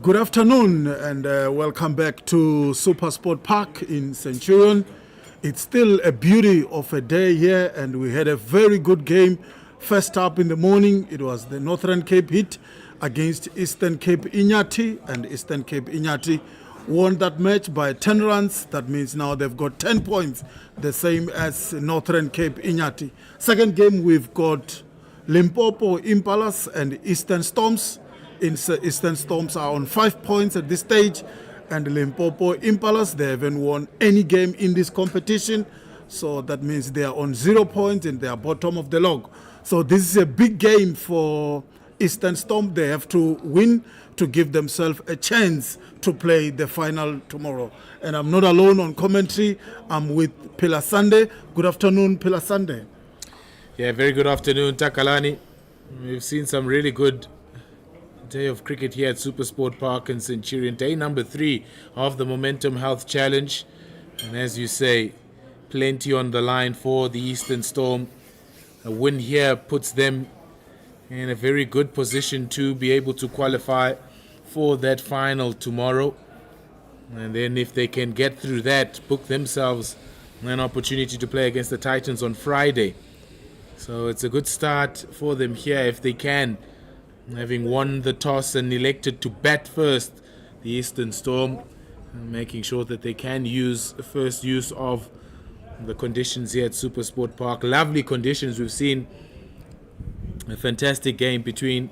Good afternoon and welcome back to Super Sport Park in Centurion. It's still a beauty of a day here and we had a very good game. First up in the morning, it was the Northern Cape Heat against Eastern Cape Inyati, and Eastern Cape Inyati won that match by 10 runs. That means now they've got 10 points, the same as Northern Cape Inyati. Second game, we've got Limpopo Impalas and Eastern Storms. Eastern Storms are on 5 points at this stage, and Limpopo Impalas, they haven't won any game in this competition, so that means they are on 0 points and they are bottom of the log. So this is a big game for Eastern Storm. They have to win to give themselves a chance to play the final tomorrow. And I'm not alone on commentary. I'm with Pilasande. Good afternoon, Pilasande. Yeah, very good afternoon, Takalani. We've seen some really good day of cricket here at Super Sport Park in Centurion. Day number 3 of the Momentum Health Challenge. And as you say, plenty on the line for the Eastern Storm. A win here puts them in a very good position to be able to qualify for that final tomorrow. And then if they can get through that, book themselves an opportunity to play against the Titans on Friday. So it's a good start for them here if they can. Having won the toss and elected to bat first, the Eastern Storm, making sure that they can use first use of the conditions here at Super Sport Park. Lovely conditions. We've seen a fantastic game between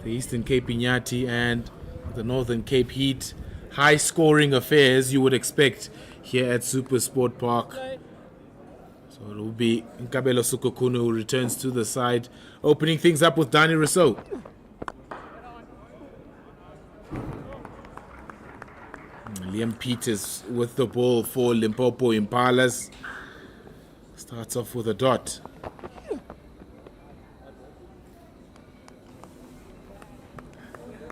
the Eastern Cape Inyati and the Northern Cape Heat. High scoring affairs you would expect here at Super Sport Park. So it will be Nkabelo Sukukunu who returns to the side, opening things up with Dani Rousseau. Liam Peters with the ball for Limpopo Impalas. Starts off with a dot.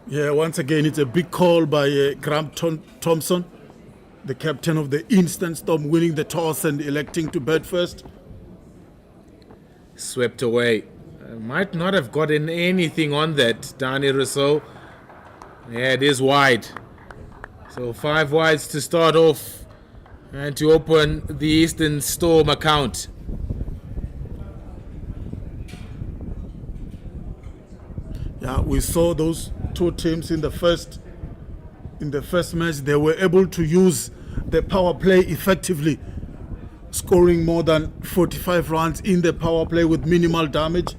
Yeah, once again, it's a big call by Graham Thomson, the captain of the Eastern Storm, winning the toss and electing to bat first. Swept away. Might not have gotten anything on that, Dani Rousseau. Yeah, it is wide. So 5 wides to start off and to open the Eastern Storm account. Yeah, we saw those two teams in the first match. They were able to use the power play effectively, scoring more than 45 runs in the power play with minimal damage.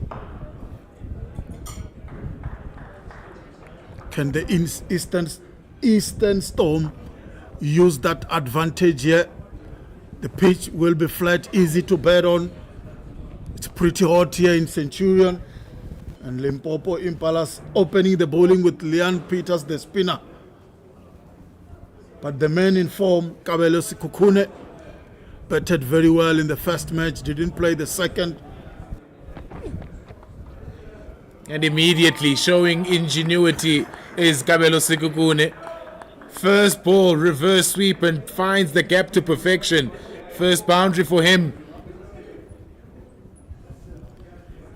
Can the Eastern Storm use that advantage here? The pitch will be flat, easy to bat on. It's pretty hot here in Centurion. And Limpopo Impalas opening the bowling with Liam Peters, the spinner. But the man in form, Nkabelo Sukukunu, batted very well in the first match, didn't play the second. And immediately showing ingenuity is Nkabelo Sukukunu. First ball, reverse sweep, and finds the gap to perfection. First boundary for him.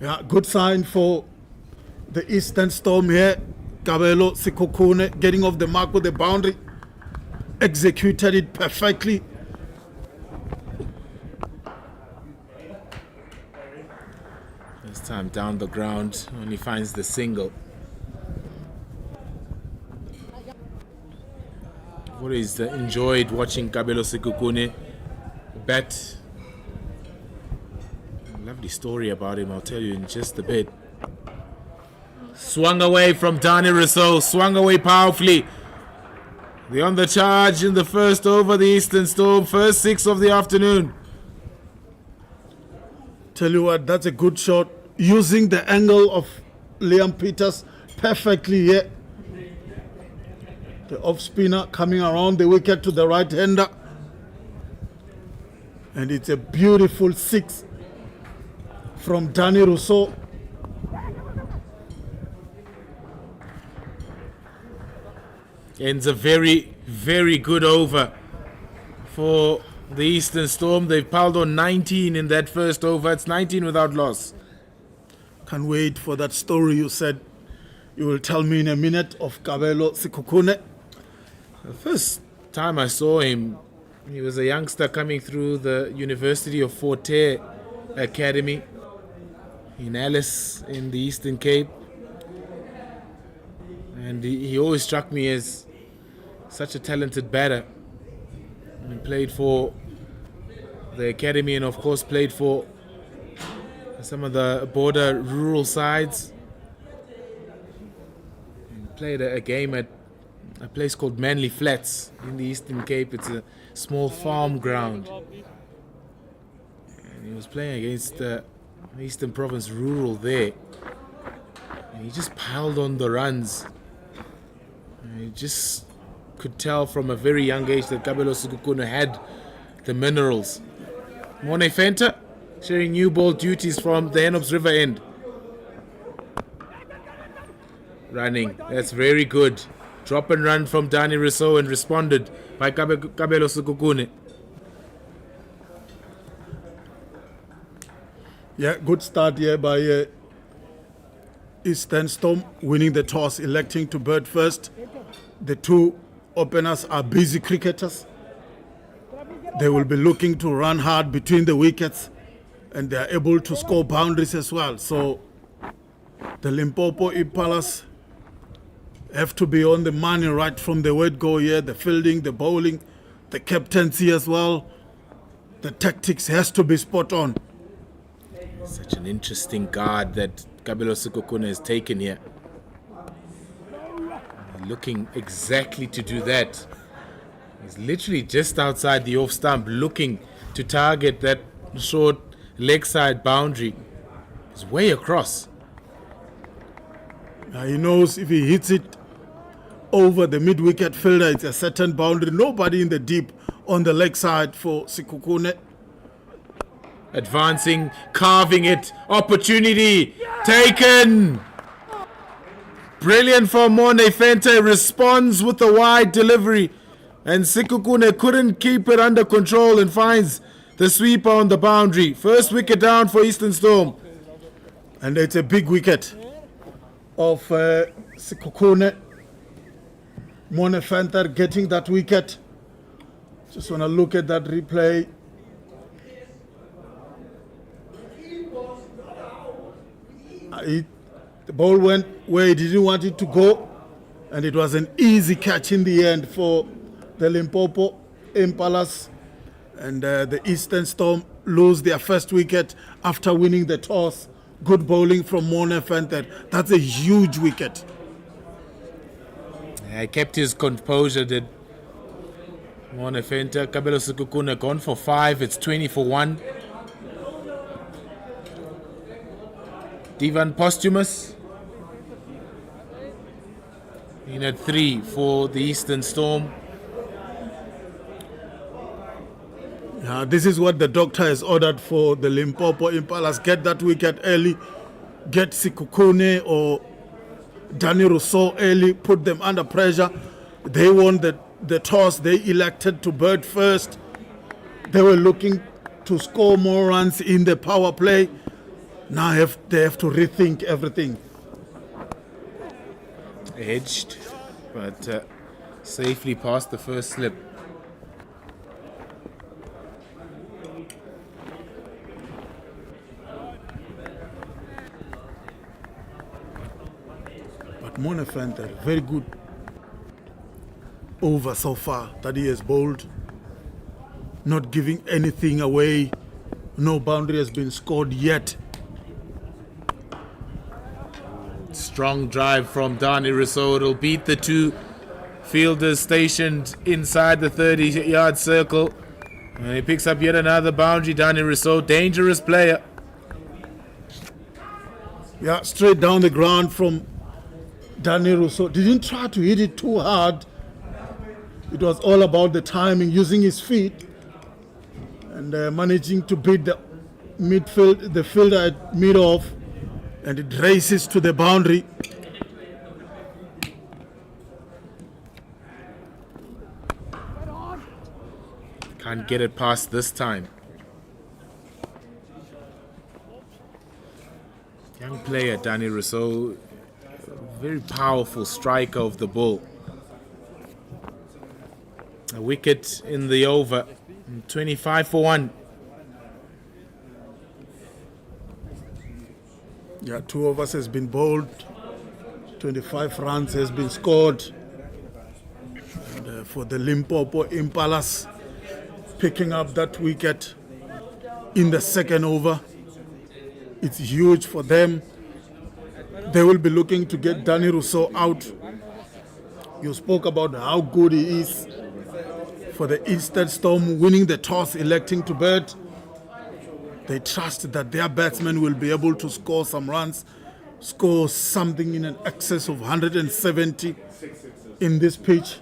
Yeah, good sign for the Eastern Storm here. Nkabelo Sukukunu getting off the mark with the boundary. Executed it perfectly. This time down the ground, only finds the single. I've always enjoyed watching Nkabelo Sukukunu bat. Lovely story about him, I'll tell you in just a bit. Swung away from Dani Rousseau, swung away powerfully. They're on the charge in the first over, the Eastern Storm, first 6 of the afternoon. Tell you what, that's a good shot. Using the angle of Liam Peters perfectly here. The off spinner coming around the wicket to the right hander. And it's a beautiful 6 from Dani Rousseau. Ends a very, very good over for the Eastern Storm. They've piled on 19 in that first over. It's 19 without loss. Can't wait for that story you said you will tell me in a minute of Nkabelo Sukukunu. The first time I saw him, he was a youngster coming through the University of Forte Academy in Alice in the Eastern Cape. And he always struck me as such a talented batter. He played for the academy and of course played for some of the border rural sides. He played a game at a place called Manly Flats in the Eastern Cape. It's a small farm ground. And he was playing against the Eastern Province Rural there. And he just piled on the runs. And you just could tell from a very young age that Kabelo Sekhukhune had the minerals. Mone Fenta sharing new ball duties from the Henops River end. Running, that's very good. Drop and run from Dani Rousseau and responded by Kabelo Sekhukhune. Yeah, good start here by Eastern Storm, winning the toss, electing to bat first. The two openers are busy cricketers. They will be looking to run hard between the wickets, and they are able to score boundaries as well. So the Limpopo Impalas have to be on the money right from the word go here. The fielding, the bowling, the captaincy as well. The tactics has to be spot on. Such an interesting guard that Kabelo Sekhukhune has taken here. Looking exactly to do that. He's literally just outside the off stump looking to target that short leg side boundary. He's way across. Now he knows if he hits it over the mid-wicket fielder, it's a certain boundary. Nobody in the deep on the leg side for Sekhukhune. Advancing, carving it. Opportunity taken. Brilliant for Mone Fente. Responds with a wide delivery. And Sekhukhune couldn't keep it under control and finds the sweeper on the boundary. First wicket down for Eastern Storm. And it's a big wicket of Sekhukhune. Mone Fente getting that wicket. Just want to look at that replay. The ball went where he didn't want it to go, and it was an easy catch in the end for the Limpopo Impalas. And the Eastern Storm lose their first wicket after winning the toss. Good bowling from Mone Fente. That's a huge wicket. He kept his composure, did Mone Fente. Kabelo Sekhukhune gone for 5. It's 20 for 1. Divan Posthumous in at 3 for the Eastern Storm. This is what the doctor has ordered for the Limpopo Impalas. Get that wicket early. Get Sekhukhune or Dani Rousseau early. Put them under pressure. They won the toss. They elected to bat first. They were looking to score more runs in the power play. Now they have to rethink everything. Edged, but safely past the first slip. But Mone Fente, very good over so far that he has bowled. Not giving anything away. No boundary has been scored yet. Strong drive from Dani Rousseau. It'll beat the two fielders stationed inside the 30-yard circle. And he picks up yet another boundary. Dani Rousseau, dangerous player. Yeah, straight down the ground from Dani Rousseau. Didn't try to hit it too hard. It was all about the timing, using his feet and managing to beat the fielder at mid-off. And it races to the boundary. Can't get it past this time. Young player, Dani Rousseau. Very powerful striker of the ball. A wicket in the over. 25 for 1. Yeah, 2 overs has been bowled. 25 runs has been scored. And, for the Limpopo Impalas, picking up that wicket in the second over. It's huge for them. They will be looking to get Danny Rousseau out. You spoke about how good he is for the Eastern Storm, winning the toss, electing to bat. They trust that their batsmen will be able to score some runs, score something in an excess of 170 in this pitch.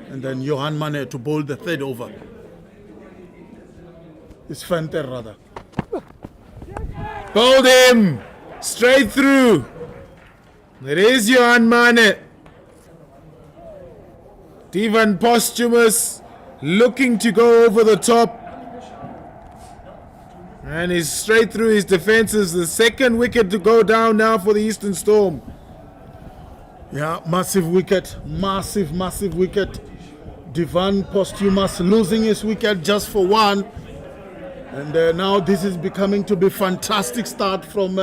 And then Johan Mane to bowl the third over. It's Fenter rather. Bowled him! Straight through! It is Johan Mane. Divan Posthumous looking to go over the top. And he's straight through his defenses. The second wicket to go down now for the Eastern Storm. Yeah, massive wicket. Massive wicket. Divan Posthumous losing his wicket just for one. And now this is becoming to be fantastic start from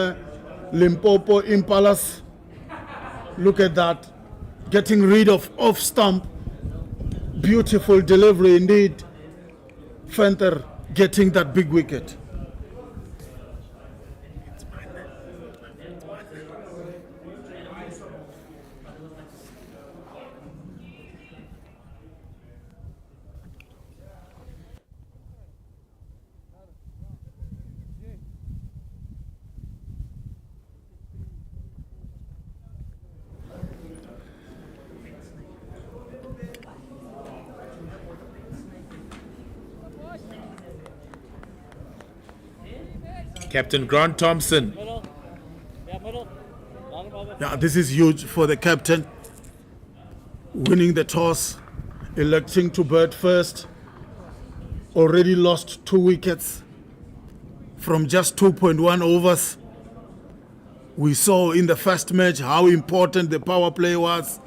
Limpopo Impalas. Look at that. Getting rid of off stump. Beautiful delivery indeed. Fenter getting that big wicket. Captain Grant Thomson. Yeah, this is huge for the captain. Winning the toss, electing to bat first. Already lost 2 wickets from just 2.1 overs. We saw in the first match how important the power play was.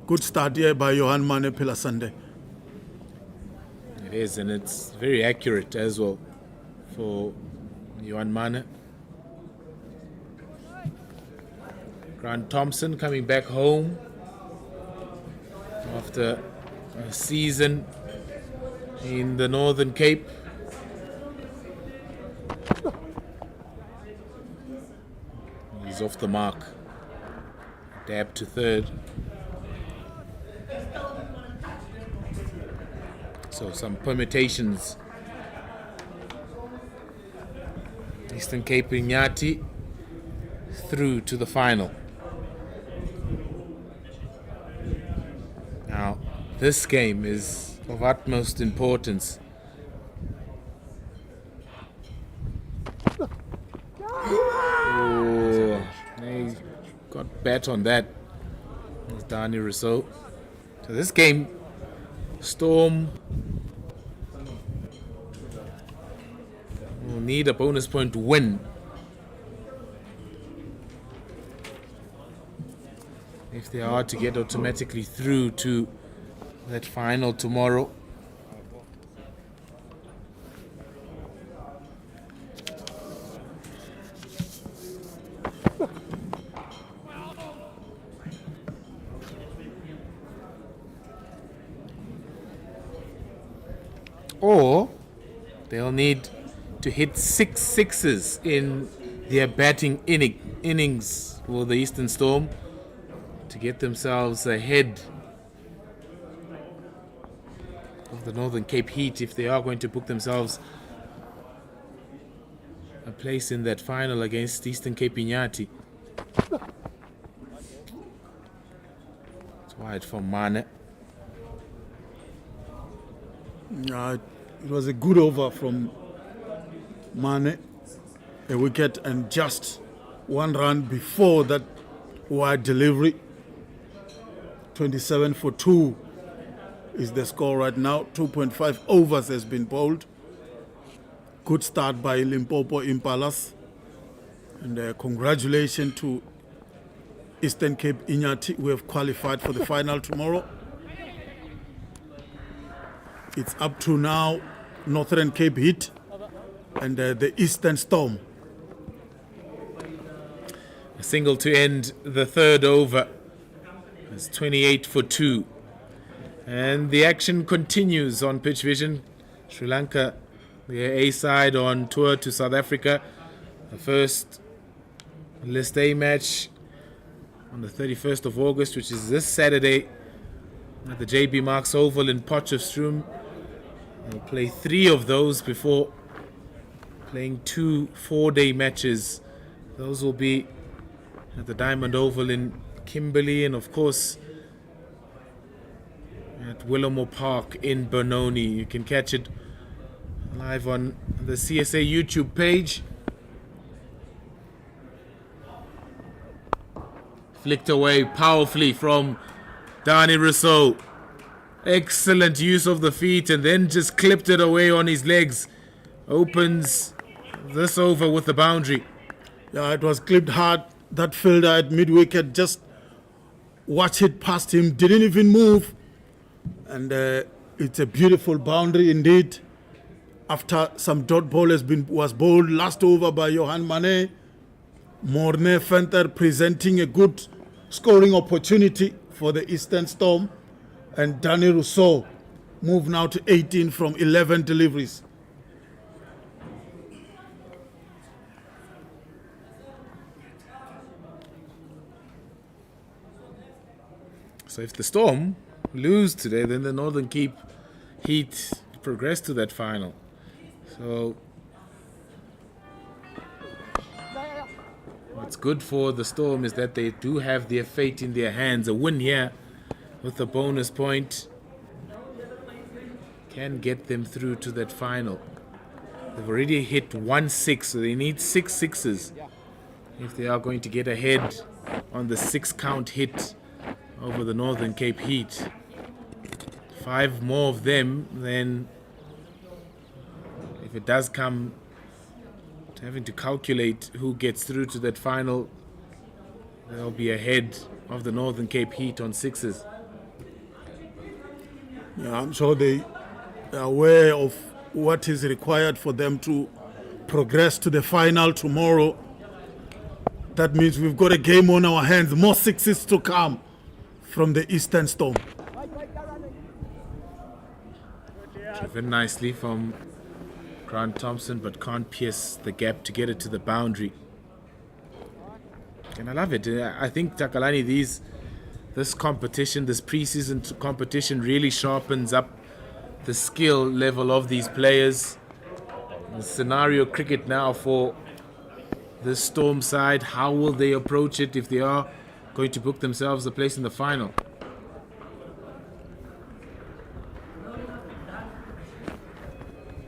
Good start here by Johan Mane Pilasande. It is, and it's very accurate as well for Johan Mane. Grant Thomson coming back home after a season in the Northern Cape. He's off the mark. Dab to third. So some permutations. Eastern Cape Inyati through to the final. Now, this game is of utmost importance. Oh, he got bat on that. It's Danny Rousseau. So this game, Storm will need a bonus point to win. If they are to get automatically through to that final tomorrow. Or they'll need to hit 6 sixes in their batting innings for the Eastern Storm to get themselves ahead of the Northern Cape Heat if they are going to book themselves a place in that final against Eastern Cape Inyati. It's wide for Mane. It was a good over from Mane, a wicket and just 1 run before that wide delivery. 27 for 2 is the score right now. 2.5 overs has been bowled. Good start by Limpopo Impalas. And congratulations to Eastern Cape Inyati, who have qualified for the final tomorrow. It's up to now Northern Cape Heat and the Eastern Storm. A single to end the third over. It's 28 for 2. And the action continues on Pitch Vision. Sri Lanka, the A side on tour to South Africa. The first List A match on the 31st of August, which is this Saturday at the JB Marks Oval in Potchefstroom. They'll play 3 of those before playing 2 4-day matches. Those will be at the Diamond Oval in Kimberley and, of course, at Willamore Park in Benoni. You can catch it live on the CSA YouTube page. Flicked away powerfully from Dani Rousseau. Excellent use of the feet and then just clipped it away on his legs. Opens this over with the boundary. Yeah, it was clipped hard. That fielder at mid-wicket just watched it past him, didn't even move. And it's a beautiful boundary indeed. After some dot ball was bowled last over by Johan Mane, Morne Fenter presenting a good scoring opportunity for the Eastern Storm. And Dani Rousseau moved now to 18 from 11 deliveries. So if the Storm lose today, then the Northern Cape Heat progress to that final. So what's good for the Storm is that they do have their fate in their hands. A win here with a bonus point can get them through to that final. They've already hit 1 6, so they need 6 sixes if they are going to get ahead on the 6-count hit over the Northern Cape Heat. 5 more of them, then if it does come to having to calculate who gets through to that final, they'll be ahead of the Northern Cape Heat on 6s. Yeah, I'm sure they are aware of what is required for them to progress to the final tomorrow. That means we've got a game on our hands, more 6s to come from the Eastern Storm. Driven nicely from Grant Thomson, but can't pierce the gap to get it to the boundary. And I love it. I think, Takalani, this competition, this pre-season competition really sharpens up the skill level of these players. The scenario cricket now for the Storm side, how will they approach it if they are going to book themselves a place in the final?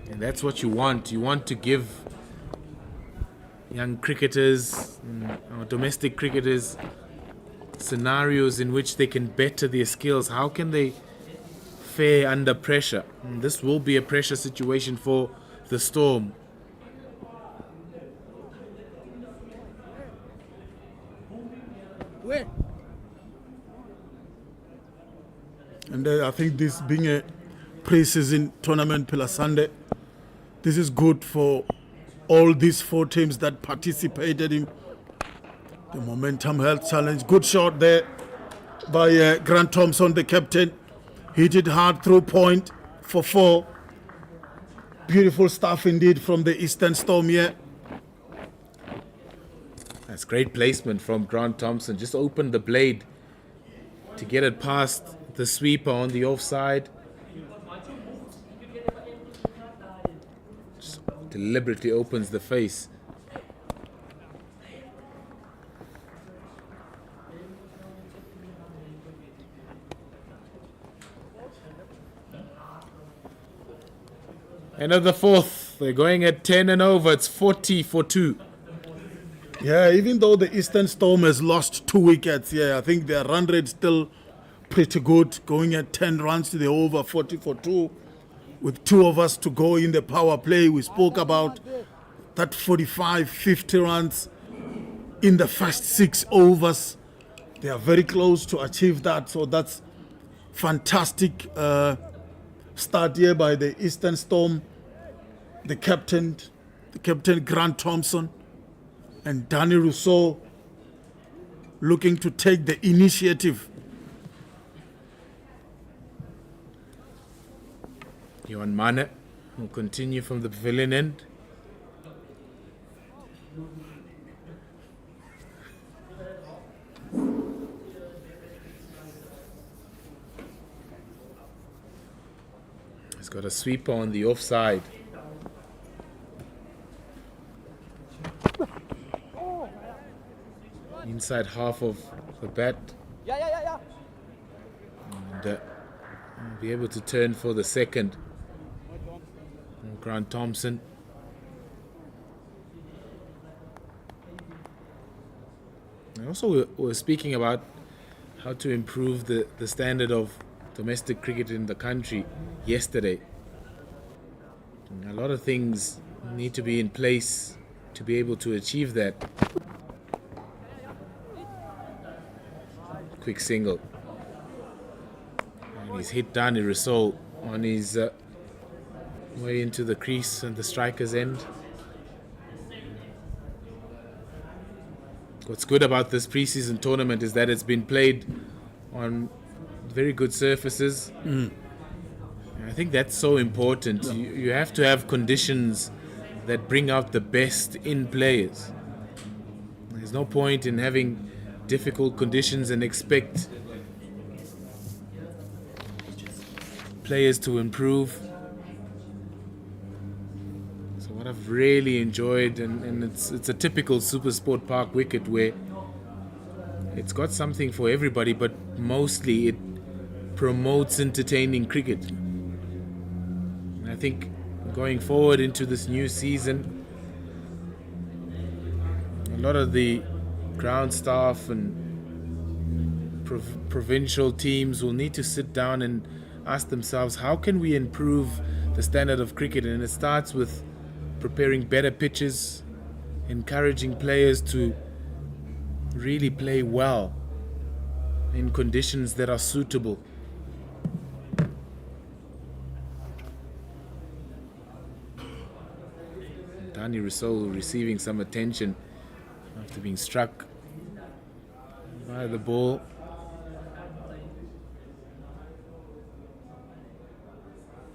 And that's what you want. You want to give young cricketers, or domestic cricketers, scenarios in which they can better their skills. How can they fare under pressure? And this will be a pressure situation for the Storm. And I think this being a pre-season tournament Pila Sunday, this is good for all these 4 teams that participated in the Momentum Health Challenge. Good shot there by Grant Thomson, the captain. Hit it hard through point for 4. Beautiful stuff indeed from the Eastern Storm here. That's great placement from Grant Thomson. Just opened the blade to get it past the sweeper on the offside. Just deliberately opens the face. End of the 4th. They're going at 10 and over. It's 40 for 2. Yeah, even though the Eastern Storm has lost 2 wickets, I think their run rate still pretty good, going at 10 runs to the over, 40 for 2, with 2 of us to go in the power play. We spoke about that 45, 50 runs in the first 6 overs. They are very close to achieve that. So that's fantastic start here by the Eastern Storm, the captain Grant Thomson, and Danny Rousseau looking to take the initiative. Johan Mane will continue from the pavilion end. He's got a sweeper on the offside. Inside half of the bat. And be able to turn for the second. Grant Thomson. And also we're speaking about how to improve the standard of domestic cricket in the country yesterday. And a lot of things need to be in place to be able to achieve that. Quick single. And he's hit Danny Rousseau on his way into the crease and the striker's end. What's good about this preseason tournament is that it's been played on very good surfaces. And I think that's so important. You have to have conditions that bring out the best in players. There's no point in having difficult conditions and expect players to improve. So what I've really enjoyed, and it's a typical Super Sport Park wicket where it's got something for everybody, but mostly it promotes entertaining cricket. And I think going forward into this new season, a lot of the ground staff and provincial teams will need to sit down and ask themselves, how can we improve the standard of cricket? And it starts with preparing better pitches, encouraging players to really play well in conditions that are suitable. Danny Rousseau receiving some attention after being struck by the ball.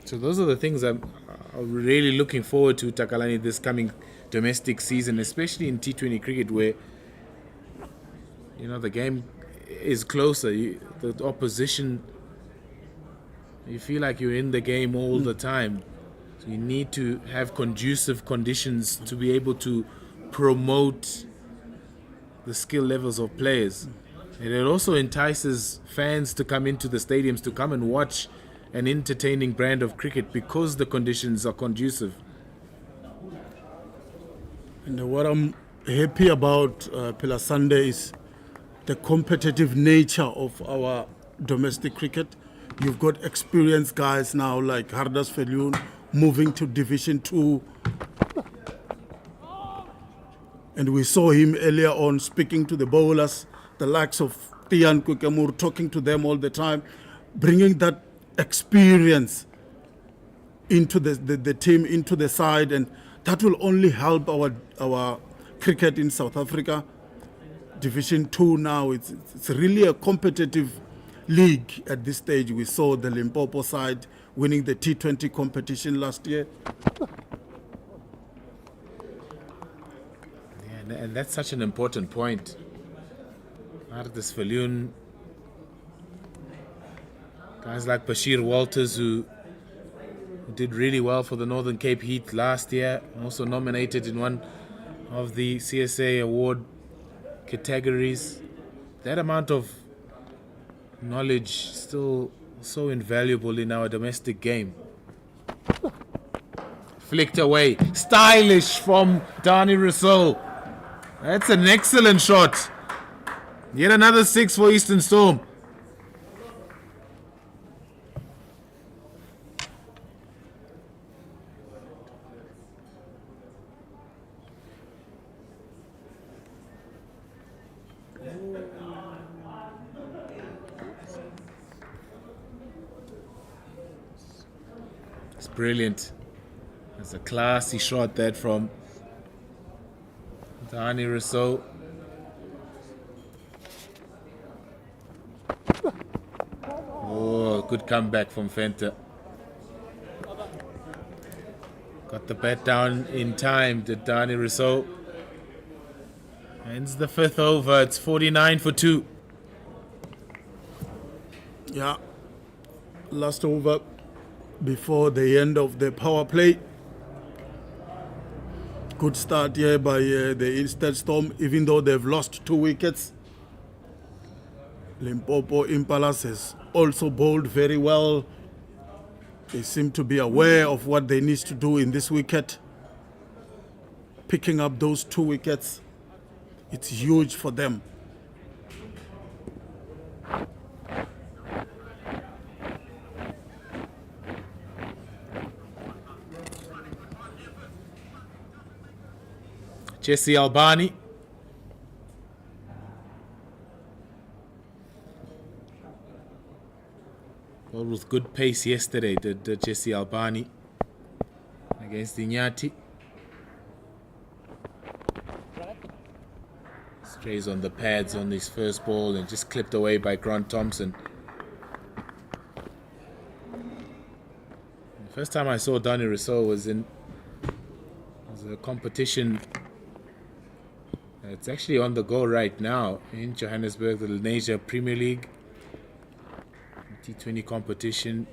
So those are the things I'm really looking forward to, Takalani, this coming domestic season, especially in T20 cricket, where the game is closer. The opposition, you feel like you're in the game all the time. So you need to have conducive conditions to be able to promote the skill levels of players. And it also entices fans to come into the stadiums to come and watch an entertaining brand of cricket because the conditions are conducive. And what I'm happy about, Pila Sunday, is the competitive nature of our domestic cricket. You've got experienced guys now like Hardas Felyun moving to Division 2. And we saw him earlier on speaking to the bowlers, the likes of Tian Kukamur, talking to them all the time, bringing that experience into the team, into the side, and that will only help our cricket in South Africa. Division 2 now, it's really a competitive league at this stage. We saw the Limpopo side winning the T20 competition last year. Yeah, and that's such an important point. Hardas Felyun, guys like Bashir Walters, who did really well for the Northern Cape Heat last year, also nominated in one of the CSA award categories. That amount of knowledge still so invaluable in our domestic game. Flicked away, stylish from Danny Rousseau. That's an excellent shot. Yet another 6 for Eastern Storm. brilliant. That's a classy shot that from Dani Rousseau. Oh, good comeback from Fenter. Got the bat down in time, did Dani Rousseau. Ends the 5th over. It's 49 for 2. Yeah. Last over before the end of the power play. Good start here by the Eastern Storm, even though they've lost 2 wickets. Limpopo Impalas has also bowled very well. They seem to be aware of what they need to do in this wicket. Picking up those 2 wickets, it's huge for them. Jesse Albani. Bowled with good pace yesterday, did Jesse Albani against Inyati. Strays on the pads on his first ball and just clipped away by Thomson. The first time I saw Dani Rousseau was a competition. It's actually on the go right now in Johannesburg, the Lenasia Premier League T20 competition.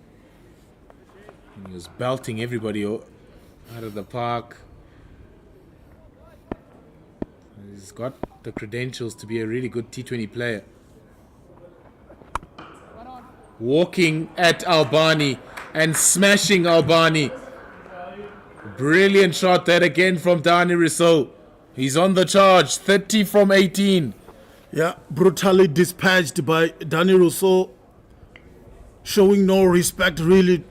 And he was belting everybody out of the park. He's got the credentials to be a really good T20 player. Walking at Albani and smashing Albani. Brilliant shot that again from Dani Rousseau. He's on the charge, 30 from 18. Yeah, brutally dispatched by Dani Rousseau, showing no respect really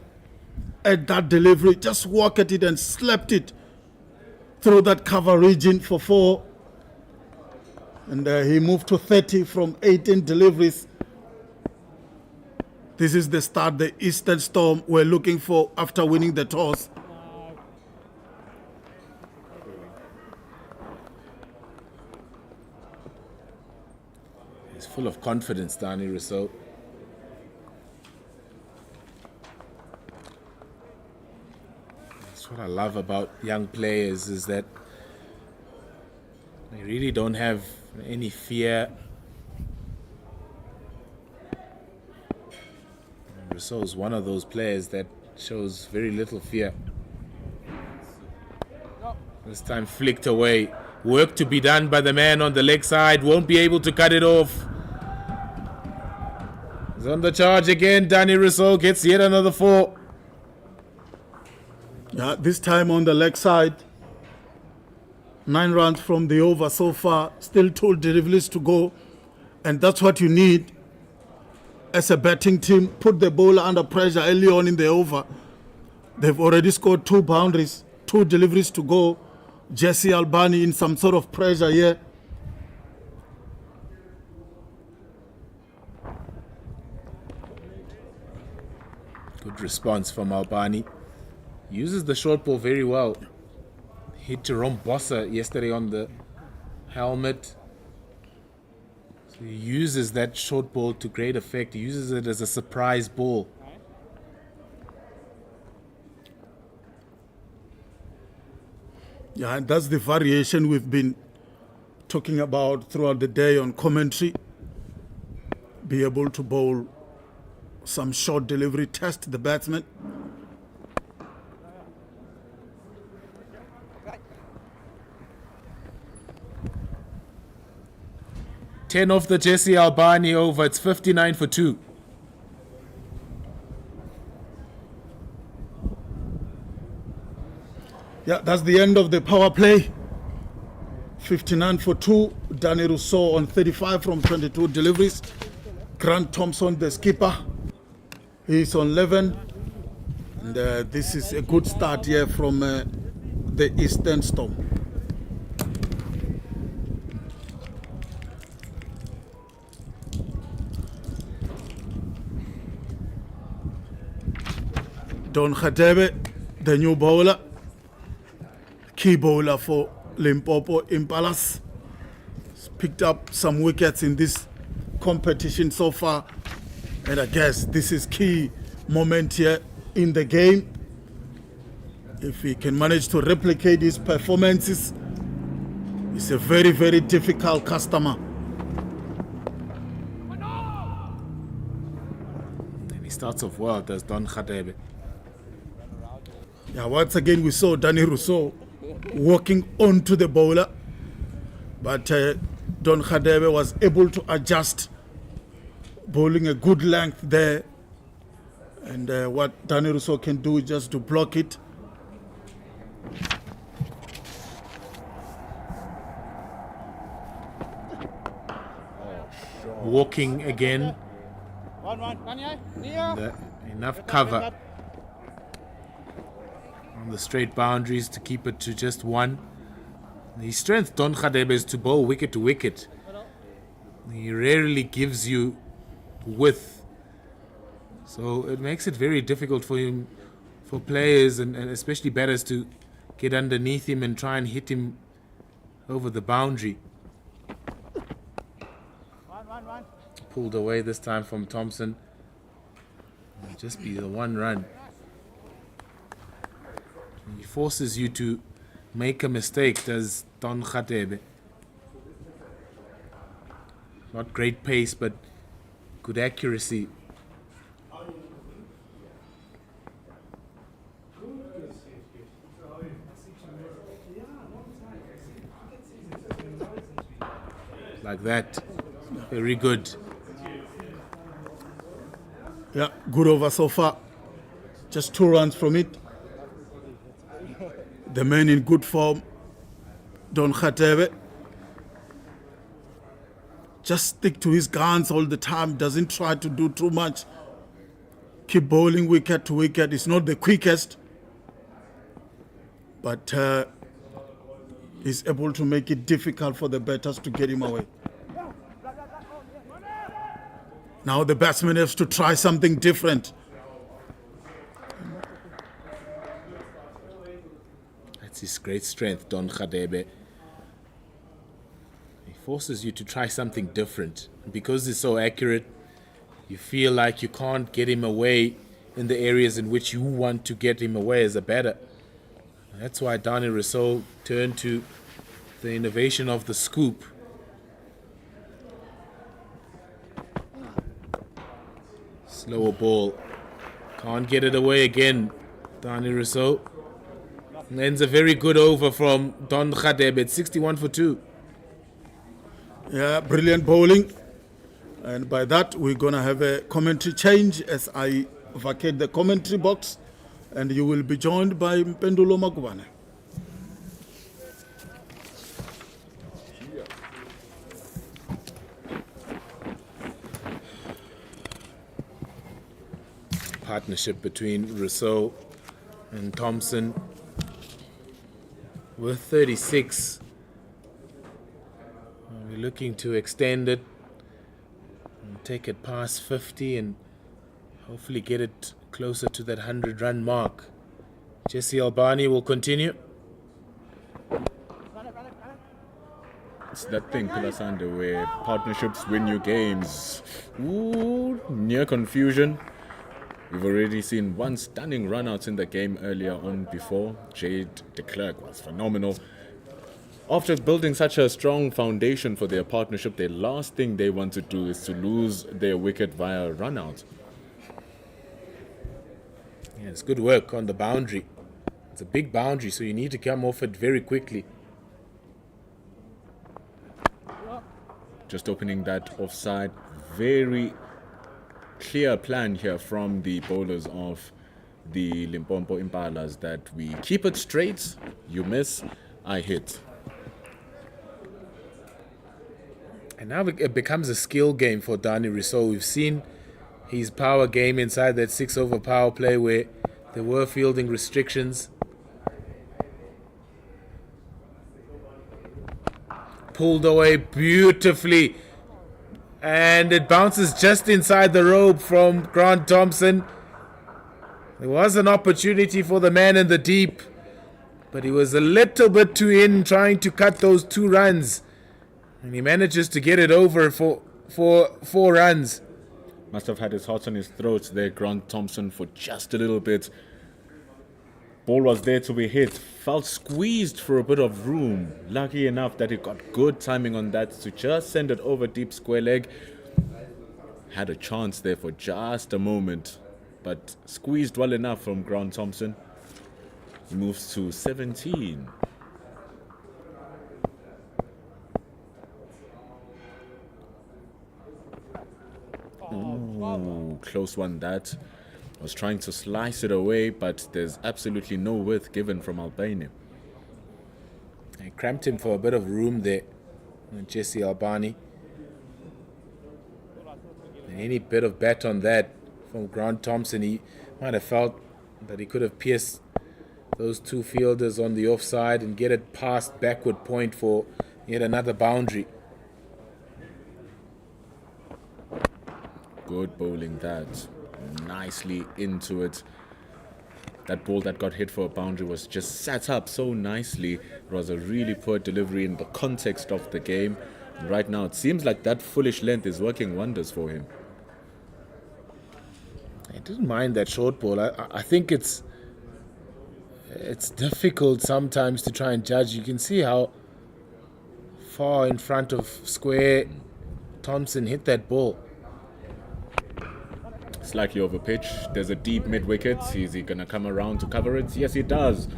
at that delivery. Just walk at it and slapped it through that cover region for 4. And he moved to 30 from 18 deliveries. This is the start the Eastern Storm were looking for after winning the toss. He's full of confidence, Dani Rousseau. That's what I love about young players, is that they really don't have any fear. And Rousseau is one of those players that shows very little fear. This time flicked away. Work to be done by the man on the leg side. Won't be able to cut it off. He's on the charge again. Dani Rousseau gets yet another 4. Yeah, this time on the leg side. 9 runs from the over so far. Still 2 deliveries to go. And that's what you need as a batting team. Put the bowler under pressure early on in the over. They've already scored 2 boundaries. 2 deliveries to go. Jesse Albani in some sort of pressure here. Good response from Albani. Uses the short ball very well. Hit Jerome Bossa yesterday on the helmet. So he uses that short ball to great effect. He uses it as a surprise ball. Yeah, and that's the variation we've been talking about throughout the day on commentary. Be able to bowl some short delivery, test the batsman. Ten off the Jesse Albani over. It's 59 for 2. Yeah, that's the end of the power play. 59 for 2. Dani Rousseau on 35 from 22 deliveries. Thomson, the skipper, he's on 11. And this is a good start here from the Eastern Storm. Don Khadebe the new bowler, key bowler for Limpopo, Impalas. He's picked up some wickets in this competition so far, and I guess this is key moment here in the game. If he can manage to replicate his performances, he's a very, very difficult customer. And he starts off well, does Don Khadebe. Yeah, once again we saw Danny Rousseau walking onto the bowler, but Don Khadebe was able to adjust, bowling a good length there. And what Danny Rousseau can do is just to block it. Walking again. Enough cover on the straight boundaries to keep it to just one. His strength, Don Khadebe, is to bowl wicket to wicket. He rarely gives you width, so it makes it very difficult for him, for players and especially batters, to get underneath him and try and hit him over the boundary. Pulled away this time from Thomson. It'll just be the one run. He forces you to make a mistake, does Don Khadebe. Not great pace, but good accuracy. Like that. Very good. Yeah, good over so far. Just 2 runs from it. The man in good form, Don Khadebe. Just stick to his guns all the time. Doesn't try to do too much. Keep bowling wicket to wicket. It's not the quickest, but he's able to make it difficult for the batters to get him away. Now the batsman has to try something different. That's his great strength, Don Khadebe. He forces you to try something different. Because he's so accurate, you feel like you can't get him away in the areas in which you want to get him away as a batter. That's why Danny Rousseau turned to the innovation of the scoop. Slower ball. Can't get it away again, Danny Rousseau. And ends a very good over from Don Khadebe. It's 61 for 2. Yeah, brilliant bowling. And by that, we're going to have a commentary change as I vacate the commentary box. And you will be joined by Mpendulo Magubane. Partnership between Rousseau and Thomson. With 36, we're looking to extend it and take it past 50 and hopefully get it closer to that 100-run mark. Jesse Albani will continue. It's that thing, Pilasande, where partnerships win you games. Ooh, near confusion. We've already seen one stunning run-out in the game earlier on before. Jade de Klerk was phenomenal. After building such a strong foundation for their partnership, the last thing they want to do is to lose their wicket via run-out. Yeah, it's good work on the boundary. It's a big boundary, so you need to come off it very quickly. Just opening that offside. Very clear plan here from the bowlers of the Limpopo Impalas that we keep it straight, you miss, I hit. And now it becomes a skill game for Danny Rousseau. We've seen his power game inside that 6-over power play where there were fielding restrictions. Pulled away beautifully. And it bounces just inside the rope from Grant Thomson. There was an opportunity for the man in the deep, but he was a little bit too in trying to cut those 2 runs. And he manages to get it over for 4 runs. Must have had his heart on his throat there, Grant Thomson, for just a little bit. Ball was there to be hit. Felt squeezed for a bit of room. Lucky enough that he got good timing on that to just send it over deep square leg. Had a chance there for just a moment, but squeezed well enough from Grant Thomson. He moves to 17. Ooh, close one that. Was trying to slice it away, but there's absolutely no width given from Albania. I cramped him for a bit of room there, Jesse Albani. And any bit of bat on that from Grant Thomson, he might have felt that he could have pierced those 2 fielders on the offside and get it past backward point for yet another boundary. Good bowling that. Nicely into it. That ball that got hit for a boundary was just set up so nicely. It was a really poor delivery in the context of the game. And right now it seems like that foolish length is working wonders for him. I didn't mind that short ball. I think it's difficult sometimes to try and judge. You can see how far in front of square Thomson hit that ball. Slightly over pitch. There's a deep mid-wicket. Is he going to come around to cover it? Yes, he does.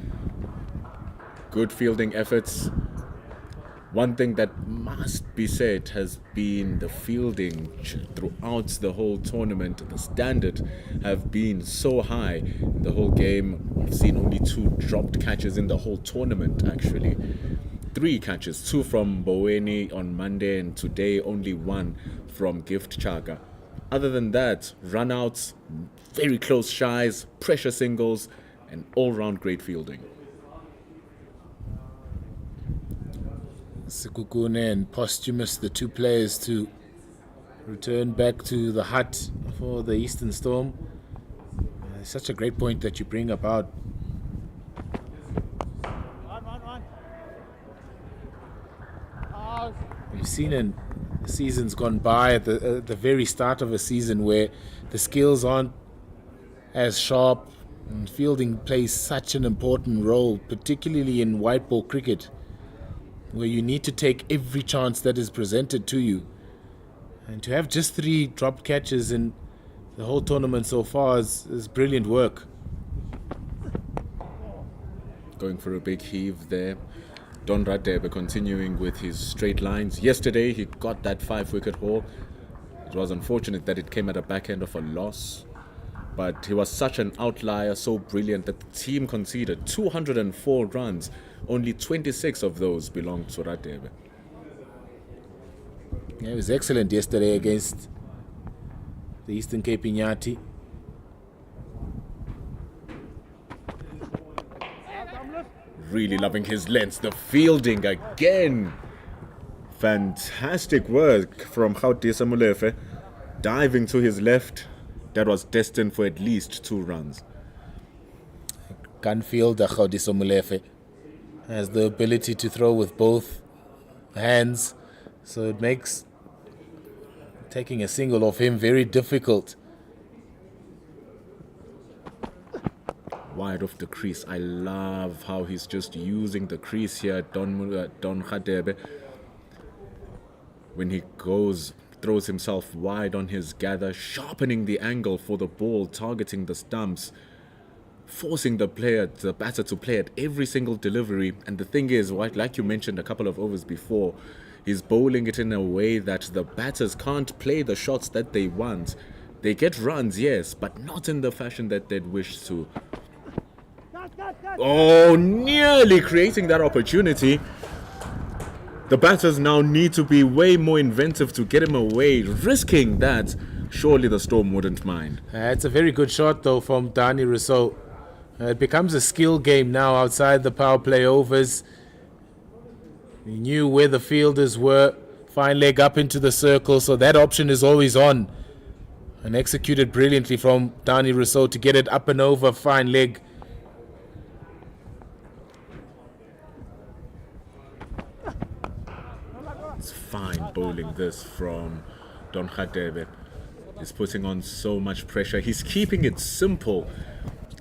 Good fielding efforts. One thing that must be said has been the fielding throughout the whole tournament. The standard have been so high in the whole game. We've seen only 2 dropped catches in the whole tournament, actually. 3 catches, 2 from Boweni on Monday, and today only 1 from Gift Chaga. Other than that, run-outs, very close shies, pressure singles, and all-round great fielding. Sekukune and Posthumous, the 2 players to return back to the hut for the Eastern Storm. It's such a great point that you bring about. We've seen in seasons gone by at the very start of a season where the skills aren't as sharp and fielding plays such an important role, particularly in white ball cricket, where you need to take every chance that is presented to you. And to have just 3 dropped catches in the whole tournament so far is brilliant work. Going for a big heave there. Don Radebe continuing with his straight lines. Yesterday he got that 5-wicket haul. It was unfortunate that it came at the back end of a loss, but he was such an outlier, so brilliant that the team conceded 204 runs. Only 26 of those belonged to Radebe. Yeah, he was excellent yesterday against the Eastern Cape Inyati. Really loving his lengths. The fielding again. Fantastic work from Gautisa Molefe. Diving to his left. That was destined for at least 2 runs. Gun fielder Gautisa Molefe has the ability to throw with both hands, so it makes taking a single off him very difficult. Wide off the crease. I love how he's just using the crease here, Don Radebe. When he throws himself wide on his gather, sharpening the angle for the ball, targeting the stumps, forcing the batter to play at every single delivery. And the thing is, like you mentioned a couple of overs before, he's bowling it in a way that the batters can't play the shots that they want. They get runs, yes, but not in the fashion that they'd wish to. Oh, nearly creating that opportunity. The batters now need to be way more inventive to get him away. Risking that, surely the Storm wouldn't mind. It's a very good shot, though, from Dani Rousseau. It becomes a skill game now outside the power play overs. He knew where the fielders were. Fine leg up into the circle, so that option is always on. And executed brilliantly from Danny Rousseau to get it up and over. Fine leg. It's fine bowling this from Don Khadebe. He's putting on so much pressure. He's keeping it simple.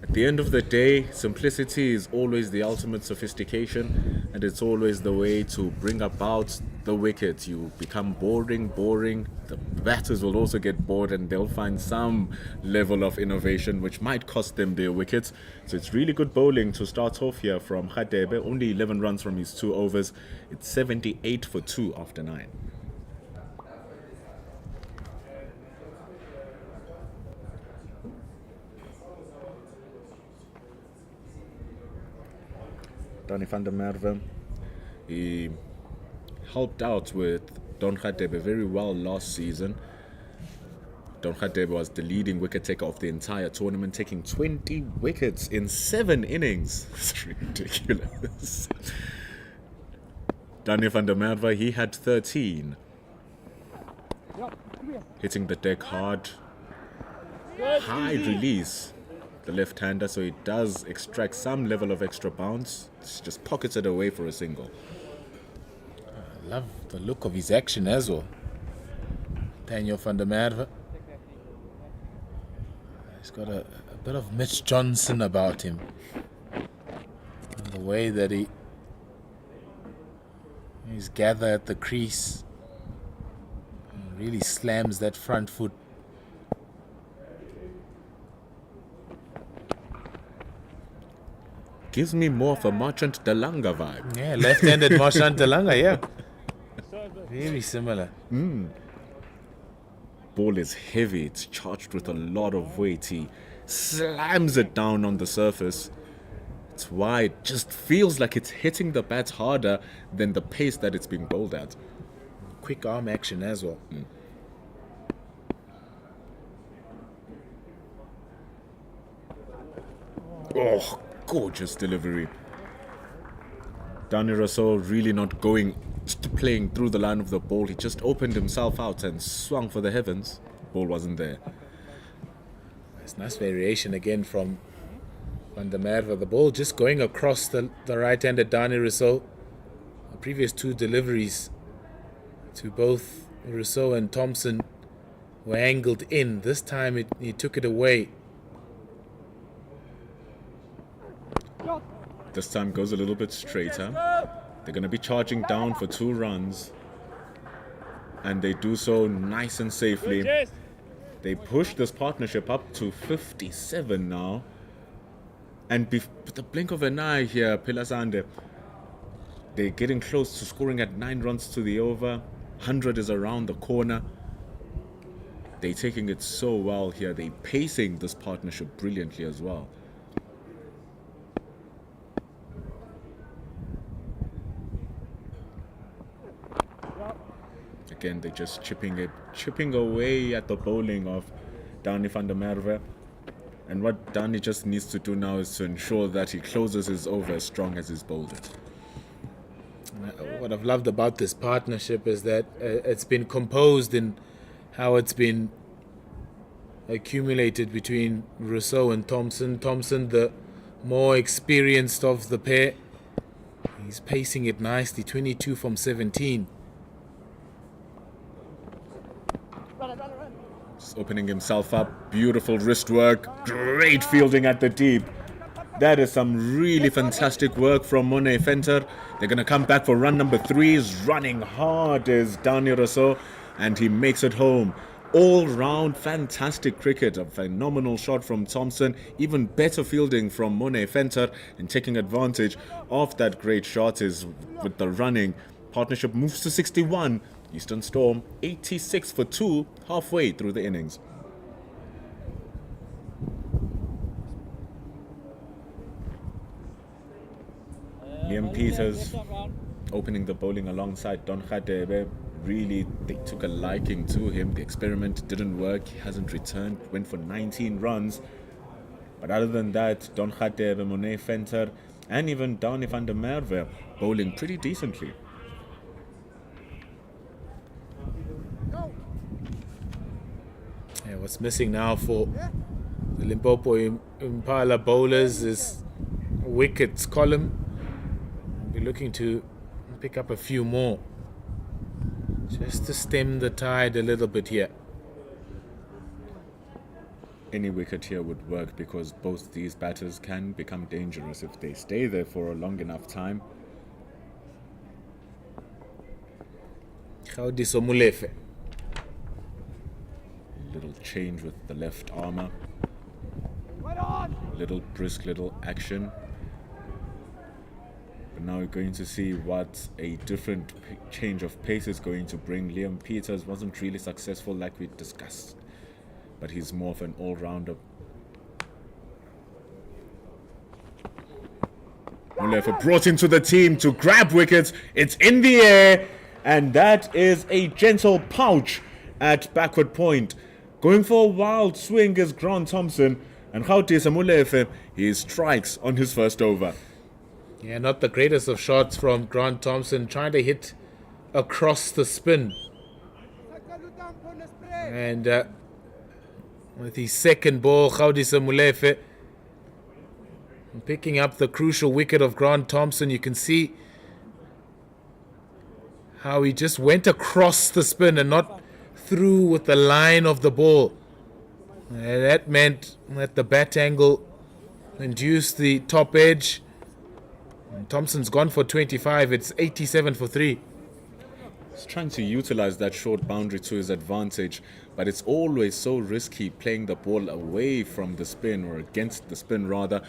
At the end of the day, simplicity is always the ultimate sophistication, and it's always the way to bring about the wicket. You become boring. The batters will also get bored, and they'll find some level of innovation which might cost them their wickets. So it's really good bowling to start off here from Khadebe. Only 11 runs from his 2 overs. It's 78 for 2 after 9. Danny van der Merwe, he helped out with Don Khadebe very well last season. Don Khadebe was the leading wicket taker of the entire tournament, taking 20 wickets in 7 innings. It's ridiculous. Danny van der Merwe, he had 13. Hitting the deck hard. High release. The left-hander, so it does extract some level of extra bounce. It's just pockets it away for a single. I love the look of his action as well. Daniel van der Merwe. He's got a bit of Mitch Johnson about him. And the way that he's gathered at the crease. And really slams that front foot. Gives me more of a Marchant Delanga vibe. Yeah, left-handed Marchant Delanga, yeah. Very similar. Ball is heavy, it's charged with a lot of weight. He slams it down on the surface. It's why it just feels like it's hitting the bat harder than the pace that it's being bowled at. Quick arm action as well. Oh, gorgeous delivery. Danny Rousseau really not playing through the line of the ball. He just opened himself out and swung for the heavens. Ball wasn't there. It's nice variation again from Van der Merwe. The ball just going across the right-handed Danny Rousseau. The previous 2 deliveries to both Rousseau and Thomson were angled in. This time he took it away. This time goes a little bit straighter. They're going to be charging down for 2 runs. And they do so nice and safely. They push this partnership up to 57 now. And with the blink of an eye here, Pilasande, they're getting close to scoring at 9 runs to the over. 100 is around the corner. They're taking it so well here. They're pacing this partnership brilliantly as well. Again, they're just chipping away at the bowling of Danny van der Merwe. And what Danny just needs to do now is to ensure that he closes his over as strong as he's bowled it. What I've loved about this partnership is that it's been composed in how it's been accumulated between Rousseau and Thomson. Thomson, the more experienced of the pair. He's pacing it nicely, 22 from 17. Just opening himself up. Beautiful wrist work. Great fielding at the deep. That is some really fantastic work from Monet Venter. They're going to come back for run number 3. He's running hard is Danny Rousseau, and he makes it home. All-round fantastic cricket. A phenomenal shot from Thomson. Even better fielding from Monet Venter, and taking advantage of that great shot is with the running. Partnership moves to 61. Eastern Storm 86 for 2 halfway through the innings. Liam Peters opening the bowling alongside Don Khadebe. Really, they took a liking to him. The experiment didn't work. He hasn't returned. Went for 19 runs. But other than that, Don Khadebe, Monet Venter, and even Danny van der Merwe bowling pretty decently. Yeah, what's missing now for the Limpopo Impala bowlers is a wickets column. We're looking to pick up a few more just to stem the tide a little bit here. Any wicket here would work because both these batters can become dangerous if they stay there for a long enough time. Khawdiso Molefe. Little change with the left armour. Little brisk little action. But now we're going to see what a different change of pace is going to bring. Liam Peters wasn't really successful like we discussed, but he's more of an all-rounder. Molefe brought into the team to grab wickets. It's in the air, and that is a gentle pouch at backward point. Going for a wild swing is Grant Thomson, and Khawdiso Molefe, he strikes on his first over. Yeah, not the greatest of shots from Grant Thomson, trying to hit across the spin. And with his second ball, Khawdiso Molefe picking up the crucial wicket of Grant Thomson. You can see how he just went across the spin and not through with the line of the ball. And that meant that the bat angle induced the top edge. And Thompson's gone for 25. It's 87 for 3. He's trying to utilize that short boundary to his advantage, but it's always so risky playing the ball away from the spin, or against the spin rather.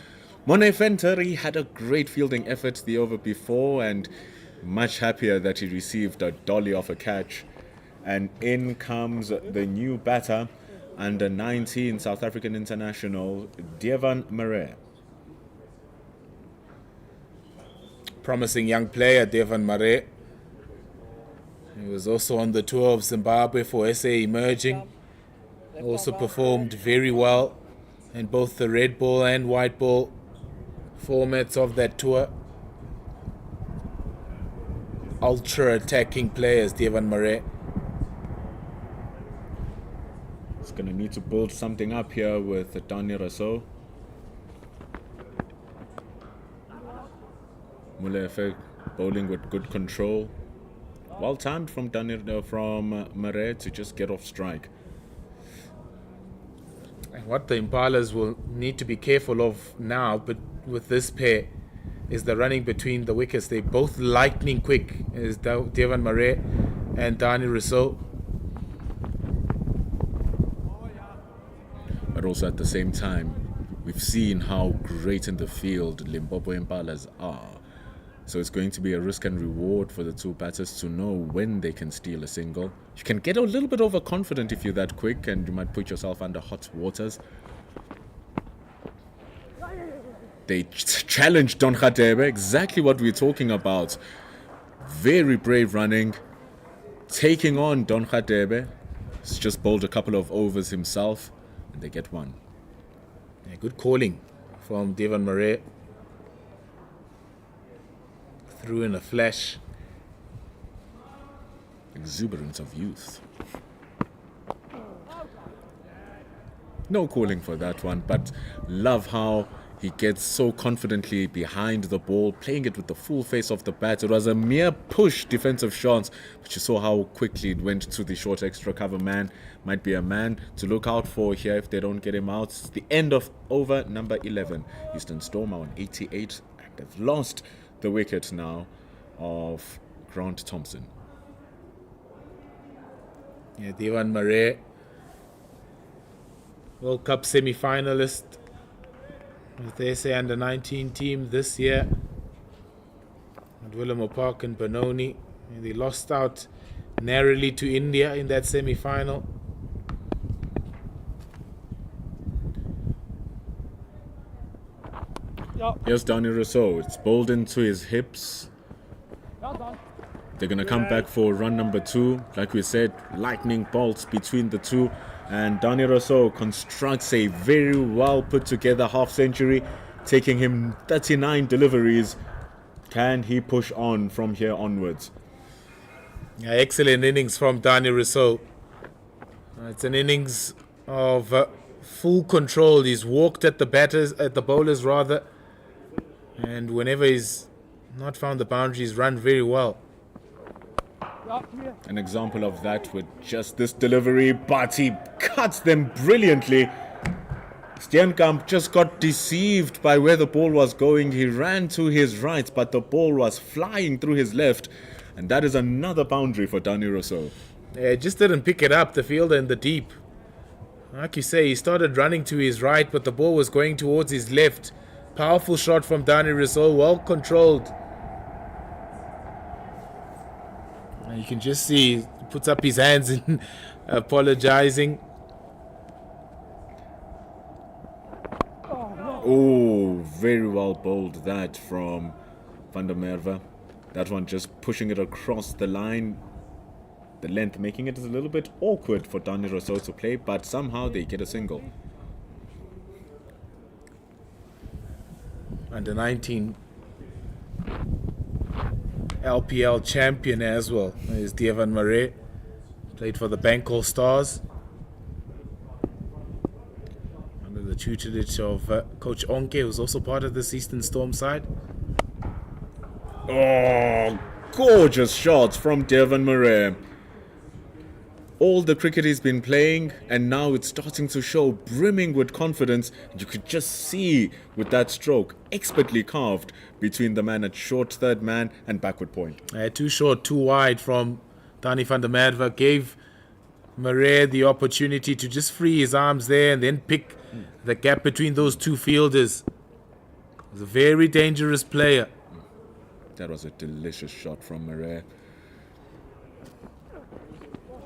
Molefe, he had a great fielding effort the over before, and much happier that he received a dolly off a catch. And in comes the new batter, under 19 South African international, Devan Mare. Promising young player, Devan Mare. He was also on the tour of Zimbabwe for SA Emerging. Also performed very well in both the red ball and white ball formats of that tour. Ultra attacking players, Devan Mare. He's going to need to build something up here with Dani Rousseau. Molefe bowling with good control. Well timed from Mare to just get off strike. And what the Impalas will need to be careful of now, but with this pair, is the running between the wickets. They're both lightning quick, is Devan Mare and Dani Rousseau. But also at the same time, we've seen how great in the field Limpopo Impalas are. So it's going to be a risk and reward for the two batters to know when they can steal a single. You can get a little bit overconfident if you're that quick, and you might put yourself under hot waters. They challenged Don Khadebe, exactly what we're talking about. Very brave running, taking on Don Khadebe. He's just bowled a couple of overs himself, and they get one. Yeah, good calling from Devan Mare. Threw in a flash. Exuberance of youth. No calling for that one, but love how he gets so confidently behind the ball, playing it with the full face of the bat. It was a mere push defensive shots, but you saw how quickly it went to the short extra cover man. Might be a man to look out for here if they don't get him out. It's the end of over number 11. Eastern Storm are on 88, and they've lost the wicket now of Grant Thomson. Yeah, Devan Mare, World Cup semi-finalist with the SA Under-19 team this year at Willem Park in Benoni. And they lost out narrowly to India in that semi-final. Here's Dani Rousseau. It's bowled into his hips. They're going to come back for run number 2. Like we said, lightning bolts between the two. And Dani Rousseau constructs a very well put together half century, taking him 39 deliveries. Can he push on from here onwards? Yeah, excellent innings from Dani Rousseau. It's an innings of full control. He's walked at the bowlers rather, and whenever he's not found the boundary, he's run very well. An example of that with just this delivery, but he cuts them brilliantly. Steenkamp just got deceived by where the ball was going. He ran to his right, but the ball was flying through his left. And that is another boundary for Danny Rousseau. Yeah, just didn't pick it up, the fielder in the deep. Like you say, he started running to his right, but the ball was going towards his left. Powerful shot from Danny Rousseau, well controlled. You can just see he puts up his hands in apologizing. Oh, very well bowled that from Van der Merwe. That one just pushing it across the line. The length making it a little bit awkward for Danny Rousseau to play, but somehow they get a single. Under 19 LPL champion as well is Devan Murray. Played for the Bangkok Stars under the tutelage of Coach Onke, who's also part of this Eastern Storm side. Oh, gorgeous shots from Devan Murray. All the cricket he's been playing, and now it's starting to show, brimming with confidence. You could just see with that stroke, expertly carved between the man at short third man and backward point. Too short, too wide from Danny van der Merwe. Gave Murray the opportunity to just free his arms there and then pick the gap between those two fielders. He's a very dangerous player. That was a delicious shot from Murray.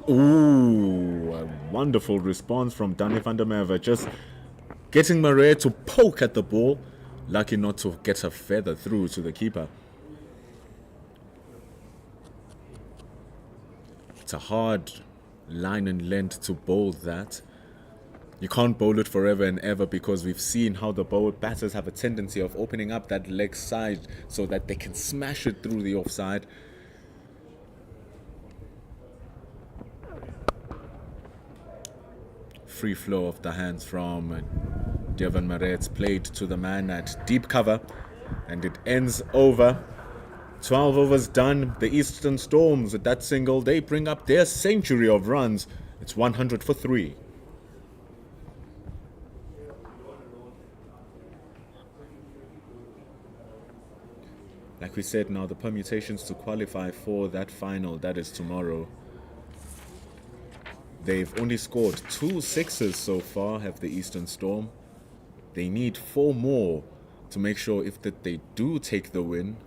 Ooh, a wonderful response from Danny van der Merwe. Just getting Murray to poke at the ball. Lucky not to get a feather through to the keeper. It's a hard line and length to bowl that. You can't bowl it forever and ever because we've seen how the batters have a tendency of opening up that leg side so that they can smash it through the offside. Free flow of the hands from Devan Murray. It's played to the man at deep cover, and it ends over. 12 overs done. The Eastern Storms with that single, they bring up their century of runs. It's 100 for 3. Like we said, now the permutations to qualify for that final, that is tomorrow. They've only scored 2 sixes so far, have the Eastern Storm. They need 4 more to make sure if that they do take the win,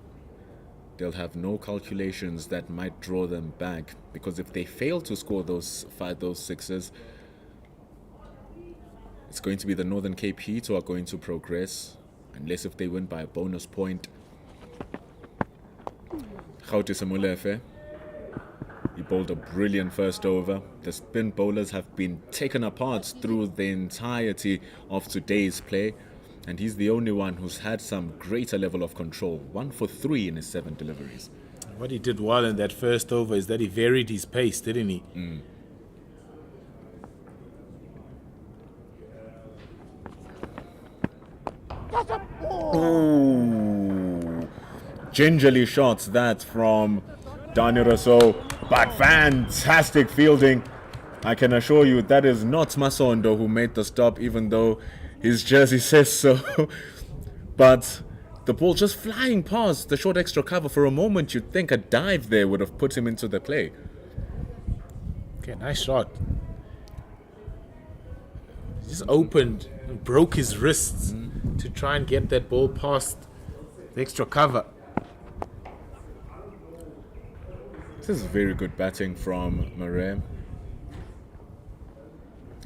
they'll have no calculations that might draw them back. Because if they fail to score those sixes, it's going to be the Northern Cape Heat who are going to progress, unless if they win by a bonus point. Gauti Semolefe. He bowled a brilliant first over. The spin bowlers have been taken apart through the entirety of today's play, and he's the only one who's had some greater level of control. 1 for 3 in his 7 deliveries. What he did well in that first over is that he varied his pace, didn't he? Ooh. Gingerly shots that from Danny Rousseau, but fantastic fielding. I can assure you that is not Masondo who made the stop, even though his jersey says so. But the ball just flying past the short extra cover. For a moment you'd think a dive there would have put him into the play. Okay, nice shot. He just opened and broke his wrists to try and get that ball past the extra cover. This is very good batting from Murray.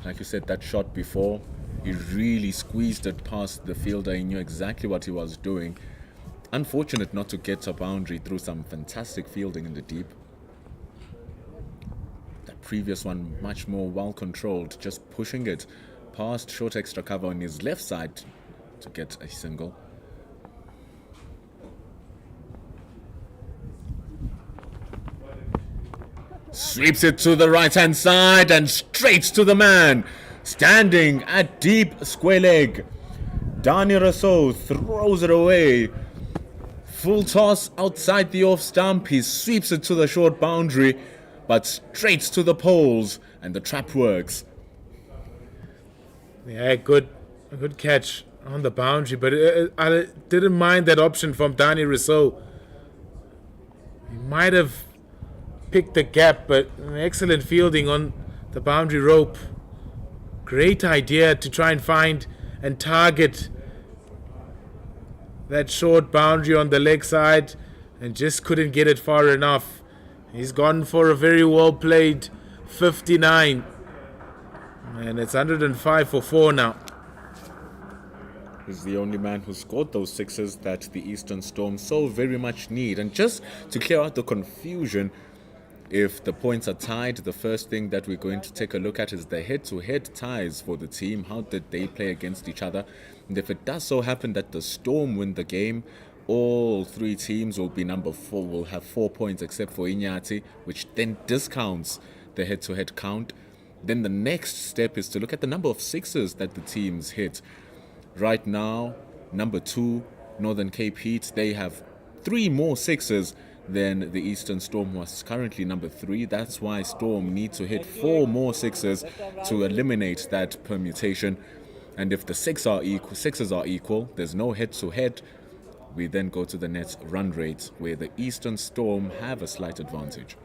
Like you said, that shot before, he really squeezed it past the fielder. He knew exactly what he was doing. Unfortunate not to get a boundary through some fantastic fielding in the deep. That previous one much more well controlled, just pushing it past short extra cover on his left side to get a single. Sweeps it to the right hand side and straight to the man. standing at deep square leg. Dani Rousseau throws it away. Full toss outside the off stump. He sweeps it to the short boundary, but straight to the poles, and the trap works. Yeah, good catch on the boundary, but I didn't mind that option from Dani Rousseau. He might have picked the gap, but an excellent fielding on the boundary rope. Great idea to try and find and target that short boundary on the leg side, and just couldn't get it far enough. He's gone for a very well played 59, and it's 105 for 4 now. He's the only man who scored those sixes that the Eastern Storm so very much need. And just to clear out the confusion, if the points are tied, the first thing that we're going to take a look at is the head-to-head ties for the team. How did they play against each other? And if it does so happen that the Storm win the game, all three teams will be number 4, will have 4 points except for Inyati, which then discounts the head-to-head count. Then the next step is to look at the number of sixes that the teams hit. Right now, number 2, Northern Cape Heat, they have 3 more sixes than the Eastern Storm, was currently number 3. That's why Storm need to hit 4 more sixes to eliminate that permutation. And if the sixes are equal, there's no head-to-head. We then go to the net run rate, where the Eastern Storm have a slight advantage.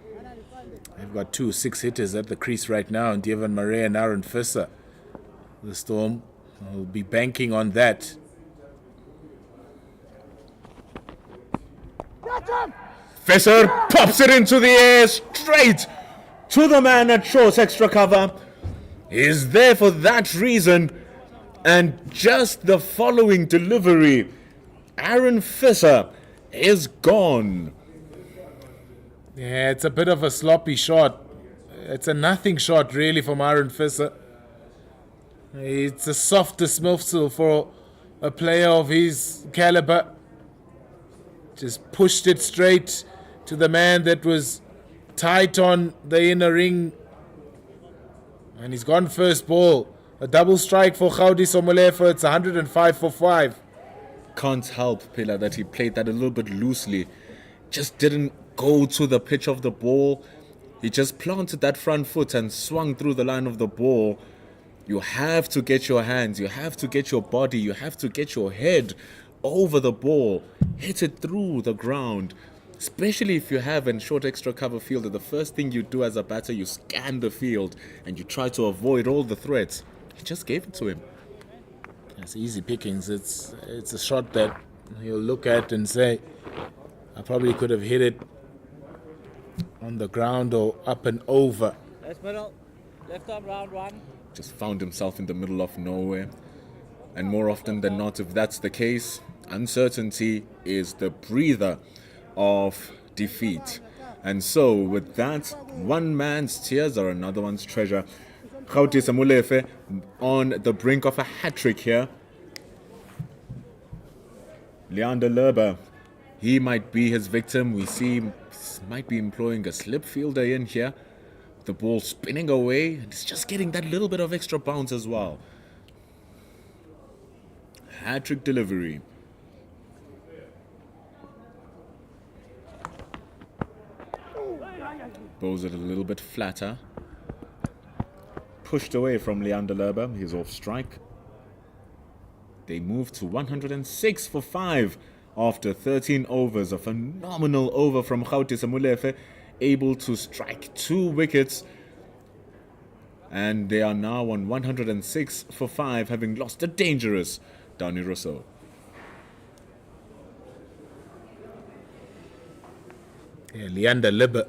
They've got 2 6-hitters at the crease right now, and Devon Murray and Aaron Visser. The Storm will be banking on that. Visser pops it into the air, straight to the man at short extra cover. He's there for that reason. And just the following delivery, Aaron Visser is gone. Yeah, it's a bit of a sloppy shot. It's a nothing shot, really, from Aaron Visser. It's a soft dismissal for a player of his caliber. Just pushed it straight to the man that was tight on the inner ring. And he's gone first ball. A double strike for Gaudis Omolefe. It's 105 for 5. Can't help, Pila, that he played that a little bit loosely. Just didn't go to the pitch of the ball. He just planted that front foot and swung through the line of the ball. You have to get your hands, you have to get your body, you have to get your head over the ball. Hit it through the ground. Especially if you have a short extra cover fielder, the first thing you do as a batter, you scan the field and you try to avoid all the threats. He just gave it to him. It's easy pickings. It's a shot that you'll look at and say, I probably could have hit it on the ground or up and over. Left middle, left arm round 1. Just found himself in the middle of nowhere. And more often than not, if that's the case, uncertainty is the breather of defeat. And so, with that, one man's tears are another one's treasure. Gaudis Omolefe on the brink of a hat-trick here. Leander Lerber, he might be his victim. We see he might be employing a slip fielder in here. The ball spinning away, and it's just getting that little bit of extra bounce as well. Hat-trick delivery. Bows it a little bit flatter. Pushed away from Leander Lerber. He's off strike. They move to 106 for 5 after 13 overs. A phenomenal over from Gaudis Omolefe, able to strike 2 wickets. And they are now on 106 for 5, having lost a dangerous Dani Rousseau. Yeah, Leander Lerber,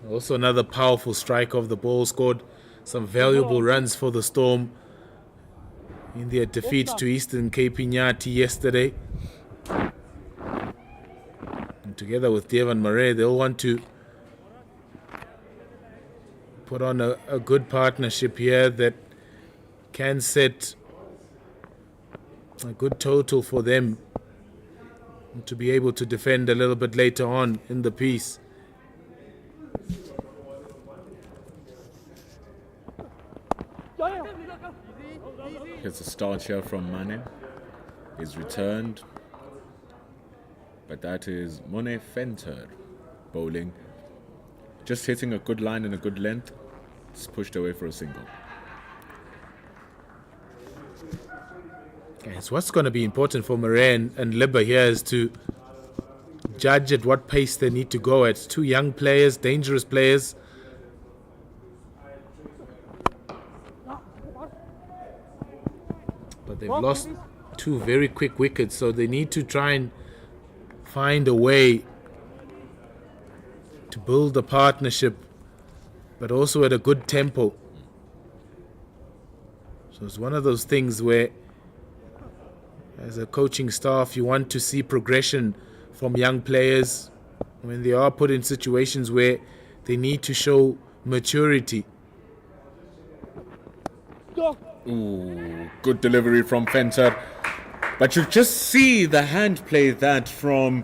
also another powerful strike of the ball, scored some valuable runs for the Storm in their defeat to Eastern Cape Inyati yesterday. And together with Devon Murray, they'll want to put on a good partnership here that can set a good total for them to be able to defend a little bit later on in the piece. Here's a start here from Mane. He's returned. But that is Mone Fenter bowling. Just hitting a good line and a good length. It's pushed away for a single. Yes, what's going to be important for Moran and Libba here is to judge at what pace they need to go at. Two young players, dangerous players. But they've lost two very quick wickets, so they need to try and find a way to build a partnership, but also at a good tempo. So it's one of those things where, as a coaching staff, you want to see progression from young players when they are put in situations where they need to show maturity. Ooh, good delivery from Fenter. But you just see the hand play that from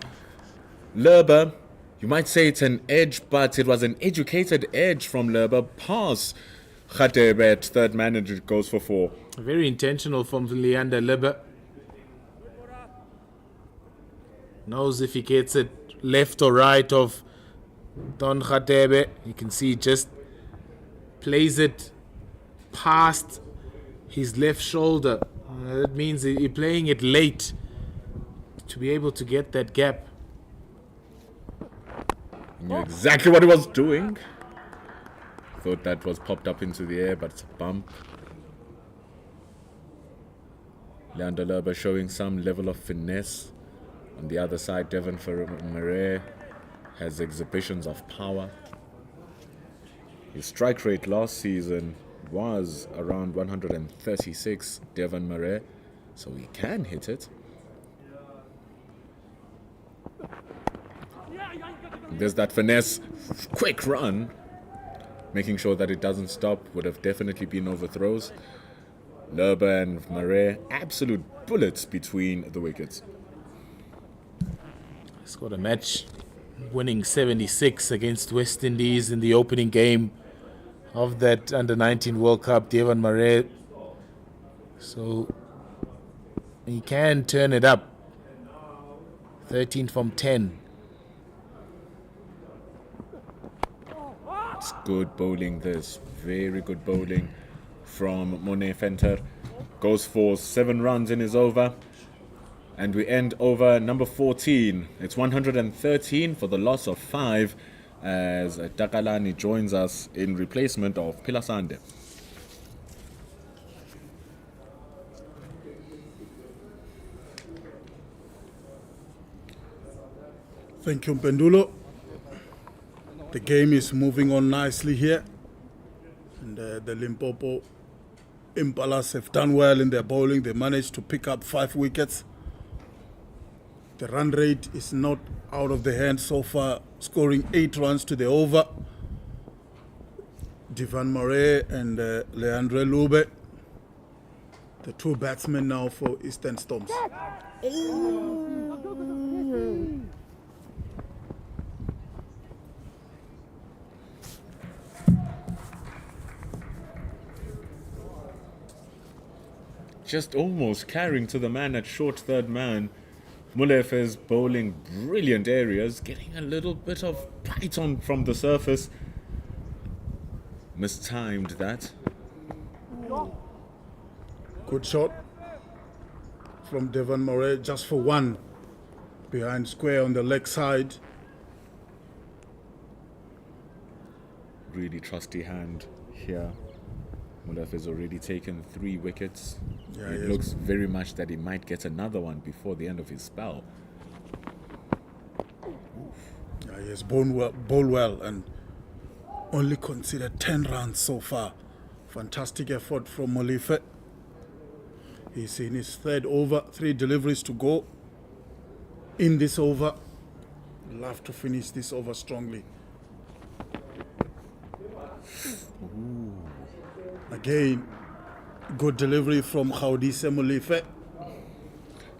Lerber. You might say it's an edge, but it was an educated edge from Lerber past Khatebe at third man, and it goes for 4. Very intentional from Leander Libba. Knows if he gets it left or right of Don Khatebe. You can see he just plays it past his left shoulder. That means he's playing it late to be able to get that gap. Knew exactly what he was doing. Thought that was popped up into the air, but it's a bump. Leander Lerber showing some level of finesse. On the other side, Devon Murray has exhibitions of power. His strike rate last season was around 136, Devon Murray, so he can hit it. There's that finesse, quick run, making sure that it doesn't stop. Would have definitely been overthrows. Lerber and Murray, absolute bullets between the wickets. Scored a match winning 76 against West Indies in the opening game of that Under-19 World Cup, Devon Murray. So he can turn it up. 13 from 10. It's good bowling this. Very good bowling from Mone Fenter. Goes for 7 runs in his over. And we end over number 14. It's 113 for the loss of 5 as Takalani joins us in replacement of Pilasande. Thank you, Mpendulo. The game is moving on nicely here. And the Limpopo Impalas have done well in their bowling. They managed to pick up 5 wickets. The run rate is not out of the hand so far, scoring 8 runs to the over. Devon Murray and Leandre Lube, the 2 batsmen now for Eastern Storms. Just almost carrying to the man at short third man. Mulef is bowling brilliant areas, getting a little bit of bite on from the surface. Mistimed that. Good shot from Devon Murray, just for 1. Behind square on the leg side. Really trusty hand here. Mulef has already taken 3 wickets. Yeah, it looks very much that he might get another one before the end of his spell. Yeah, he has bowled well and only considered 10 runs so far. Fantastic effort from Molife. He's in his 3rd over, 3 deliveries to go in this over. Love to finish this over strongly. Again, good delivery from Khaudise Molife.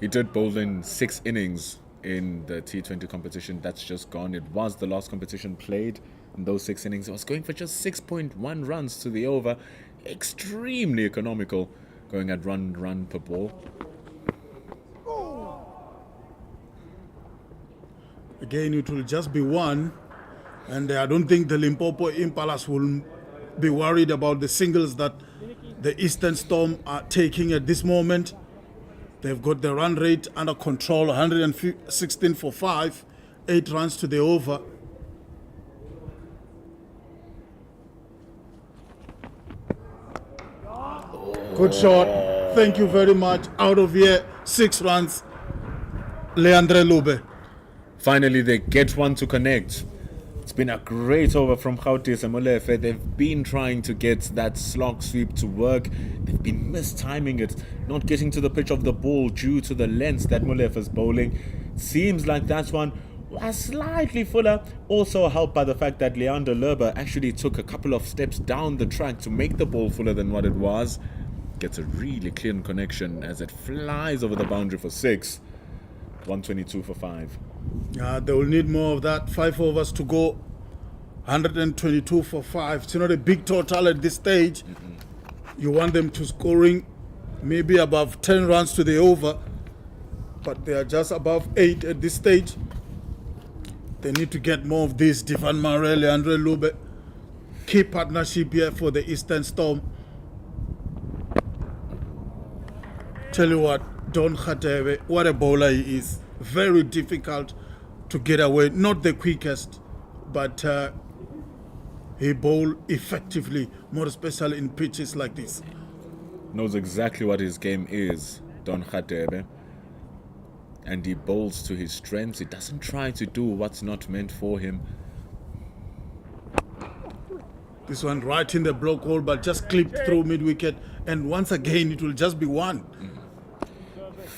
He did bowl in 6 innings in the T20 competition that's just gone. It was the last competition played in those 6 innings. He was going for just 6.1 runs to the over. extremely economical, going at run per ball. Again, it will just be one. And I don't think the Limpopo Impalas will be worried about the singles that the Eastern Storm are taking at this moment. They've got the run rate under control, 116 for 5, 8 runs to the over. Good shot. Thank you very much. Out of here, 6 runs. Leandre Lube. Finally, they get one to connect. It's been a great over from Gauteng Molefe. They've been trying to get that slog sweep to work. They've been mistiming it, not getting to the pitch of the ball due to the length that Molefe is bowling. Seems like that one was slightly fuller, also helped by the fact that Leander Lerber actually took a couple of steps down the track to make the ball fuller than what it was. Gets a really clean connection as it flies over the boundary for 6. 122 for 5. They will need more of that. 5 overs to go. 122 for 5. It's not a big total at this stage. You want them to scoring maybe above 10 runs to the over, but they are just above 8 at this stage. They need to get more of this. Divan Marel, Andre Lube. Key partnership here for the Eastern Storm. Tell you what, Don Khatebe, what a bowler he is. Very difficult to get away. Not the quickest, but he bowls effectively, more especially in pitches like this. Knows exactly what his game is, Don Khatebe. And he bowls to his strengths. He doesn't try to do what's not meant for him. This one right in the block hole, but just clipped through mid-wicket. And once again, it will just be one.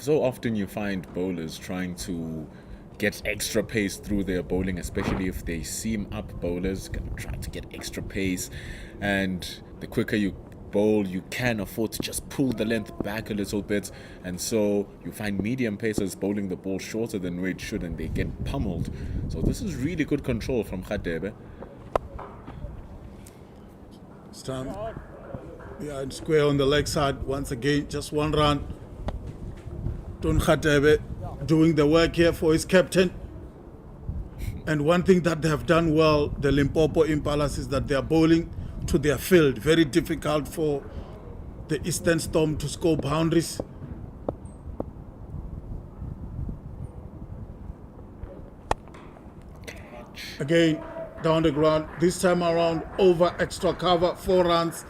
So often you find bowlers trying to get extra pace through their bowling, especially if they seam up bowlers, try to get extra pace. And the quicker you bowl, you can afford to just pull the length back a little bit. And so you find medium pacers bowling the ball shorter than where it should, and they get pummeled. So this is really good control from Khatebe. Stand behind square on the leg side. Once again, just one run. Don Khatebe doing the work here for his captain. And one thing that they have done well, the Limpopo Impalas, is that they are bowling to their field. Very difficult for the Eastern Storm to score boundaries. Again, down the ground. This time around, over extra cover, 4 runs.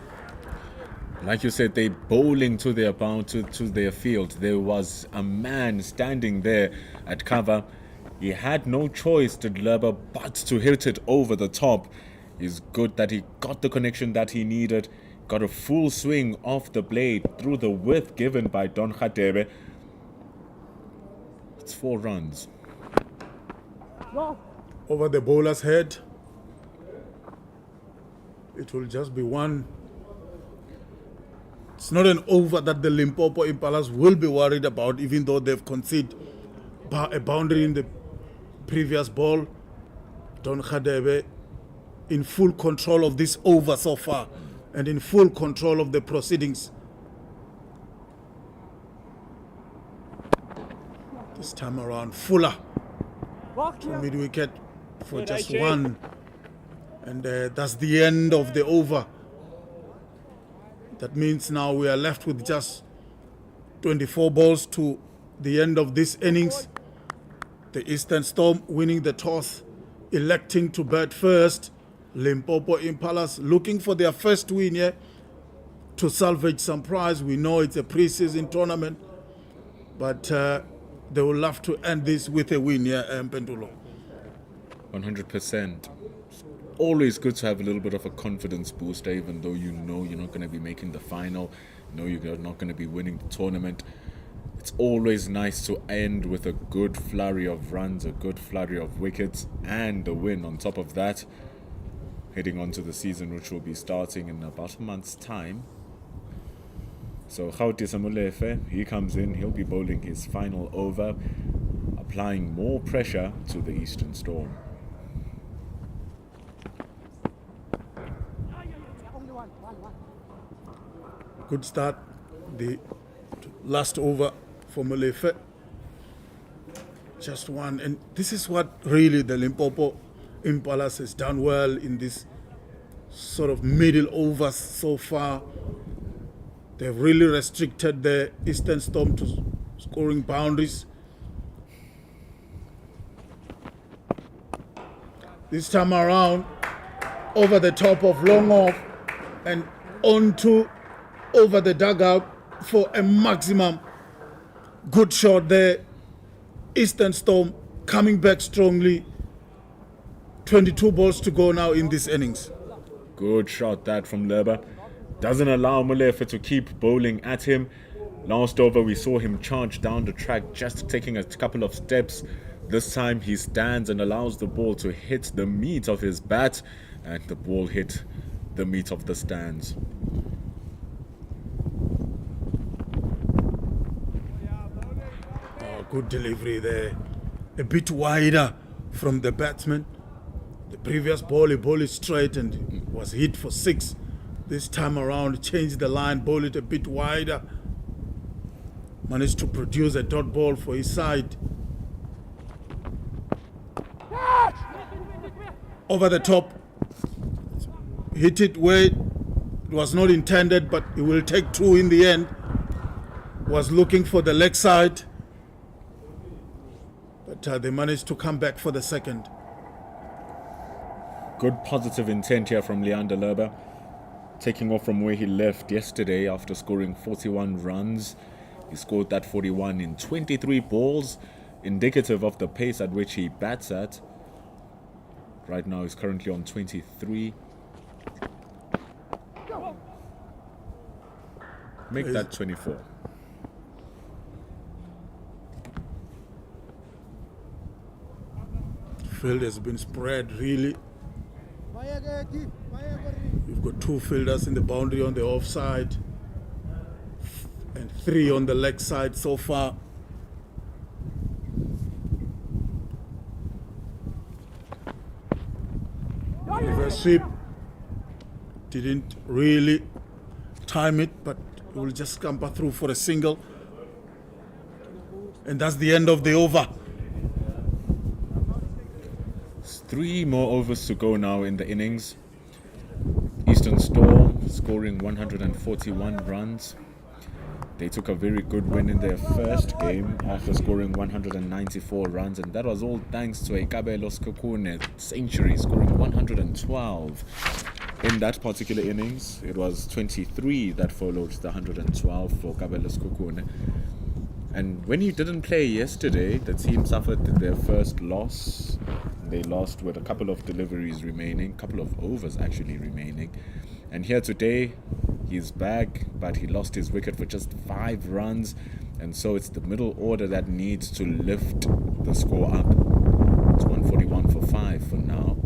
Like you said, they bowling to their bound to their field. There was a man standing there at cover. He had no choice, did Lerber, but to hit it over the top. It's good that he got the connection that he needed. Got a full swing off the blade through the width given by Don Khatebe. It's 4 runs. Over the bowler's head. It will just be 1. It's not an over that the Limpopo Impalas will be worried about, even though they've conceded a boundary in the previous ball. Don Khatebe in full control of this over so far and in full control of the proceedings. This time around, Fuller to mid-wicket for just 1. And that's the end of the over. That means now we are left with just 24 balls to the end of this innings. The Eastern Storm winning the toss, electing to bat first. Limpopo Impalas looking for their first win here to salvage some prize. We know it's a pre-season tournament, but they will love to end this with a win here, Pentulo. 100%. Always good to have a little bit of a confidence booster, even though you know you're not going to be making the final, you know you're not going to be winning the tournament. It's always nice to end with a good flurry of runs, a good flurry of wickets, and a win on top of that. Heading on to the season, which will be starting in about a month's time. So Gauteng Molefe, he comes in, he'll be bowling his final over, applying more pressure to the Eastern Storm. Good start. The last over for Molefe. Just one. And this is what really the Limpopo Impalas has done well in this sort of middle overs so far. They've really restricted the Eastern Storm to scoring boundaries. This time around, over the top of long off and onto over the dugout for a maximum. Good shot there. Eastern Storm coming back strongly. 22 balls to go now in this innings. Good shot that from Lerba. Doesn't allow Molefe to keep bowling at him. Last over we saw him charge down the track, just taking a couple of steps. This time he stands and allows the ball to hit the meat of his bat, and the ball hit the meat of the stands. Oh, good delivery there. A bit wider from the batsman. The previous ball, he bowled it straight and was hit for 6. This time around, changed the line, bowled it a bit wider. Managed to produce a dot ball for his side. Over the top. Hit it where it was not intended, but he will take 2 in the end. Was looking for the leg side. But they managed to come back for the second. Good positive intent here from Leander Lerba. Taking off from where he left yesterday after scoring 41 runs. He scored that 41 in 23 balls, indicative of the pace at which he bats at. Right now he's currently on 23. Make that 24. Field has been spread really. You've got 2 fielders in the boundary on the offside and 3 on the leg side so far. Reverse sweep. Didn't really time it, but it will just scamper through for a single. And that's the end of the over. 3 more overs to go now in the innings. Eastern Storm scoring 141 runs. They took a very good win in their first game after scoring 194 runs, and that was all thanks to a Kabelo Skokune century, scoring 112 in that particular innings. It was 23 that followed the 112 for Kabelo Skokune. And when he didn't play yesterday, the team suffered their first loss. They lost with a couple of deliveries remaining, couple of overs actually remaining. And here today, he's back, but he lost his wicket for just 5 runs. And so it's the middle order that needs to lift the score up. It's 141 for 5 for now.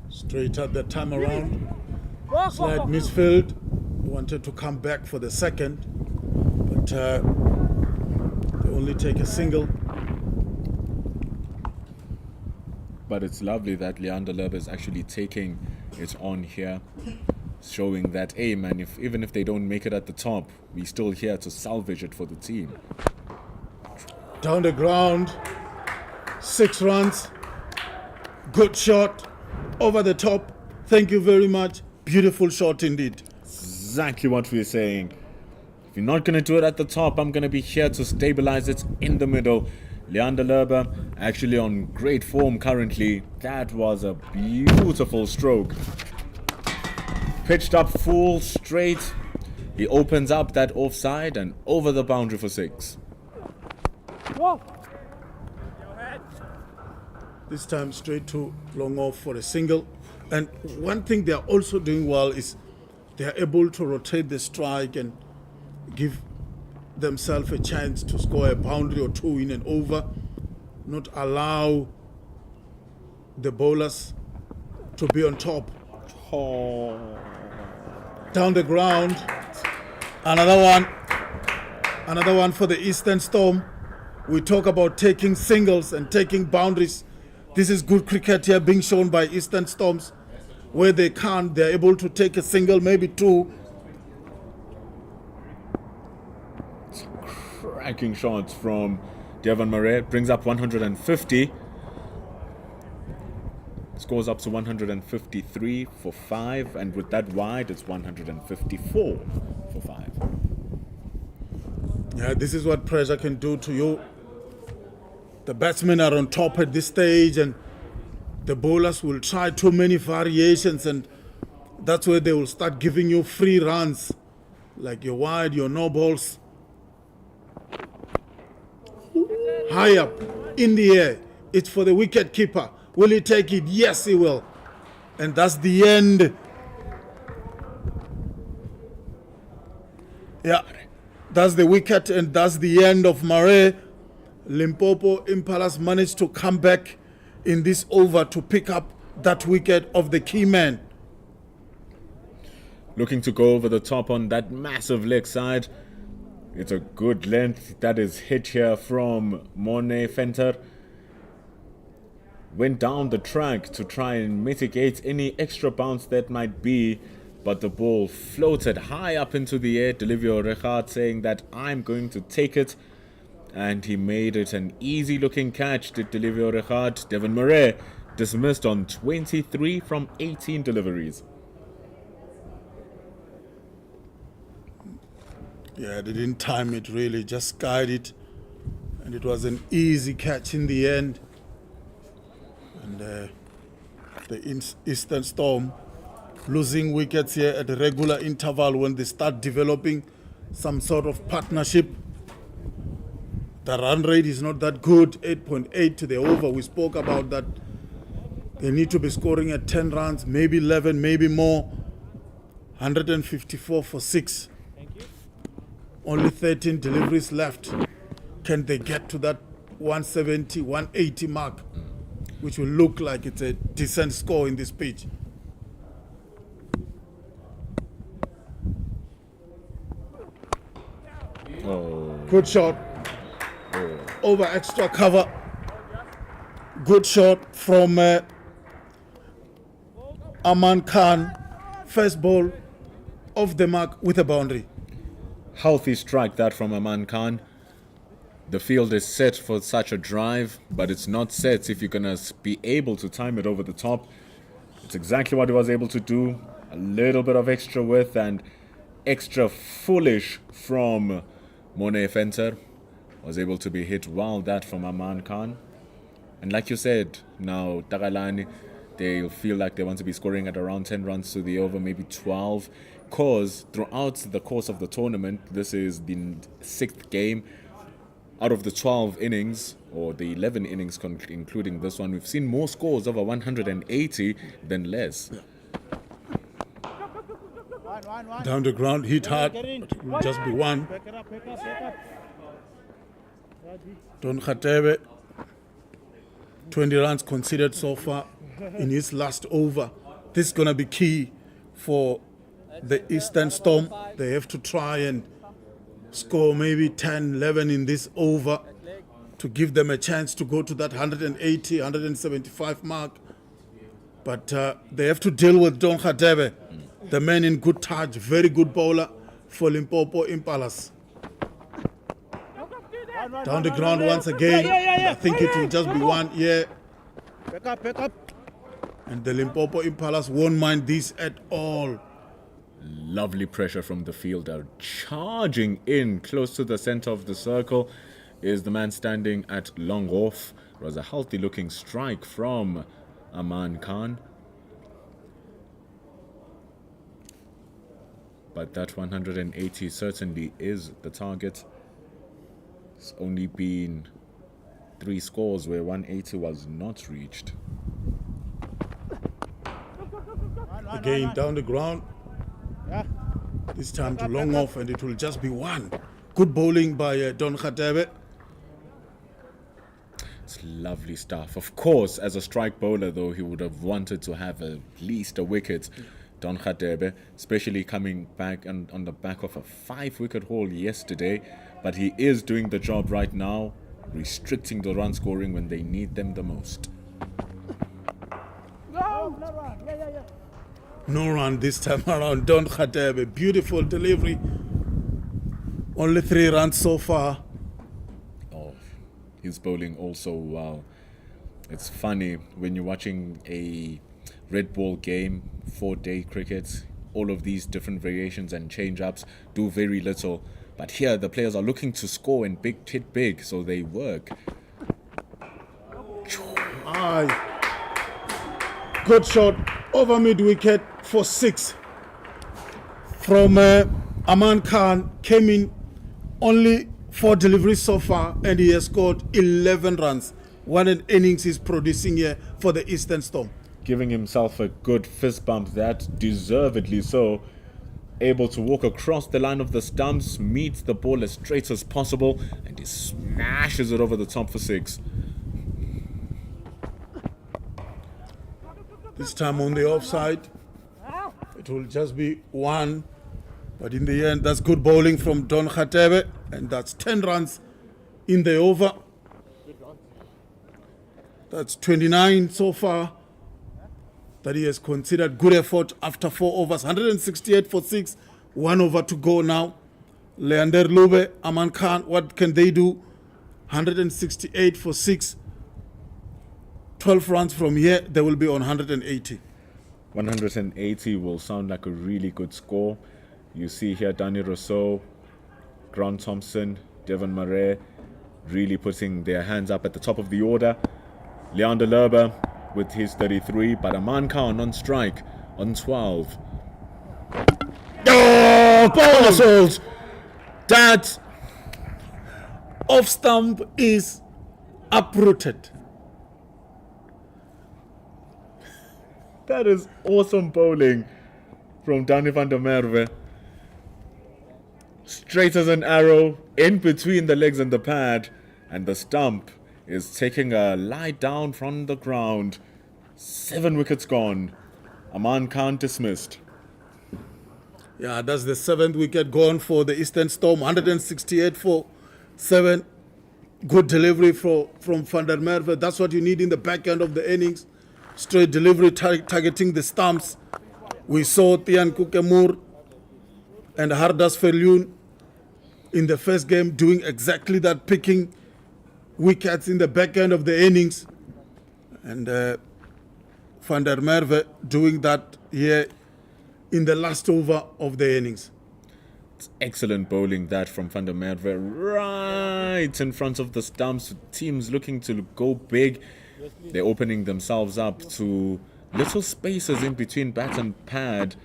Straight at that time around. Slight misfield. Wanted to come back for the second, but they only take a single. But it's lovely that Leander Lerba is actually taking it on here, showing that, hey man, even if they don't make it at the top, we're still here to salvage it for the team. Down the ground, 6 runs, good shot, over the top. Thank you very much. Beautiful shot indeed. Exactly what we're saying. If you're not going to do it at the top, I'm going to be here to stabilize it in the middle. Leander Lerba actually on great form currently. That was a beautiful stroke. Pitched up full straight. He opens up that offside and over the boundary for 6. This time straight to long off for a single. And one thing they are also doing well is they are able to rotate the strike and give themselves a chance to score a boundary or 2 in and over. Not allow the bowlers to be on top. Down the ground. Another one for the Eastern Storm. We talk about taking singles and taking boundaries. This is good cricket here being shown by Eastern Storms. Where they can't, they're able to take a single, maybe two. Cracking shots from Devon Murray. Brings up 150. Scores up to 153 for 5. And with that wide, it's 154 for 5. Yeah, this is what pressure can do to you. The batsmen are on top at this stage, and the bowlers will try too many variations, and that's where they will start giving you free runs, like your wide, your no balls. High up, in the air. It's for the wicket keeper. Will he take it? Yes, he will. And that's the end. Yeah, that's the wicket, and that's the end of Murray. Limpopo Impalas managed to come back in this over to pick up that wicket of the key man. Looking to go over the top on that massive leg side. It's a good length that is hit here from Monet Fenter. Went down the track to try and mitigate any extra bounce that might be, but the ball floated high up into the air. Delivio Regat saying that I'm going to take it, and he made it an easy looking catch. Did Delivio Regat. Devon Murray dismissed on 23 from 18 deliveries. Yeah, they didn't time it really, just skied it, and it was an easy catch in the end. And the Eastern Storm losing wickets here at a regular interval when they start developing some sort of partnership. The run rate is not that good, 8.8 to the over. We spoke about that. They need to be scoring at 10 runs, maybe 11, maybe more. 154 for 6. Only 13 deliveries left. Can they get to that 170, 180 mark, which will look like it's a decent score in this pitch? Oh. Good shot. Over extra cover. Good shot from Aman Khan. First ball off the mark with a boundary. Healthy strike that from Aman Khan. The field is set for such a drive, but it's not set if you're going to be able to time it over the top. It's exactly what he was able to do. A little bit of extra width and extra foolish from Monet Fenter. Was able to be hit well, that from Aman Khan. And like you said, now Takalani, they feel like they want to be scoring at around 10 runs to the over, maybe 12. Because throughout the course of the tournament, this is the 6th game. Out of the 12 innings, or the 11 innings including this one, we've seen more scores over 180 than less. Down the ground, hit hard, but it will just be one. Don Khatebe, 20 runs conceded so far in his last over. This is going to be key for the Eastern Storm. They have to try and score maybe 10, 11 in this over to give them a chance to go to that 180, 175 mark. But they have to deal with Don Khatebe, the man in good touch, very good bowler for Limpopo Impalas. Down the ground once again. I think it will just be one. Yeah. Pick up. And the Limpopo Impalas won't mind this at all. Lovely pressure from the fielder. Charging in close to the center of the circle is the man standing at long off. It was a healthy looking strike from Aman Khan. But that 180 certainly is the target. It's only been 3 scores where 180 was not reached. Again, down the ground. This time to long off, and it will just be one. Good bowling by Don Khatebe. It's lovely stuff. Of course, as a strike bowler, though, he would have wanted to have at least a wicket. Don Khatebe, especially coming back and on the back of a 5-wicket haul yesterday. But he is doing the job right now, restricting the run scoring when they need them the most. No run this time around. Don Khatebe, beautiful delivery. Only 3 runs so far. Oh, he's bowling also well. It's funny when you're watching a red ball game, 4-day cricket, all of these different variations and change-ups do very little. But here the players are looking to score and hit big, so they work. Aye. Good shot over mid wicket for 6 from Aman Khan. Came in only 4 deliveries so far, and he has scored 11 runs. What an innings he's producing here for the Eastern Storm. Giving himself a good fist bump, that deservedly so. Able to walk across the line of the stumps, meets the ball as straight as possible, and he smashes it over the top for 6. This time on the offside, it will just be 1. But in the end, that's good bowling from Don Khatebe, and that's 10 runs in the over. That's 29 so far that he has considered good effort after 4 overs. 168 for 6, 1 over to go now. Leander Lube, Aman Khan, what can they do? 168 for 6. 12 runs from here, they will be on 180. 180 will sound like a really good score. You see here Danny Rousseau, Grant Thomson, Devon Murray really putting their hands up at the top of the order. Leander Lerber with his 33, but Aman Khan on strike on 12. Oh, ball assault! That Off stump is uprooted. That is awesome bowling from Danny van der Merwe. Straight as an arrow, in between the legs and the pad, and the stump is taking a lie down from the ground. 7 wickets gone. Aman Khan dismissed. Yeah, that's the 7th wicket gone for the Eastern Storm. 168 for 7. Good delivery from Van der Merwe. That's what you need in the back end of the innings. Straight delivery targeting the stumps. We saw Tian Kukemur and Hardas Ferlyun in the first game doing exactly that, picking wickets in the back end of the innings. And Van der Merwe doing that here in the last over of the innings. It's excellent bowling that from Van der Merwe, right in front of the stumps. Teams looking to go big. They're opening themselves up to little spaces in between bat and pad.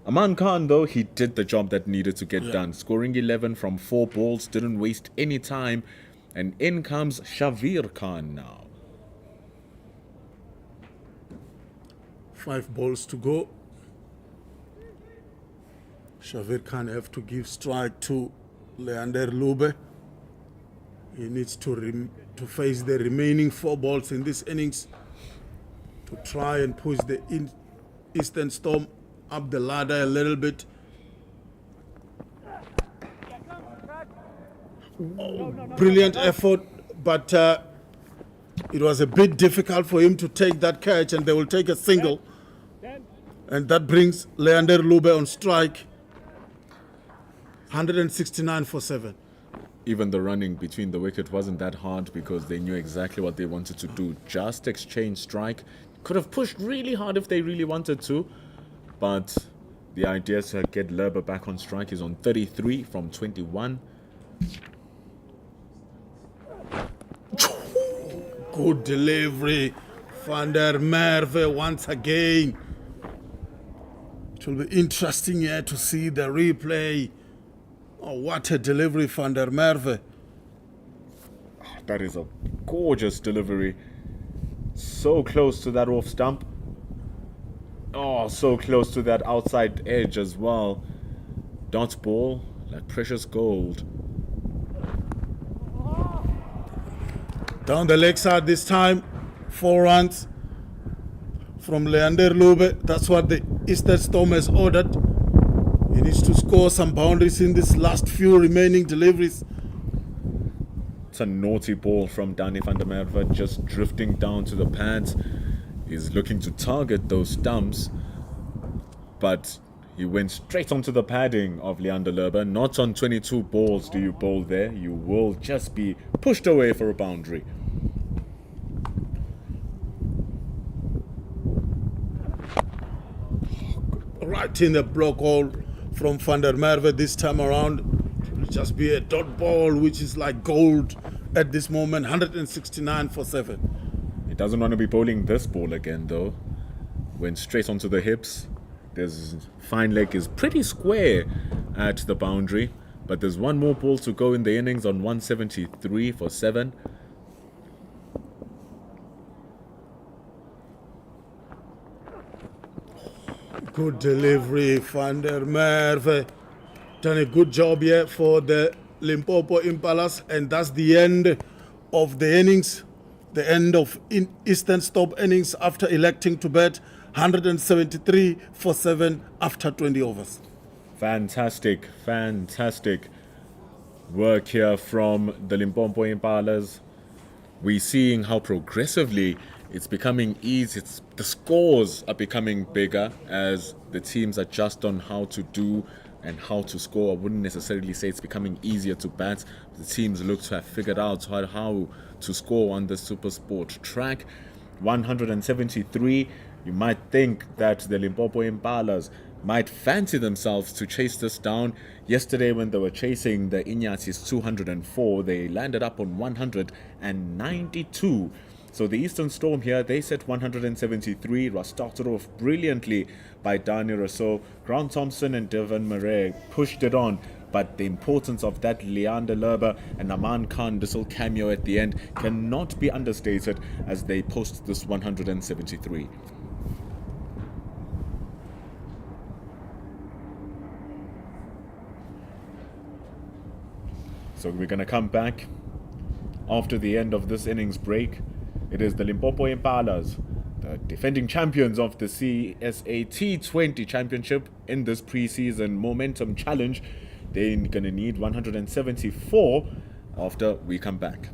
Aman Khan, though, he did the job that needed to get done. Scoring 11 from 4 balls, didn't waste any time. And in comes Shavir Khan now. 5 balls to go. Shavir Khan have to give strike to Leander Lube. He needs to face the remaining 4 balls in this innings to try and push the Eastern Storm up the ladder a little bit. Brilliant effort, but it was a bit difficult for him to take that catch, and they will take a single. And that brings Leander Lube on strike. 169 for 7. Even the running between the wicket wasn't that hard because they knew exactly what they wanted to do. Just exchange strike. Could have pushed really hard if they really wanted to. But the idea to get Lerber back on strike is on 33 from 21. Good delivery. Van der Merwe once again. It will be interesting here to see the replay. Oh, what a delivery, Van der Merwe. That is a gorgeous delivery. So close to that off stump. Oh, so close to that outside edge as well. Dot ball like precious gold. Down the leg side this time. 4 runs from Leander Lube. That's what the Eastern Storm has ordered. He needs to score some boundaries in this last few remaining deliveries. It's a naughty ball from Danny van der Merwe, just drifting down to the pads. He's looking to target those stumps. but he went straight onto the padding of Leander Lerber. Not on 22 balls do you bowl there. You will just be pushed away for a boundary. Right in the block hole from Van der Merwe this time around. It'll just be a dot ball, which is like gold at this moment. 169 for 7. He doesn't want to be bowling this ball again, though. Went straight onto the hips. There's fine leg is pretty square at the boundary, but there's one more ball to go in the innings on 173 for 7. Good delivery, Van der Merwe. Done a good job here for the Limpopo Impalas, and that's the end of the innings, the end of Eastern Stop innings after electing to bat 173 for 7 after 20 overs. Fantastic work here from the Limpopo Impalas. We're seeing how progressively it's becoming easy. The scores are becoming bigger as the teams adjust on how to do and how to score. I wouldn't necessarily say it's becoming easier to bat. The teams look to have figured out how to score on the Super Sport track. 173. You might think that the Limpopo Impalas might fancy themselves to chase this down. Yesterday when they were chasing the Inyatis 204, they landed up on 192. So the Eastern Storm here, they set 173. It was started off brilliantly by Dani Rousseau. Grant Thomson and Devon Murray pushed it on, but the importance of that Leander Lerber and Aman Khan Dismissal cameo at the end cannot be understated as they post this 173. So we're going to come back after the end of this innings break. It is the Limpopo Impalas, the defending champions of the CSA T20 Championship in this preseason momentum challenge. They're going to need 174 after we come back.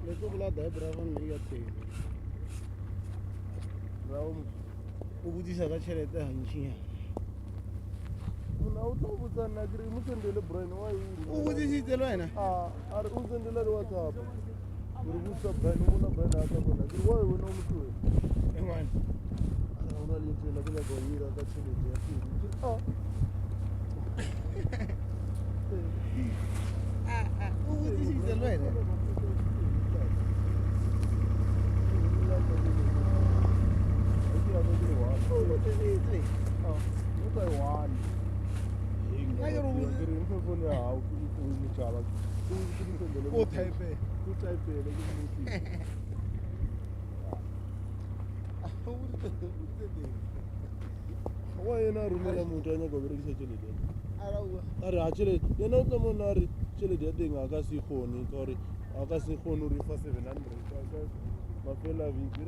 letlo bolada e bravan mme ya teng bravo o botsisa ka tšhelete gantšinyana mona o tla botsa nna kere mo sendele brian wa o botsisitse le wena a re o sendela le whatsapp kere botsa brian o bona brian a ka bona kere wa wena o motho wena engwane o na le tsela ke nyaka go ira ka tšhelete ya teng kere o botsisitse le wena o botsisitse o type wa yena a romela motho a nyaka go berekisa tšhelete araua a re a tšhelete yena o tla mona a re tšhelete ya teng a ka se kgone kore a ka se kgone o re fa 700 mafela a beke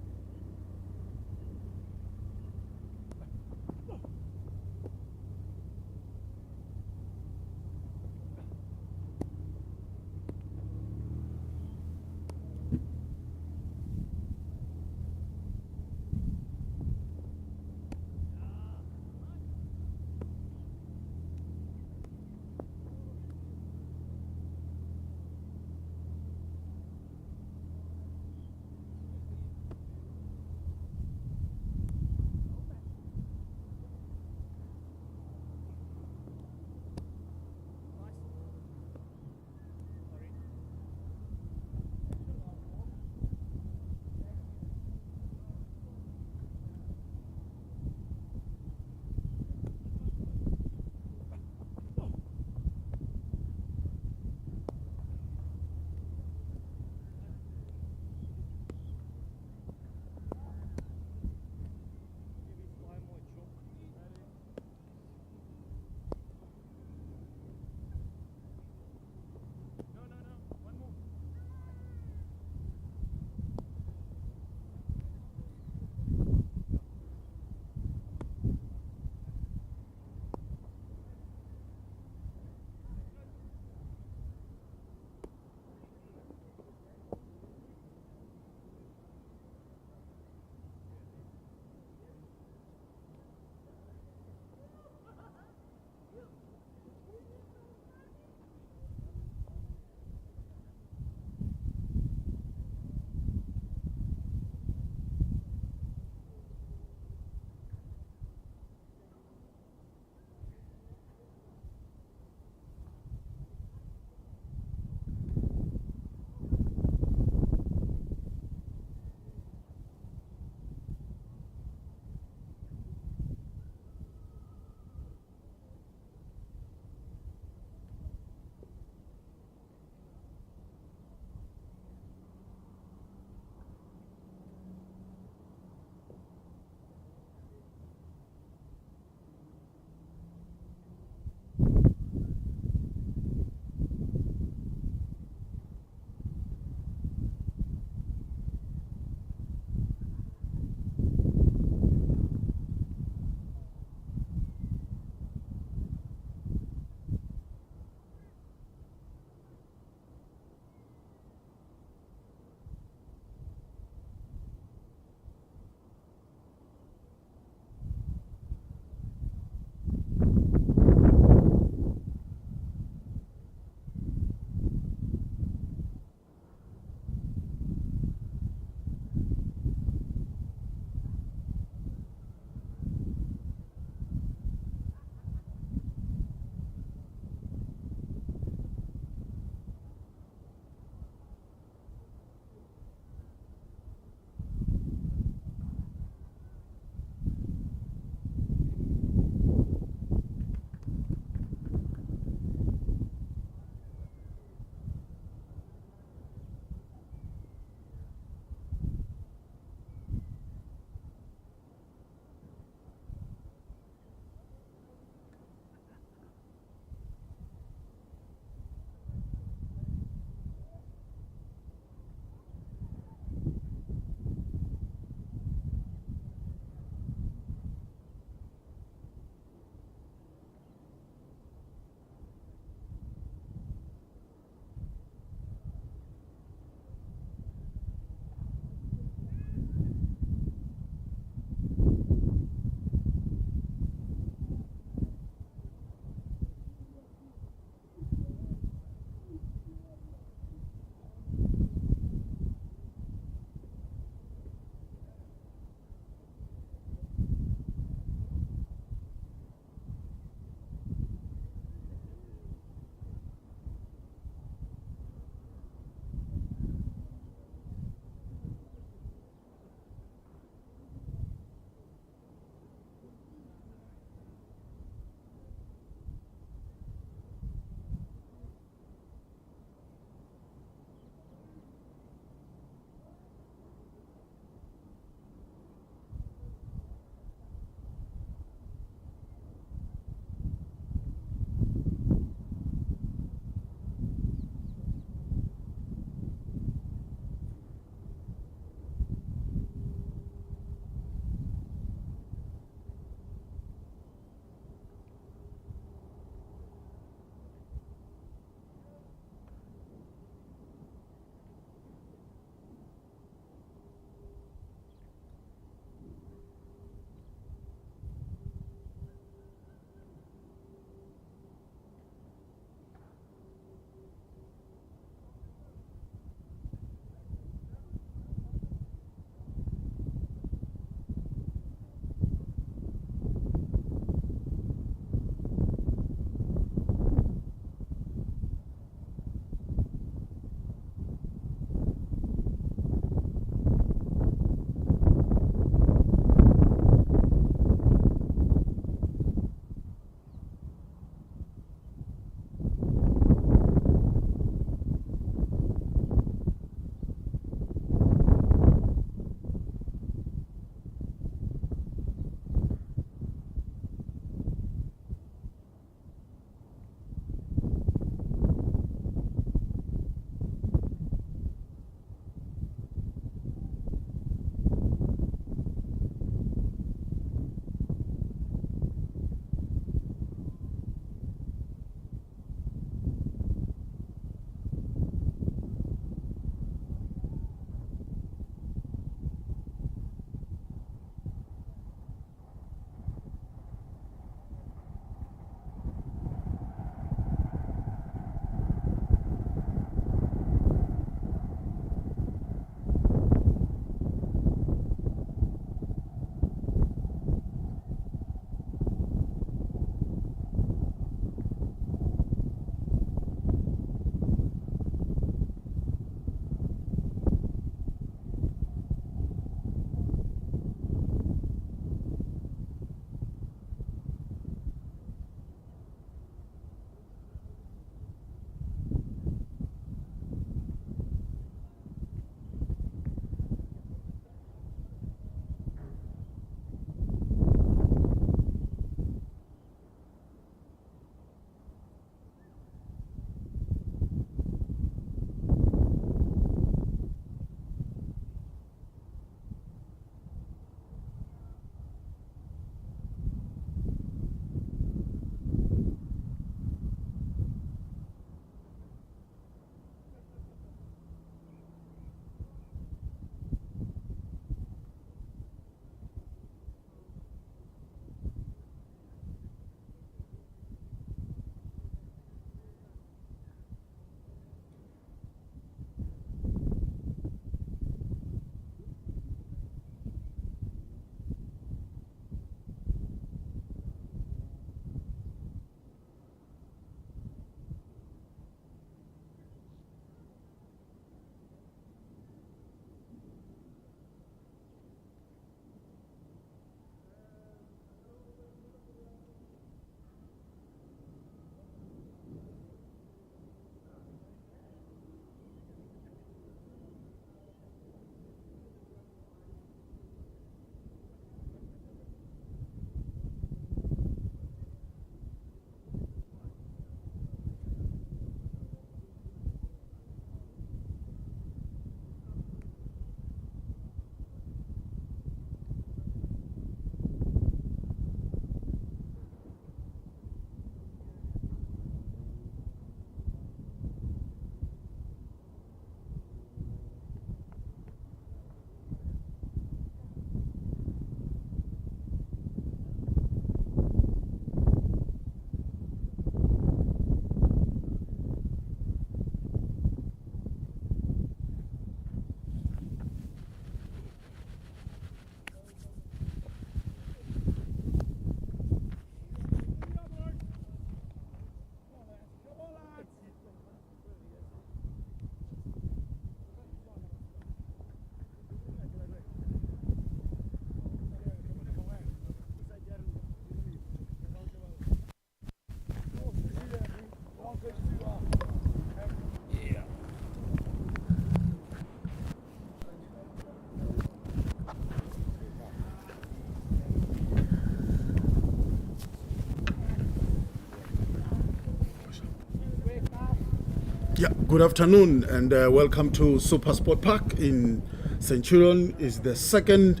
Good afternoon and welcome to Super Sport Park in Centurion. Is the second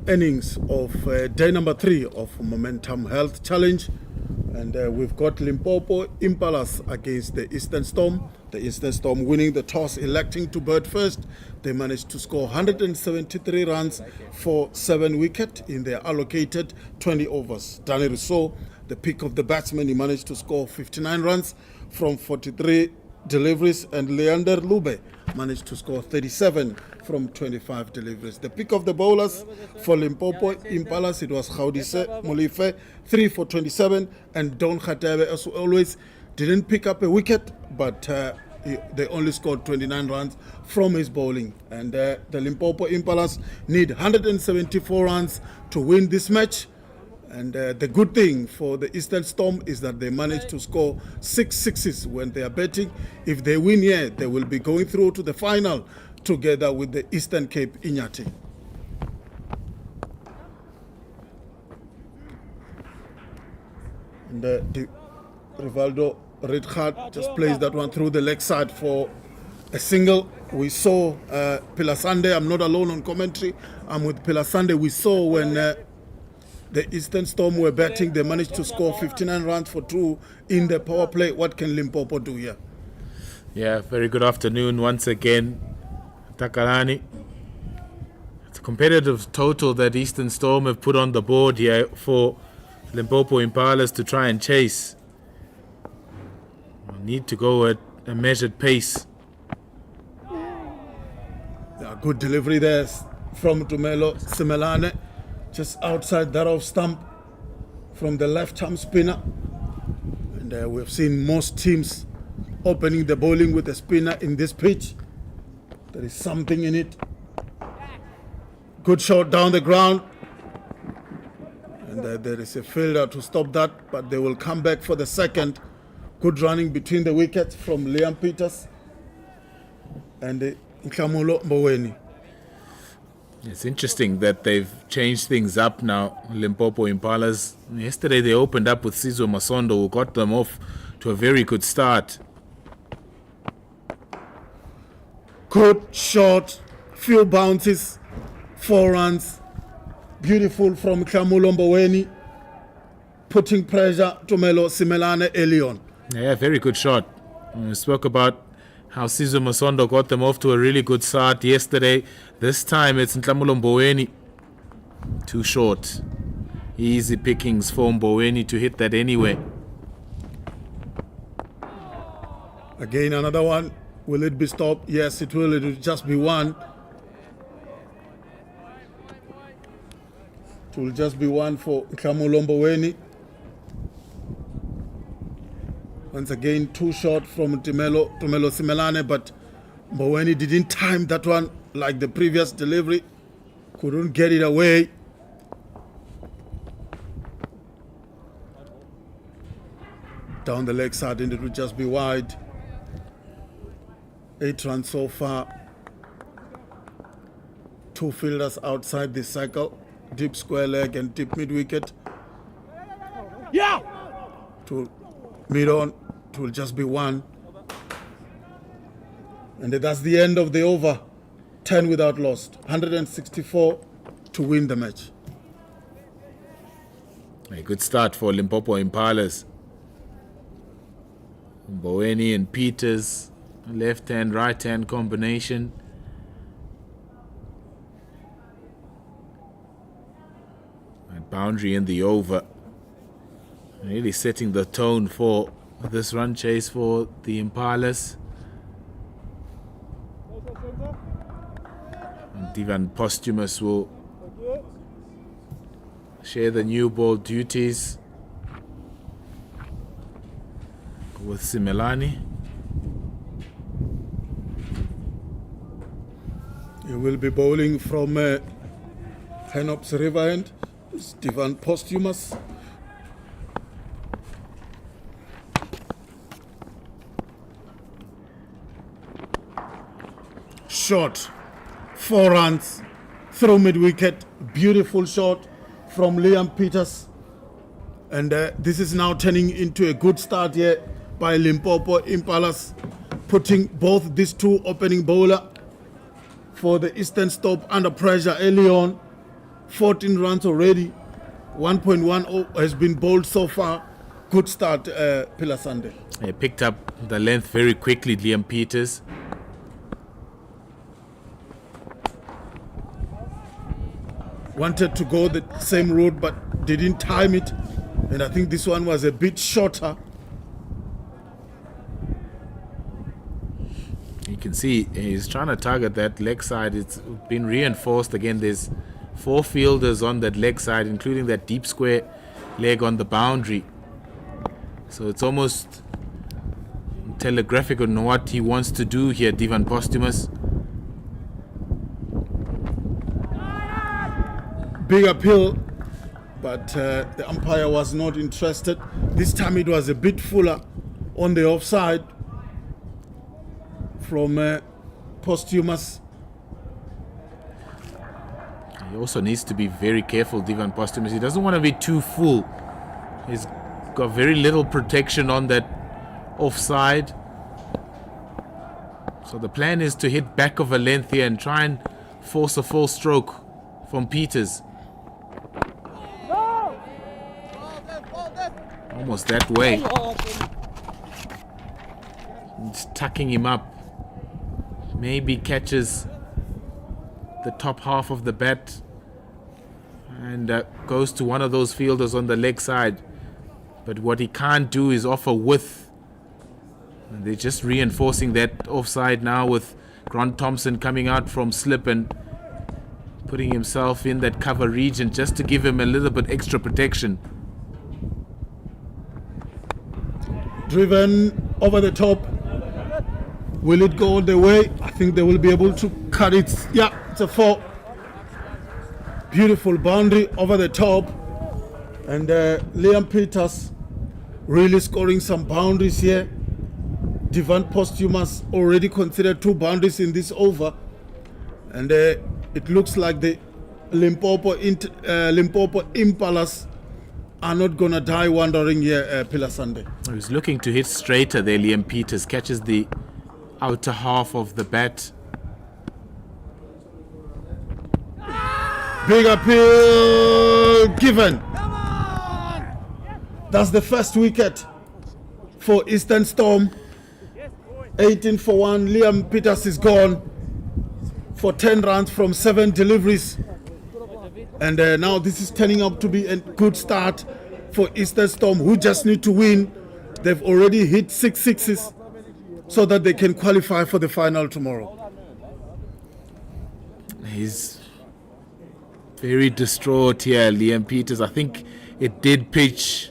innings of day number 3 of Momentum Health Challenge, and we've got Limpopo Impalas against the Eastern Storm. The Eastern Storm winning the toss, electing to bat first. They managed to score 173 runs for 7 wickets in their allocated 20 overs. Danny Rousseau, the pick of the batsman, he managed to score 59 runs from 43 deliveries, and Leander Lube managed to score 37 from 25 deliveries. The pick of the bowlers for Limpopo Impalas, it was Gaudise Molife, 3 for 27, and Don Khatebe, as always, didn't pick up a wicket, but they only scored 29 runs from his bowling. And the Limpopo Impalas need 174 runs to win this match. And the good thing for the Eastern Storm is that they managed to score 6 sixes when they are batting. If they win here, they will be going through to the final together with the Eastern Cape Inyati. And Rivaldo Redhart just plays that one through the leg side for a single. We saw Pilasande. I'm not alone on commentary. I'm with Pilasande. We saw when the Eastern Storm were batting, they managed to score 59 runs for 2 in the power play. What can Limpopo do here? Yeah, very good afternoon once again, Takalani. It's a competitive total that Eastern Storm have put on the board here for Limpopo Impalas to try and chase. We'll need to go at a measured pace. Yeah, good delivery there from Tumelo Simelane, just outside that off stump from the left-arm spinner. And we've seen most teams opening the bowling with a spinner in this pitch. There is something in it. Good shot down the ground. And there is a fielder to stop that, but they will come back for the second. Good running between the wickets from Liam Peters and Nklamulo Mboweni. It's interesting that they've changed things up now, Limpopo Impalas. Yesterday they opened up with Sizwe Masondo, who got them off to a very good start. Good shot, few bounces, 4 runs. Beautiful from Nklamulo Mboweni, putting pressure to Melo Simelane early on. Yeah, very good shot. We spoke about how Sizwe Masondo got them off to a really good start yesterday. This time it's Nklamulo Mboweni. Too short. Easy pickings for Mboweni to hit that anyway. Again, another one. Will it be stopped? Yes, it will. It will just be one. It will just be one for Nklamulo Mboweni. Once again, 2 short from Tumelo Simelane, but Mboweni didn't time that one like the previous delivery. Couldn't get it away. Down the leg side, and it would just be wide. 8 runs so far. 2 fielders outside the cycle. Deep square leg and deep mid wicket. Yeah! To mid on, it will just be 1. And that's the end of the over. 10 without loss. 164 to win the match. A good start for Limpopo Impalas. Mboweni and Peters, left-hand, right-hand combination. And boundary in the over. Really setting the tone for this run chase for the Impalas. And Divan Posthumus will share the new ball duties with Simelane. He will be bowling from Henops River End. Divan Posthumus. Shot, 4 runs, through mid-wicket, beautiful shot from Liam Peters. And this is now turning into a good start here by Limpopo Impalas. putting both these two opening bowler for the Eastern Stop under pressure early on. 14 runs already. 1.10 has been bowled so far. Good start, Pilasande. He picked up the length very quickly, Liam Peters. Wanted to go the same route but didn't time it. And I think this one was a bit shorter. You can see he's trying to target that leg side. It's been reinforced again. There's 4 fielders on that leg side, including that deep square leg on the boundary. So it's almost telegraphic on what he wants to do here, Divan Posthumus. Big appeal, but the umpire was not interested. This time it was a bit fuller on the offside from Posthumus. He also needs to be very careful, Divan Posthumus. He doesn't want to be too full. He's got very little protection on that offside. So the plan is to hit back of a length here and try and force a full stroke from Peters. Almost that way. Just tucking him up. Maybe catches the top half of the bat and goes to one of those fielders on the leg side. But what he can't do is offer width. And they're just reinforcing that offside now with Grant Thomson coming out from slip and putting himself in that cover region just to give him a little bit extra protection. Driven over the top. Will it go all the way? I think they will be able to cut it. Yeah, it's a 4. Beautiful boundary over the top. And Liam Peters really scoring some boundaries here. Divan Posthumus already considered 2 boundaries in this over. And it looks like the Limpopo Impalas are not going to die wandering here, Pilasande. He was looking to hit straighter there, Liam Peters. Catches the outer half of the bat. Big appeal given. That's the first wicket for Eastern Storm. 18 for 1. Liam Peters is gone for 10 runs from 7 deliveries. And now this is turning up to be a good start for Eastern Storm, who just need to win. They've already hit 6 sixes so that they can qualify for the final tomorrow. He's very distraught here, Liam Peters. I think it did pitch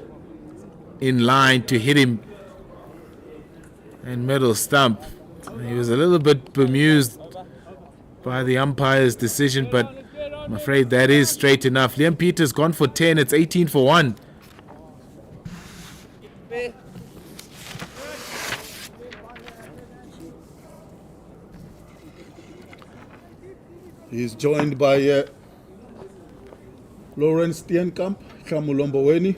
in line to hit him in middle stump. He was a little bit bemused by the umpire's decision, but I'm afraid that is straight enough. Liam Peters gone for 10. It's 18 for 1. He's joined by Lawrence Steenkamp, Kamulomboweni.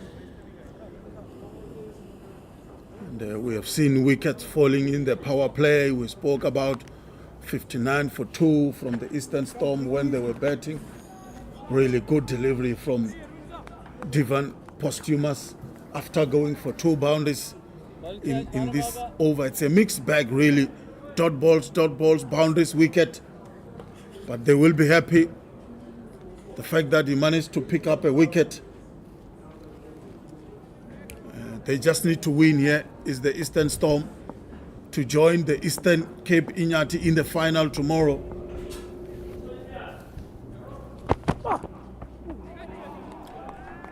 And we have seen wickets falling in the power play. We spoke about 59 for 2 from the Eastern Storm when they were batting. Really good delivery from Divan Posthumus after going for 2 boundaries in this over. It's a mixed bag, really. Dot balls, boundaries, wicket. But they will be happy. The fact that he managed to pick up a wicket. They just need to win here. Is the Eastern Storm to join the Eastern Cape Inyati in the final tomorrow.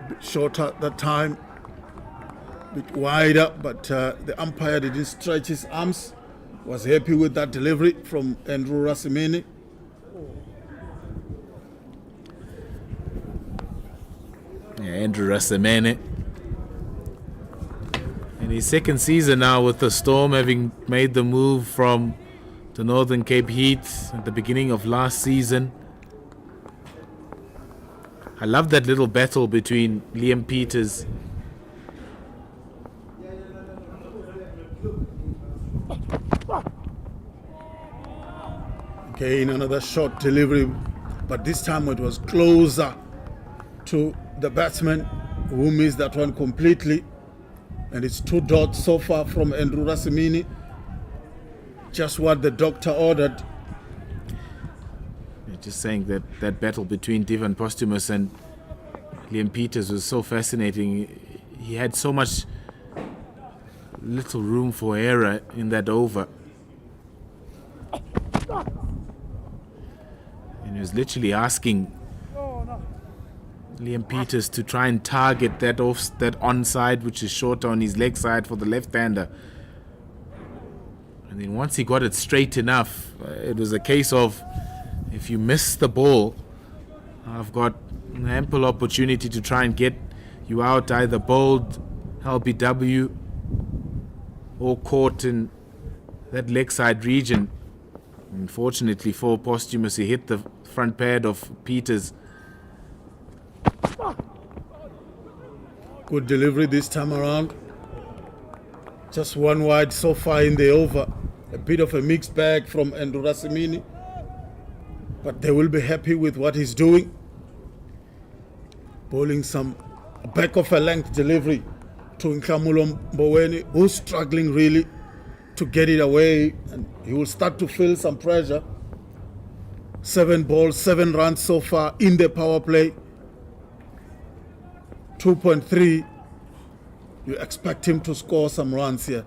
Bit shorter that time, bit wider, but the umpire didn't stretch his arms. Was happy with that delivery from Andrew Rasimene. Yeah, Andrew Rasimene. In his second season now with the Storm, having made the move from the Northern Cape Heat at the beginning of last season. I love that little battle between Liam Peters Again, another short delivery, but this time it was closer to the batsman who missed that one completely. And it's 2 dots so far from Andrew Rasimini. Just what the doctor ordered. Just saying that that battle between Divan Posthumus and Liam Peters was so fascinating. He had so much little room for error in that over. And he was literally asking Liam Peters to try and target that onside, which is shorter on his leg side for the left-hander. And then once he got it straight enough, it was a case of, if you miss the ball, I've got an ample opportunity to try and get you out, either bowled, LBW, or caught in that leg side region. Unfortunately for Posthumus, he hit the front pad of Peters. Good delivery this time around. Just 1 wide so far in the over. A bit of a mixed bag from Andrew Rasimini, but they will be happy with what he's doing. Bowling some back of a length delivery to Nhlamulo Mboweni, who's struggling really to get it away, and he will start to feel some pressure. 7 balls, 7 runs so far in the power play. 2.3. You expect him to score some runs here.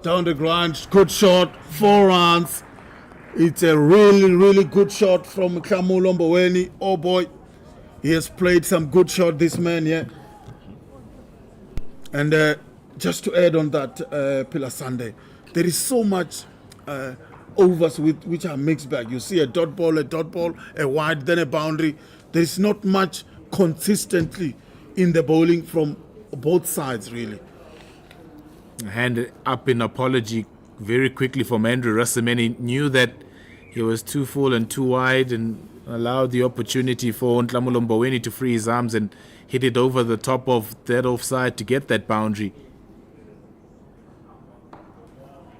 Down the ground, good shot, 4 runs. It's a really, really good shot from Nhlamulo Mboweni. Oh boy, he has played some good shot, this man here. And just to add on that, Pilar Sunday, there is so much overs which are mixed bag. You see a dot ball, a wide, then a boundary. There is not much consistently in the bowling from both sides, really. Hand up in apology very quickly from Andrew Rasimini. Knew that he was too full and too wide, and allowed the opportunity for Nhlamulo Mboweni to free his arms and hit it over the top of that offside to get that boundary.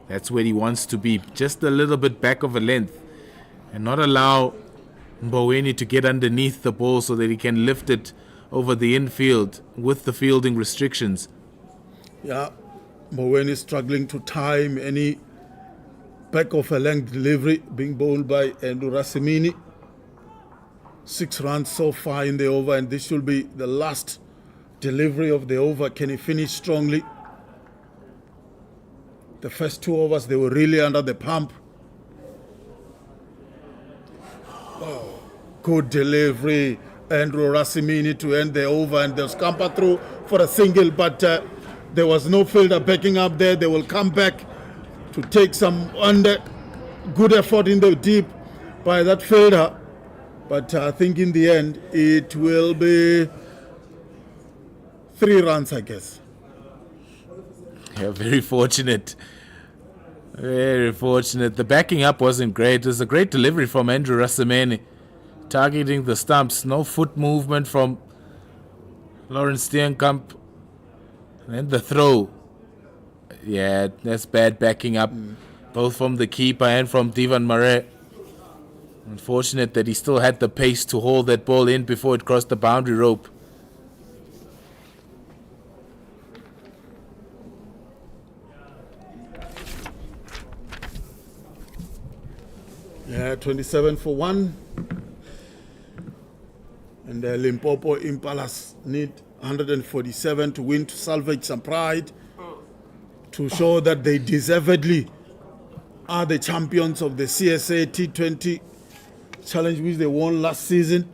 That's where he wants to be, just a little bit back of a length, and not allow Mboweni to get underneath the ball so that he can lift it over the infield with the fielding restrictions. Yeah, Mboweni is struggling to time any back of a length delivery being bowled by Andrew Rasimini. 6 runs so far in the over, and this should be the last delivery of the over. Can he finish strongly? The first 2 overs, they were really under the pump. Oh, good delivery. Andrew Rasimini to end the over, and they'll scamper through for a single, but there was no fielder backing up there. They will come back to take some under. Good effort in the deep by that fielder. But I think in the end, it will be 3 runs, I guess. Yeah, very fortunate. Very fortunate. The backing up wasn't great. It was a great delivery from Andrew Rasimini, targeting the stumps. No foot movement from Lawrence Steenkamp. And then the throw. Yeah, that's bad backing up, both from the keeper and from Divan Murray. Unfortunate that he still had the pace to hold that ball in before it crossed the boundary rope. Yeah, 27 for 1. And Limpopo Impalas need 147 to win, to salvage some pride, to show that they deservedly are the champions of the CSA T20 Challenge, which they won last season.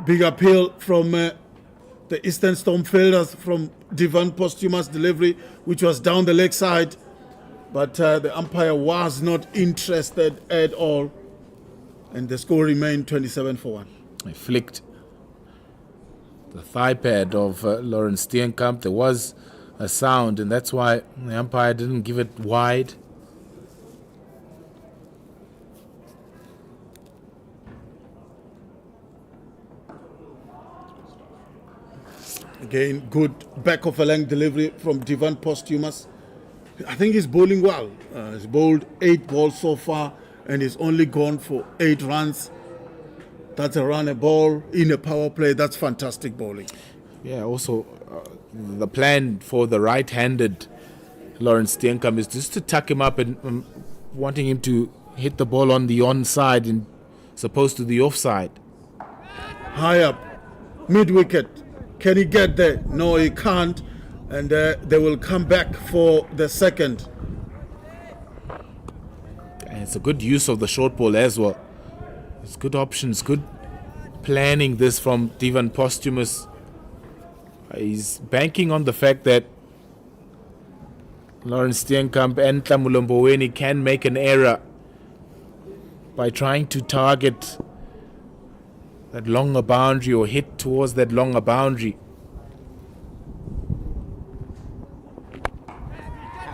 Big appeal from the Eastern Storm fielders from Divan Posthumus delivery, which was down the leg side, but the umpire was not interested at all, and the score remained 27 for 1. He flicked the thigh pad of Lawrence Steenkamp. There was a sound, and that's why the umpire didn't give it wide. Again, good back of a length delivery from Divan Posthumous. I think he's bowling well. He's bowled 8 balls so far and he's only gone for 8 runs. That's a run a ball in a power play. That's fantastic bowling. Yeah, also the plan for the right-handed Lawrence Steenkamp is just to tuck him up and wanting him to hit the ball on the onside and opposed to the offside. High up, mid-wicket. Can he get there? No, he can't. And they will come back for the second. And it's a good use of the short ball as well. It's good options, good planning this from Divan Posthumous. He's banking on the fact that Lawrence Steenkamp and Tlamulomboweni can make an error by trying to target that longer boundary or hit towards that longer boundary.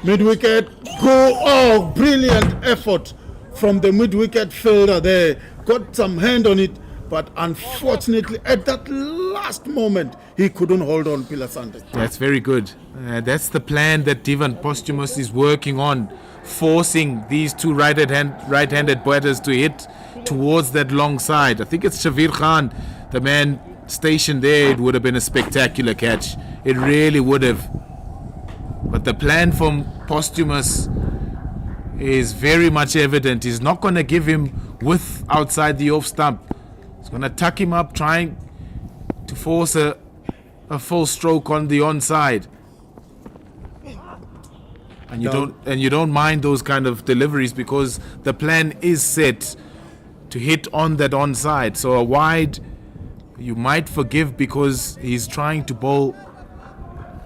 Mid-wicket, go! Oh, brilliant effort from the mid-wicket fielder there. Got some hand on it, but unfortunately at that last moment he couldn't hold on, Pilasande. That's very good. That's the plan that Divan Posthumous is working on, forcing these two right-handed batters to hit towards that long side. I think it's Shavir Khan, the man stationed there. It would have been a spectacular catch. It really would have. But the plan from Posthumous is very much evident. He's not going to give him width outside the off stump. He's going to tuck him up, trying to force a full stroke on the onside. And you don't mind those kind of deliveries because the plan is set to hit on that onside. So a wide you might forgive because he's trying to bowl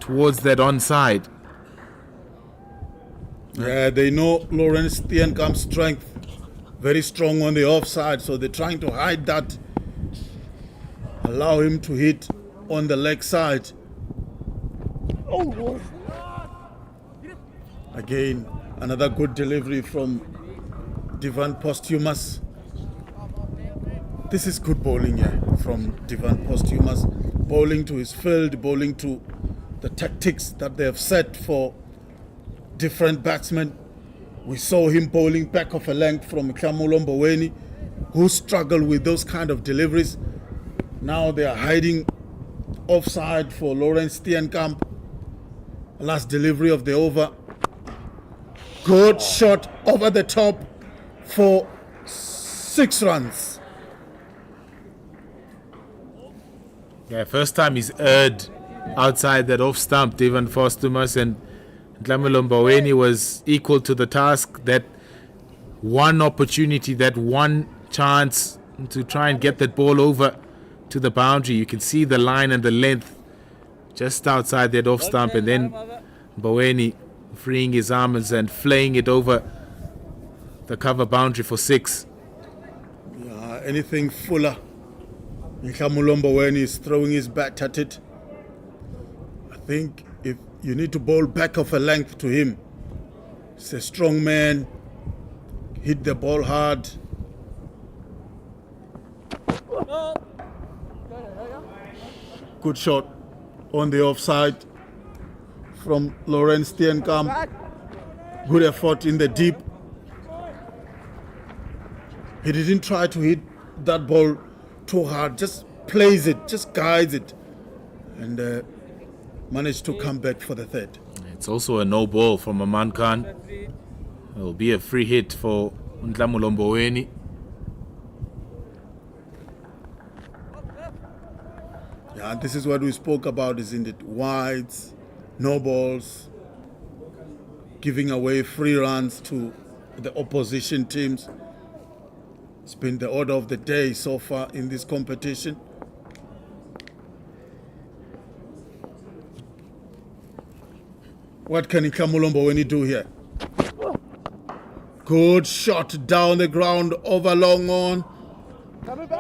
towards that onside. Yeah, they know Lawrence Steenkamp's strength. Very strong on the offside, so they're trying to hide that. Allow him to hit on the leg side. Again, another good delivery from Divan Posthumous. This is good bowling here from Divan Posthumous. Bowling to his field, bowling to the tactics that they have set for different batsmen. We saw him bowling back of a length from Tlamulomboweni, who struggled with those kind of deliveries. Now they are hiding offside for Lawrence Steenkamp. Last delivery of the over. Good shot over the top for 6 runs. Yeah, first time he's erred outside that off stump, Divan Posthumous, and Tlamulomboweni was equal to the task. That one opportunity, that one chance to try and get that ball over to the boundary. You can see the line and the length just outside that off stump, and then Mboweni freeing his arms and flaying it over the cover boundary for 6. Anything fuller. Tlamulomboweni is throwing his bat at it. I think if you need to bowl back of a length to him. He's a strong man. Hit the ball hard. Good shot on the offside from Lawrence Steenkamp. Good effort in the deep. He didn't try to hit that ball too hard. Just plays it, just guides it. And managed to come back for the 3rd. It's also a no ball from Aman Khan. It will be a free hit for Tlamulomboweni. Yeah, this is what we spoke about, isn't it? Wides, no balls, giving away free runs to the opposition teams. It's been the order of the day so far in this competition. What can Tlamulomboweni do here? Good shot down the ground over long on.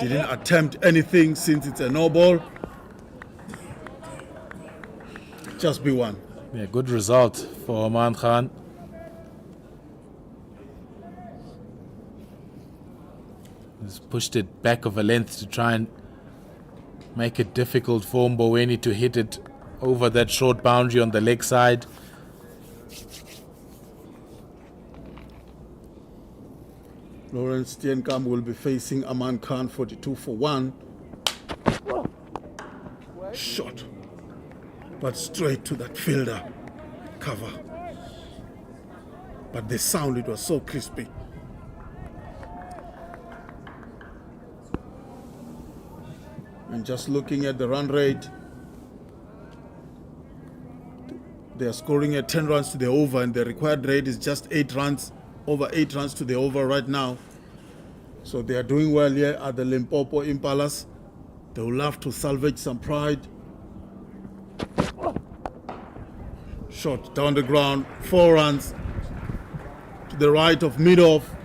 Didn't attempt anything since it's a no ball. Just be one. Yeah, good result for Aman Khan. He's pushed it back of a length to try and make it difficult for Mboweni to hit it over that short boundary on the leg side. Lawrence Steenkamp will be facing Aman Khan, 42 for 1. Shot, but straight to that fielder cover. But the sound, it was so crispy. And just looking at the run rate, they are scoring at 10 runs to the over, and the required rate is just 8 runs, over 8 runs to the over right now. So they are doing well here at the Limpopo Impalas. They will have to salvage some pride. Shot down the ground, 4 runs to the right of mid-off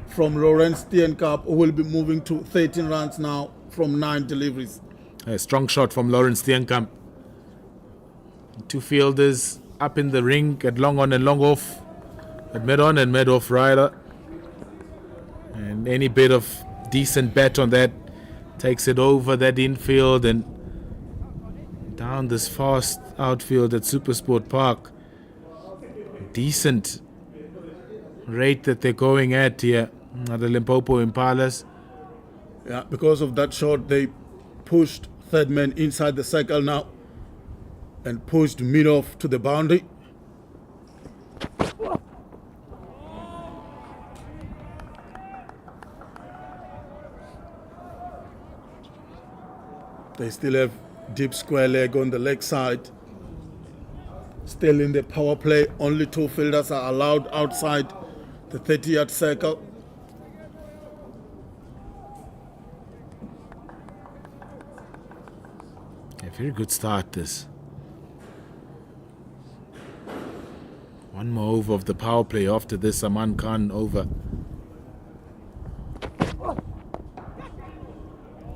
from Lawrence Steenkamp, who will be moving to 13 runs now from 9 deliveries. A strong shot from Lawrence Steenkamp. 2 fielders up in the ring at long on and long off, at mid on and mid off rider. And any bit of decent bat on that takes it over that infield and down this fast outfield at Supersport Park. Decent rate that they're going at here at the Limpopo Impalas. Yeah, because of that shot, they pushed third man inside the circle now and pushed mid-off to the boundary. They still have deep square leg on the leg side. Still in the power play, only 2 fielders are allowed outside the 30-yard circle. A very good start this. One more over of the power play after this Aman Khan over.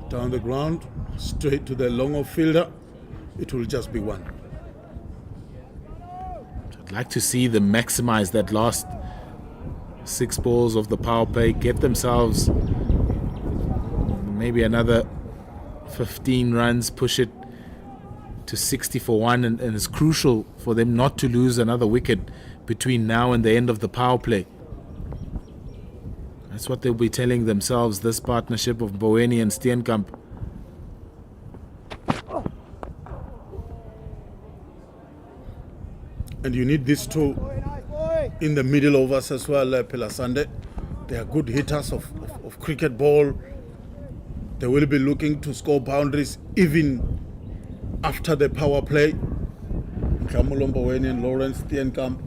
Down the ground, straight to the long off fielder. It will just be 1. I'd like to see them maximize that last 6 balls of the power play, get themselves maybe another 15 runs, push it to 60 for 1, and it's crucial for them not to lose another wicket between now and the end of the power play. That's what they'll be telling themselves, this partnership of Mboweni and Steenkamp. And you need these 2 in the middle overs as well, Pilasande. They are good hitters of cricket ball. They will be looking to score boundaries even after the power play. Mboweni and Lawrence Steenkamp.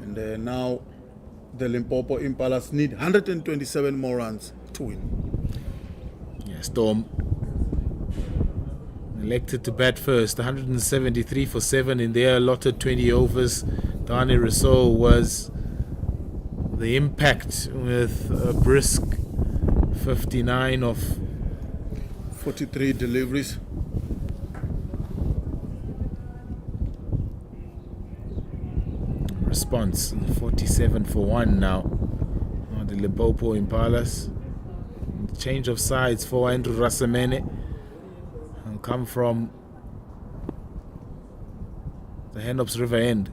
And now the Limpopo Impalas need 127 more runs to win. Yeah, Storm elected to bat first, 173 for 7 in their allotted 20 overs. Dani Rousseau was the impact with a brisk 59 of 43 deliveries. Response, 47 for 1 now. The Limpopo Impalas. Change of sides for Andrew Rasamene. And come from the Hennops River end.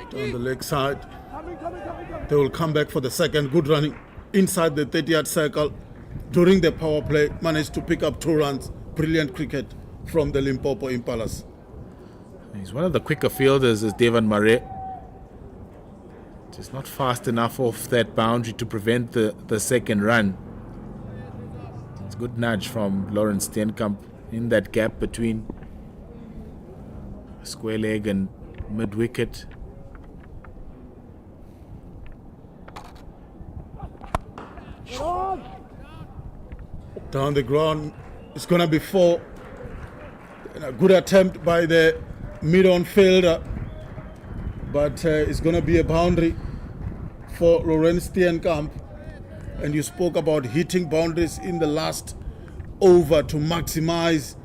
Down the leg side. They will come back for the second. Good running inside the 30-yard circle. During the power play, managed to pick up 2 runs. Brilliant cricket from the Limpopo Impalas. He's one of the quicker fielders, is Devan Murray. Just not fast enough off that boundary to prevent the second run. It's a good nudge from Lawrence Steenkamp in that gap between square leg and mid wicket. Down the ground, it's going to be 4. And a good attempt by the mid-on fielder, but it's going to be a boundary for Lawrence Steenkamp. And you spoke about hitting boundaries in the last over to maximize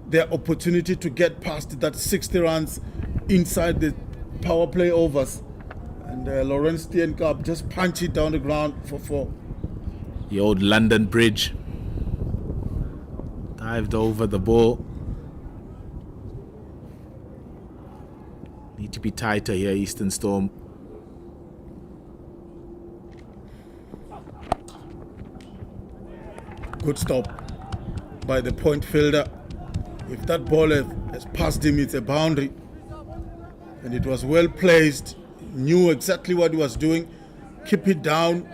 their opportunity to get past that 60 runs inside the power play overs. And Lawrence Steenkamp just punched it down the ground for 4. The old London Bridge. Dived over the ball. Need to be tighter here, Eastern Storm. Good stop by the point fielder. If that ball has passed him, it's a boundary. And it was well placed. Knew exactly what he was doing. Keep it down.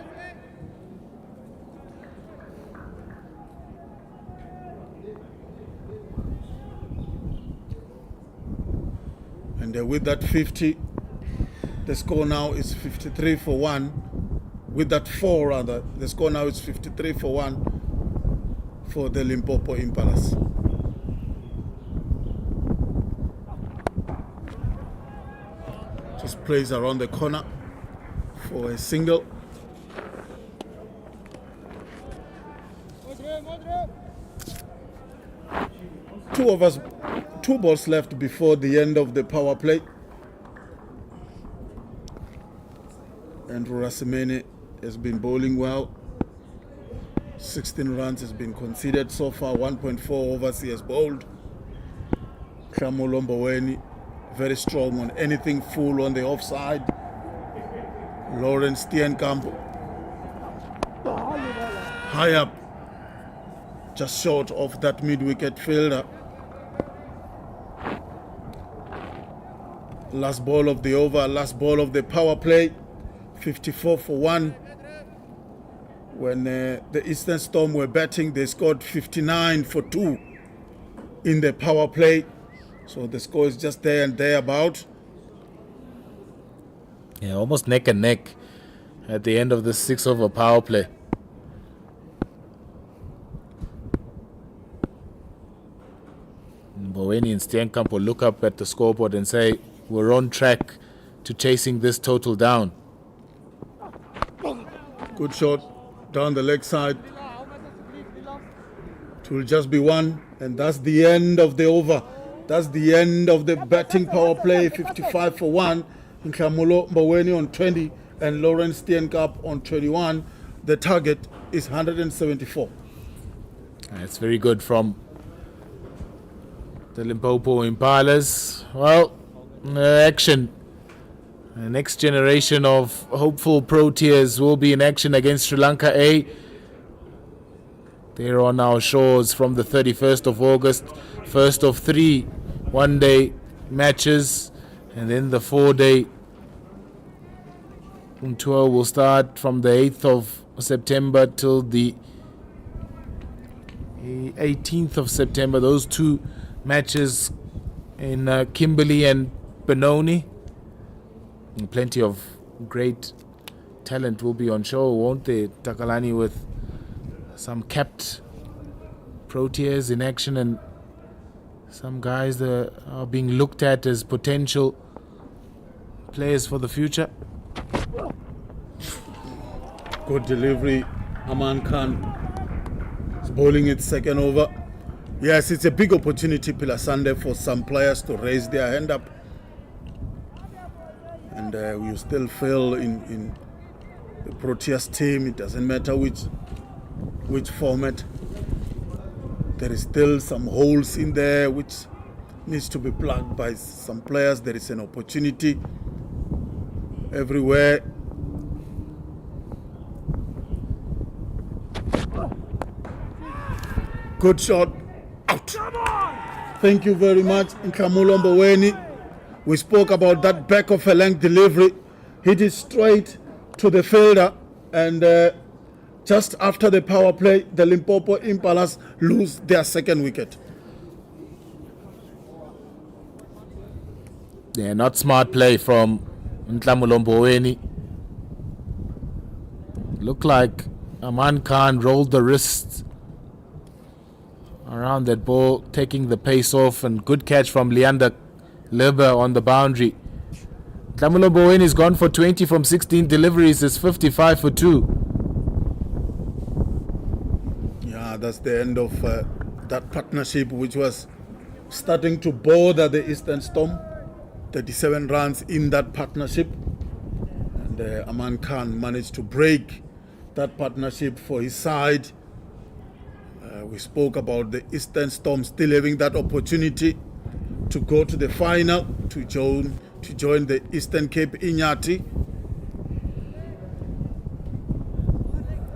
And with that 50, the score now is 53 for 1. With that 4 rather, the score now is 53 for 1 for the Limpopo Impalas. Just plays around the corner for a single. Two balls left before the end of the power play. And Rasimene has been bowling well. 16 runs has been conceded so far, 1.4 overs he has bowled. Mboweni very strong on anything full on the offside. Lawrence Steenkamp high up, just short of that mid-wicket fielder. Last ball of the over, last ball of the power play, 54 for 1. When the Eastern Storm were batting, they scored 59 for 2 in the power play. So the score is just there and thereabout. Yeah, almost neck and neck at the end of the 6-over power play. Mboweni and Steenkamp will look up at the scoreboard and say, we're on track to chasing this total down. Good shot down the leg side. It will just be 1, and that's the end of the over. That's the end of the batting power play, 55 for 1. Nklamulo Mboweni on 20 and Lawrence Steenkamp on 21. The target is 174. That's very good from the Limpopo Impalas. Well, action. The next generation of hopeful Proteas will be in action against Sri Lanka A. They're on our shores from the 31st of August. First of 3 one-day matches, and then the 4-day tour will start from the 8th of September till the 18th of September. Those 2 matches in Kimberley and Benoni. And plenty of great talent will be on show, won't they, Takalani, with some capped Proteas in action and some guys that are being looked at as potential players for the future. Good delivery. Aman Khan is bowling it second over. Yes, it's a big opportunity, Pilasande, for some players to raise their hand up. And we still feel in the Proteas team, it doesn't matter which format, there is still some holes in there which needs to be plugged by some players. There is an opportunity everywhere. Good shot. Out. Thank you very much, Nkamulo Mboweni. We spoke about that back of a length delivery. Hit it straight to the fielder, and just after the power play, the Limpopo Impalas lose their second wicket. Yeah, not smart play from Nklamulo Mboweni. Looked like Aman Khan rolled the wrist around that ball, taking the pace off, and good catch from Leander Leber on the boundary. Nklamulo Mboweni is gone for 20 from 16 deliveries. It's 55 for 2. Yeah, that's the end of that partnership, which was starting to bother the Eastern Storm. 37 runs in that partnership. And Aman Khan managed to break that partnership for his side. We spoke about the Eastern Storm still having that opportunity to go to the final, to join the Eastern Cape Inyati.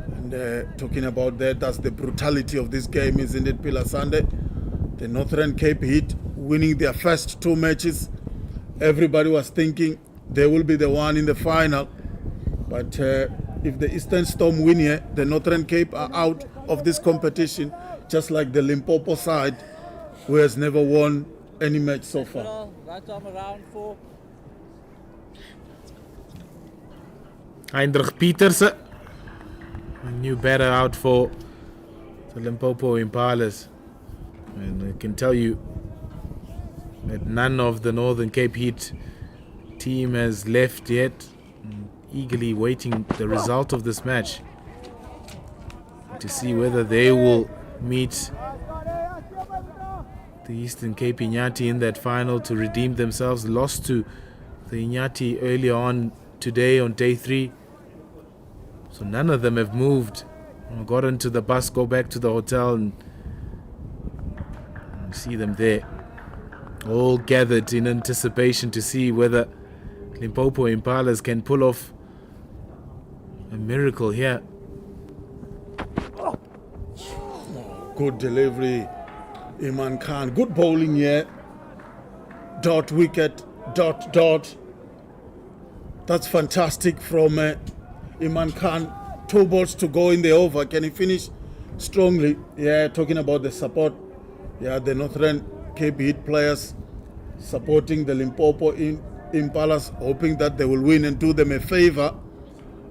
And talking about that's the brutality of this game, isn't it, Pilasande? The Northern Cape Heat winning their first 2 matches. Everybody was thinking they will be the one in the final. But if the Eastern Storm win here, the Northern Cape are out of this competition, just like the Limpopo side, who has never won any match so far. Right arm around for. Heinrich Pieterse, a new batter out for the Limpopo Impalas. And I can tell you that none of the Northern Cape Heat team has left yet. Eagerly waiting the result of this match to see whether they will meet the Eastern Cape Inyati in that final to redeem themselves. Lost to the Inyati earlier on today on day 3. So none of them have moved, got into the bus, go back to the hotel, and see them there, all gathered in anticipation to see whether Limpopo Impalas can pull off a miracle here. Good delivery, Iman Khan. Good bowling here. Dot wicket, dot. That's fantastic from Iman Khan. 2 balls to go in the over. Can he finish strongly? Yeah, talking about the support. Yeah, the Northern Cape Heat players supporting the Limpopo Impalas, hoping that they will win and do them a favor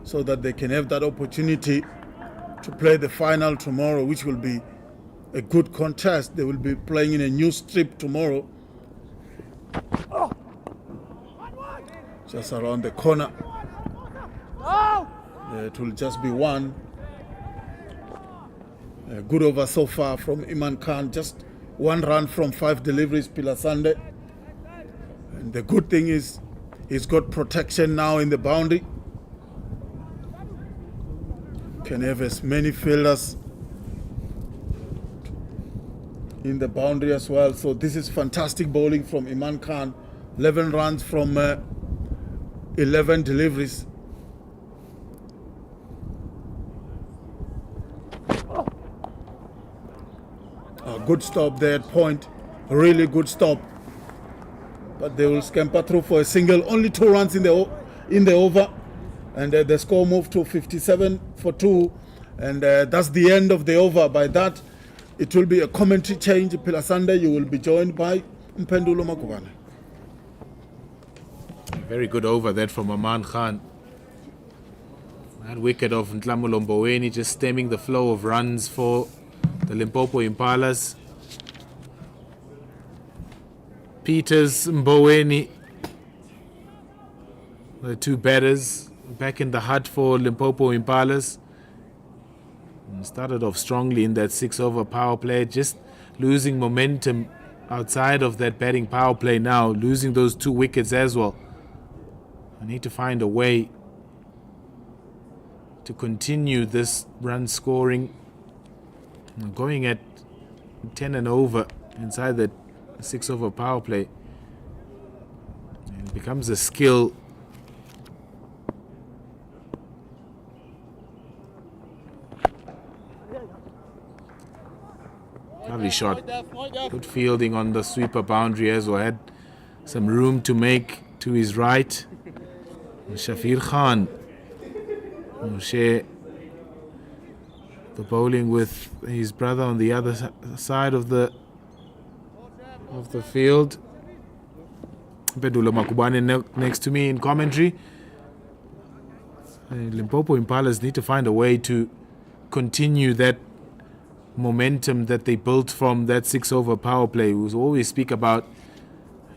so that they can have that opportunity to play the final tomorrow, which will be a good contest. They will be playing in a new strip tomorrow, just around the corner. It will just be one. A good over so far from Iman Khan. Just 1 run from 5 deliveries, Pilasande. And the good thing is he's got protection now in the boundary. Can have as many fielders in the boundary as well. So this is fantastic bowling from Iman Khan. 11 runs from 11 deliveries. A good stop there at point. Really good stop. But they will scamper through for a single. Only 2 runs in the over. And the score moved to 57 for 2. And that's the end of the over. By that, it will be a commentary change. Pilasande, you will be joined by Mpendulo Makubane. Very good over that from Aman Khan. That wicket of Ntlamulo Mboweni just stemming the flow of runs for the Limpopo Impalas. Peters, Mboweni, the 2 batters back in the hut for Limpopo Impalas. And started off strongly in that 6-over power play, just losing momentum outside of that batting power play now, losing those 2 wickets as well. I need to find a way to continue this run scoring. Going at 10 and over inside that 6-over power play. It becomes a skill. Lovely shot. Good fielding on the sweeper boundary as well. Had some room to make to his right. Shafir Khan will share the bowling with his brother on the other side of the field. Mpendulo Makubane next to me in commentary. Limpopo Impalas need to find a way to continue that momentum that they built from that 6-over power play. We always speak about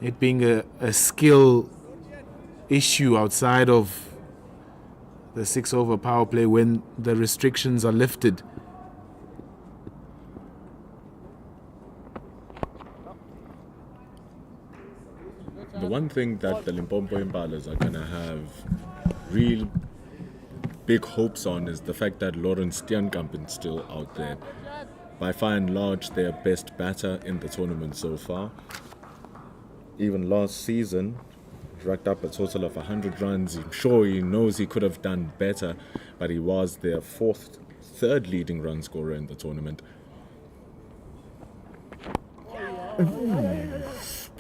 it being a skill issue outside of the 6-over power play when the restrictions are lifted. The one thing that the Limpopo Impalas are going to have real big hopes on is the fact that Steenkamp is still out there. by far and large their best batter in the tournament so far. Even last season, racked up a total of 100 runs. I'm sure he knows he could have done better, but he was their third leading run scorer in the tournament.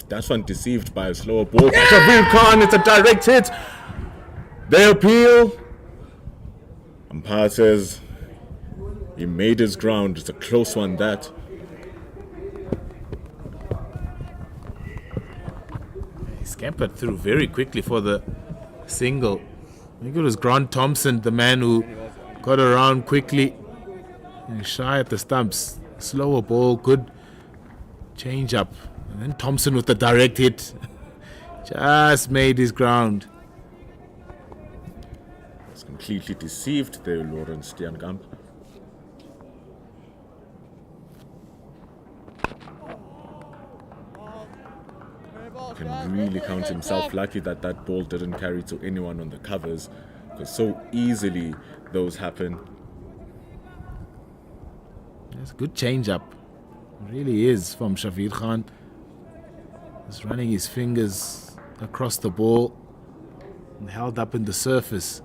That's one deceived by a slower ball. Shavir Khan, it's a direct hit. They appeal. Umpire says he made his ground. It's a close one, that. He scampered through very quickly for the single. I think it was Grant Thomson, the man who got around quickly and shy at the stumps. Slower ball, good change up. And then Thomson with the direct hit. Just made his ground. It's completely deceived there, Lawrence Steenkamp. Can really count himself lucky that that ball didn't carry to anyone on the covers, because so easily those happen. That's a good change up. It really is from Shavir Khan. Just running his fingers across the ball and held up in the surface.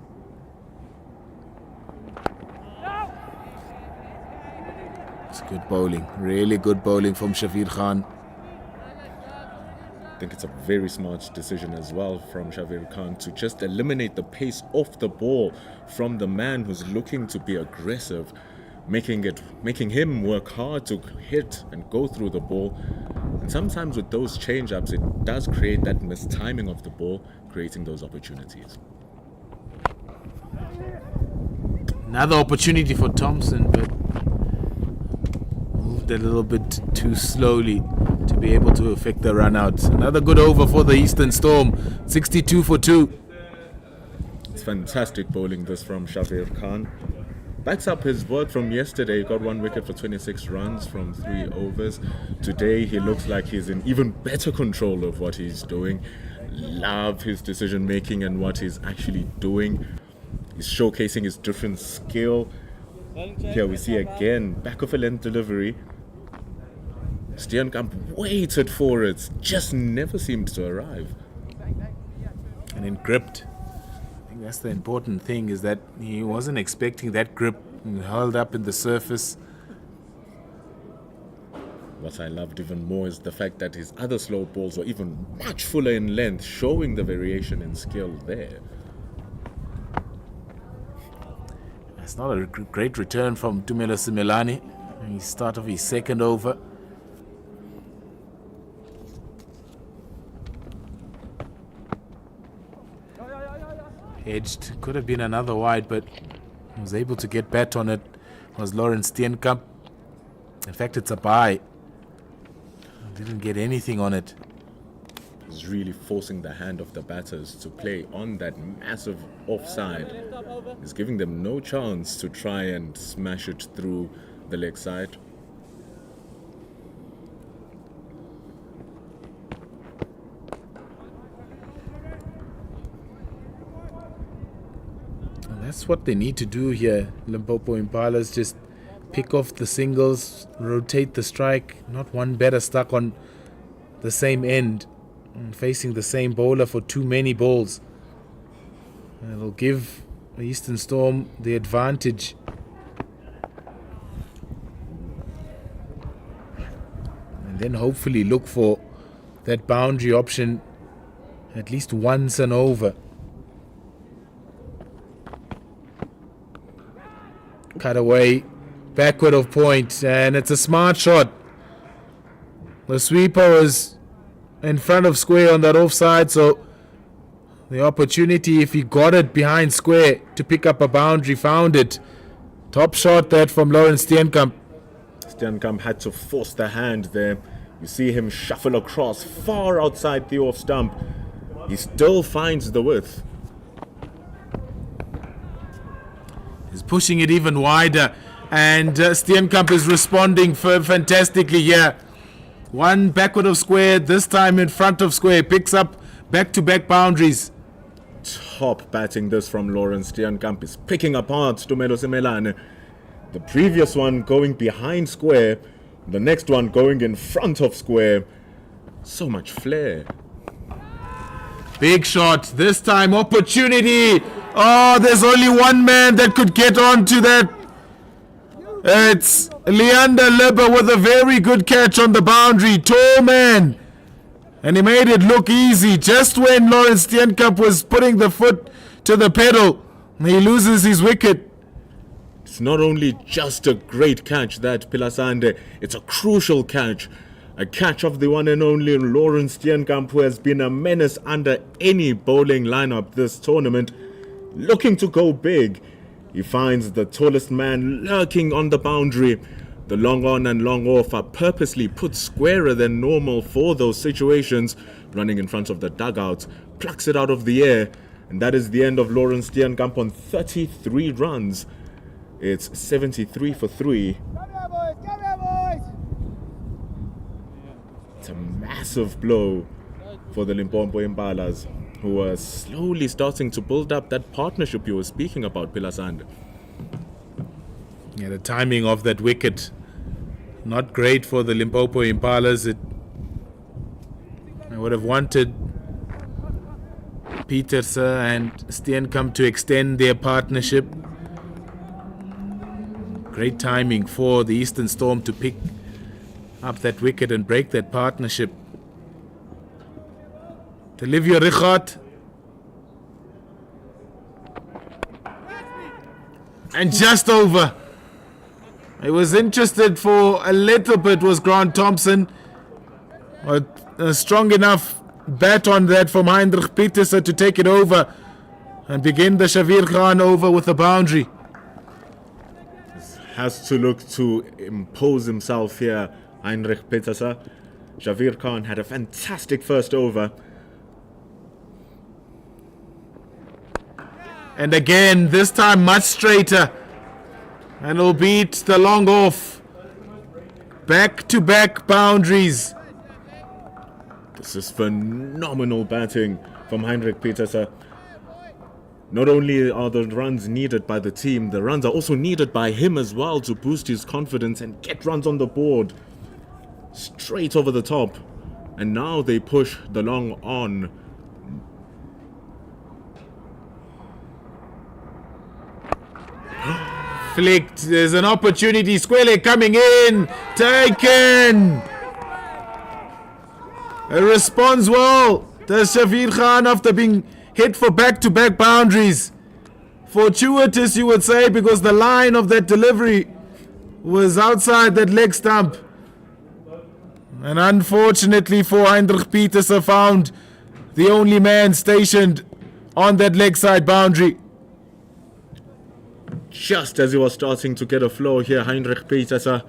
It's good bowling, really good bowling from Shavir Khan. I think it's a very smart decision as well from Shavir Khan to just eliminate the pace off the ball from the man who's looking to be aggressive, making him work hard to hit and go through the ball. And sometimes with those change-ups, it does create that mistiming of the ball, creating those opportunities. Another opportunity for Thomson, but moved a little bit too slowly to be able to affect the run out. Another good over for the Eastern Storm, 62 for 2. It's fantastic bowling this from Shavir Khan. Backs up his word from yesterday. He got 1 wicket for 26 runs from 3 overs. Today he looks like he's in even better control of what he's doing. Love his decision making and what he's actually doing. He's showcasing his different skill. Here we see again, back of a length delivery. Steenkamp waited for it, just never seemed to arrive. And in gripped. I think that's the important thing, is that he wasn't expecting that grip, and held up in the surface. What I loved even more is the fact that his other slow balls were even much fuller in length, showing the variation in skill there. It's not a great return from Tumelo Simelane. He start of his second over. Edged, could have been another wide, but was able to get bat on it. Was Lawrence Steenkamp. In fact, it's a bye. Didn't get anything on it. He's really forcing the hand of the batters to play on that massive offside. He's giving them no chance to try and smash it through the leg side. That's what they need to do here. Limpopo Impalas just pick off the singles, rotate the strike, not one batter stuck on the same end and facing the same bowler for too many balls. And it'll give the Eastern Storm the advantage. And then hopefully look for that boundary option at least once and over. Cut away, backward of point, and it's a smart shot. The sweeper was in front of square on that offside, so the opportunity, if he got it behind square to pick up a boundary, found it. Top shot that from Lawrence Steenkamp. Steenkamp had to force the hand there. You see him shuffle across far outside the off stump. He still finds the width. He's pushing it even wider, and Steenkamp is responding fantastically here. One backward of square, this time in front of square, picks up back-to-back boundaries. Top batting this from Lawrence Steenkamp. Is picking apart Tumelo Simelane. The previous one going behind square, the next one going in front of square. So much flair. Big shot. This time opportunity. Oh, there's only one man that could get onto that. It's Leander Libber with a very good catch on the boundary. Tall man. And he made it look easy. Just when Lawrence Steenkamp was putting the foot to the pedal, he loses his wicket. It's not only just a great catch, that Pilasande, it's a crucial catch. A catch of the one and only Lawrence Steenkamp, who has been a menace under any bowling lineup this tournament. Looking to go big, he finds the tallest man lurking on the boundary. The long on and long off are purposely put squarer than normal for those situations. Running in front of the dugout, plucks it out of the air. And that is the end of Lawrence Steenkamp on 33 runs. It's 73 for 3. It's a massive blow for the Limpopo Impalas, who are slowly starting to build up that partnership you were speaking about, Pilasand. Yeah, the timing of that wicket, not great for the Limpopo Impalas. I would have wanted Pieterse and Steenkamp to extend their partnership. Great timing for the Eastern Storm to pick up that wicket and break that partnership. Olivia Richard. And just over. It was interested for a little bit was Grant Thomson. A strong enough bat on that from Heinrich Pieterse to take it over and begin the Shavir Khan over with a boundary. Has to look to impose himself here, Heinrich Pieterse. Shavir Khan had a fantastic first over. And again, this time much straighter. And will beat the long off. Back-to-back boundaries. This is phenomenal batting from Heinrich Pieterse. Not only are the runs needed by the team, the runs are also needed by him as well to boost his confidence and get runs on the board. Straight over the top. And now they push the long on. Flicked. There's an opportunity. Square coming in. Taken. It responds well. Does Shavir Khan after being hit for back-to-back boundaries. Fortuitous, you would say, because the line of that delivery was outside that leg stump. And unfortunately for Heinrich Pieterse, found the only man stationed on that leg side boundary. Just as he was starting to get a flow here, Heinrich Pieterse,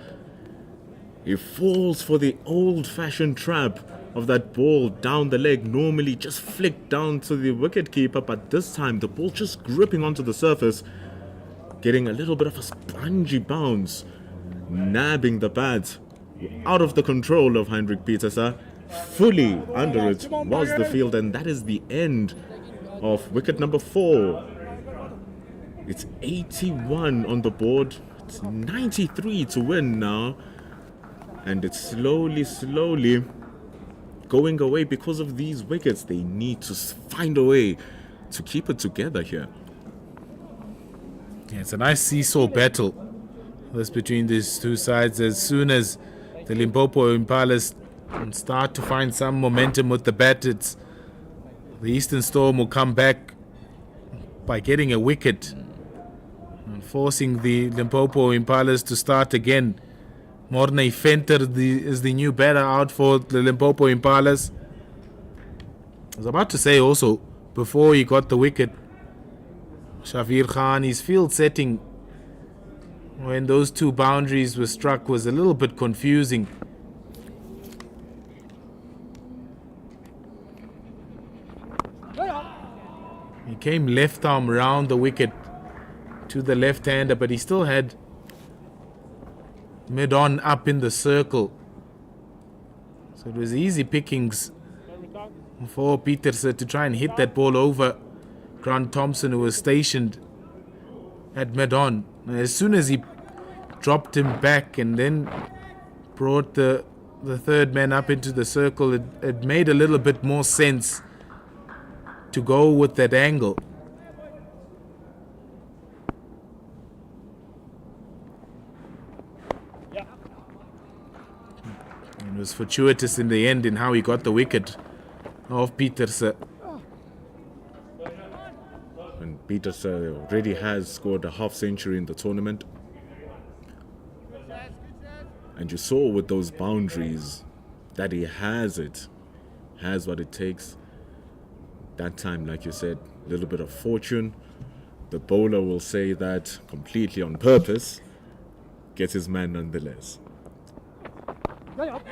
he falls for the old-fashioned trap of that ball down the leg, normally just flicked down to the wicketkeeper, but this time the ball just gripping onto the surface, getting a little bit of a spongy bounce, nabbing the bat out of the control of Heinrich Pieterse. Fully under it was the field, and that is the end of wicket number 4. It's 81 on the board. It's 93 to win now, and it's slowly going away because of these wickets. They need to find a way to keep it together here. Yeah, it's a nice seesaw battle that's between these two sides. As soon as the Limpopo Impalas start to find some momentum with the bat, it's the Eastern Storm will come back by getting a wicket and forcing the Limpopo Impalas to start again. Morne Venter is the new batter out for the Limpopo Impalas. I was about to say also, before he got the wicket, Shavir Khan, his field setting when those two boundaries were struck was a little bit confusing. He came left arm round the wicket to the left-hander, but he still had mid-on up in the circle. So it was easy pickings for Pieterse to try and hit that ball over Grant Thomson, who was stationed at mid-on. As soon as he dropped him back and then brought the third man up into the circle, it made a little bit more sense to go with that angle. It was fortuitous in the end in how he got the wicket of Pieterse. And Pieterse already has scored a half century in the tournament. And you saw with those boundaries that he has what it takes. That time, like you said, a little bit of fortune. The bowler will say that completely on purpose, gets his man nonetheless. But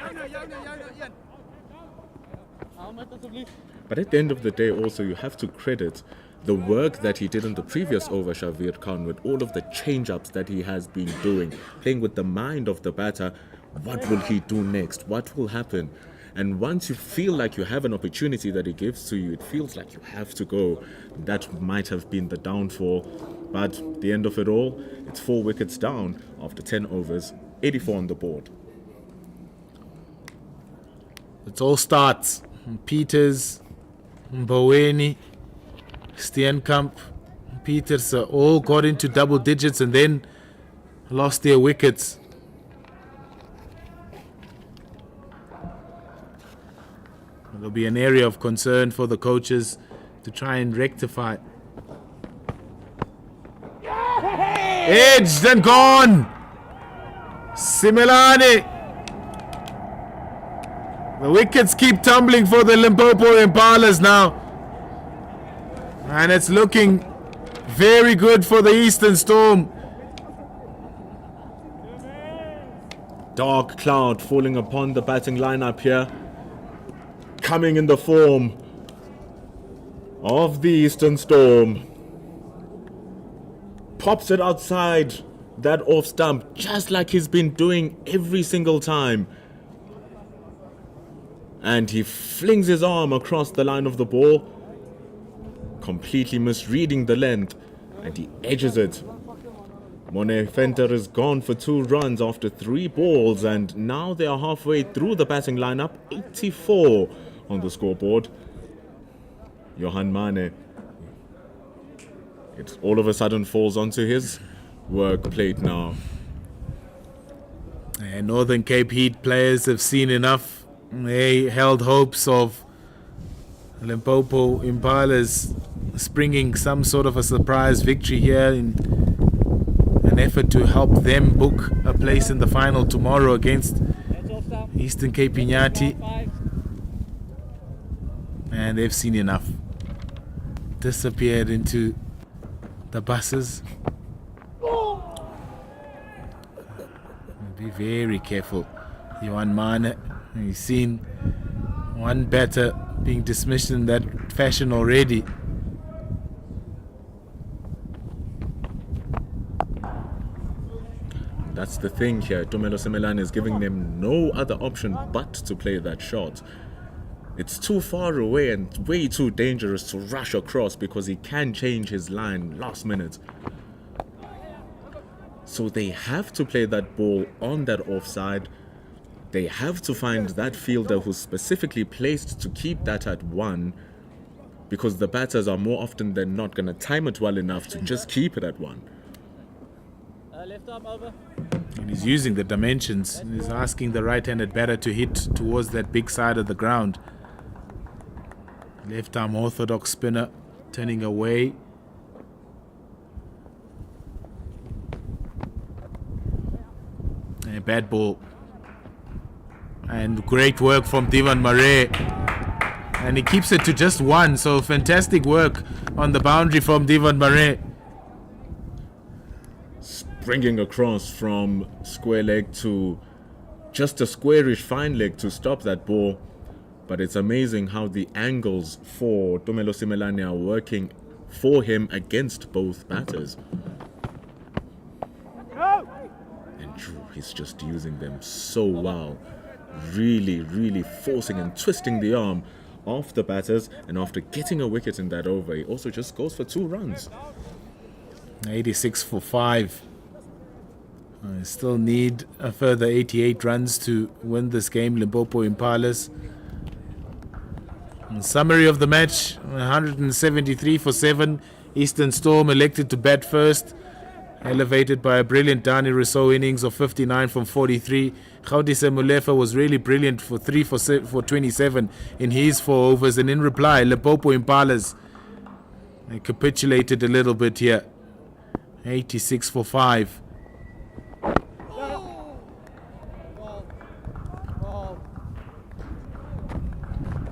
at the end of the day also, you have to credit the work that he did in the previous over, Shavir Khan, with all of the change-ups that he has been doing, playing with the mind of the batter. What will he do next? What will happen? And once you feel like you have an opportunity that he gives to you, it feels like you have to go. That might have been the downfall. But at the end of it all, it's 4 wickets down after 10 overs, 84 on the board. It all starts. Peters, Mboweni, Steenkamp, Peters all got into double digits and then lost their wickets. There'll be an area of concern for the coaches to try and rectify. Edged and gone! Simelane! The wickets keep tumbling for the Limpopo Impalas now. And it's looking very good for the Eastern Storm. Dark cloud falling upon the batting lineup here. Coming in the form of the Eastern Storm. Pops it outside that off stump, just like he's been doing every single time. And he flings his arm across the line of the ball, completely misreading the length, and he edges it. Mone Venter is gone for 2 runs after 3 balls, and now they are halfway through the batting lineup, 84 on the scoreboard. Johan Mane, it all of a sudden falls onto his work plate now. And Northern Cape Heat players have seen enough. They held hopes of Limpopo Impalas springing some sort of a surprise victory here in an effort to help them book a place in the final tomorrow against Eastern Cape Inyati. And they've seen enough. Disappeared into the buses. Be very careful. Johan Mane, he's seen one batter being dismissed in that fashion already. That's the thing here. Tumelo Simelane is giving them no other option but to play that shot. It's too far away and way too dangerous to rush across because he can change his line last minute. So they have to play that ball on that offside. They have to find that fielder who's specifically placed to keep that at 1, because the batters are more often than not going to time it well enough to just keep it at 1. Left arm over. And he's using the dimensions. He's asking the right-handed batter to hit towards that big side of the ground. Left arm orthodox spinner turning away. And a bad ball. And great work from Divan Murray. And he keeps it to just 1. So fantastic work on the boundary from Divan Murray. Springing across from square leg to just a squarish fine leg to stop that ball. But it's amazing how the angles for Tumelo Simelane are working for him against both batters. And Drew, he's just using them so well. Really forcing and twisting the arm off the batters, and after getting a wicket in that over, he also just goes for 2 runs. 86 for 5 Still need a further 88 runs to win this game, Limpopo Impalas. Summary of the match: 173 for 7. Eastern Storm elected to bat first, elevated by a brilliant Dani Rousseau innings of 59 from 43. Gaudise Molefe was really brilliant for 3 for 27 in his 4 overs. And in reply, Limpopo Impalas, they capitulated a little bit here. 86 for 5.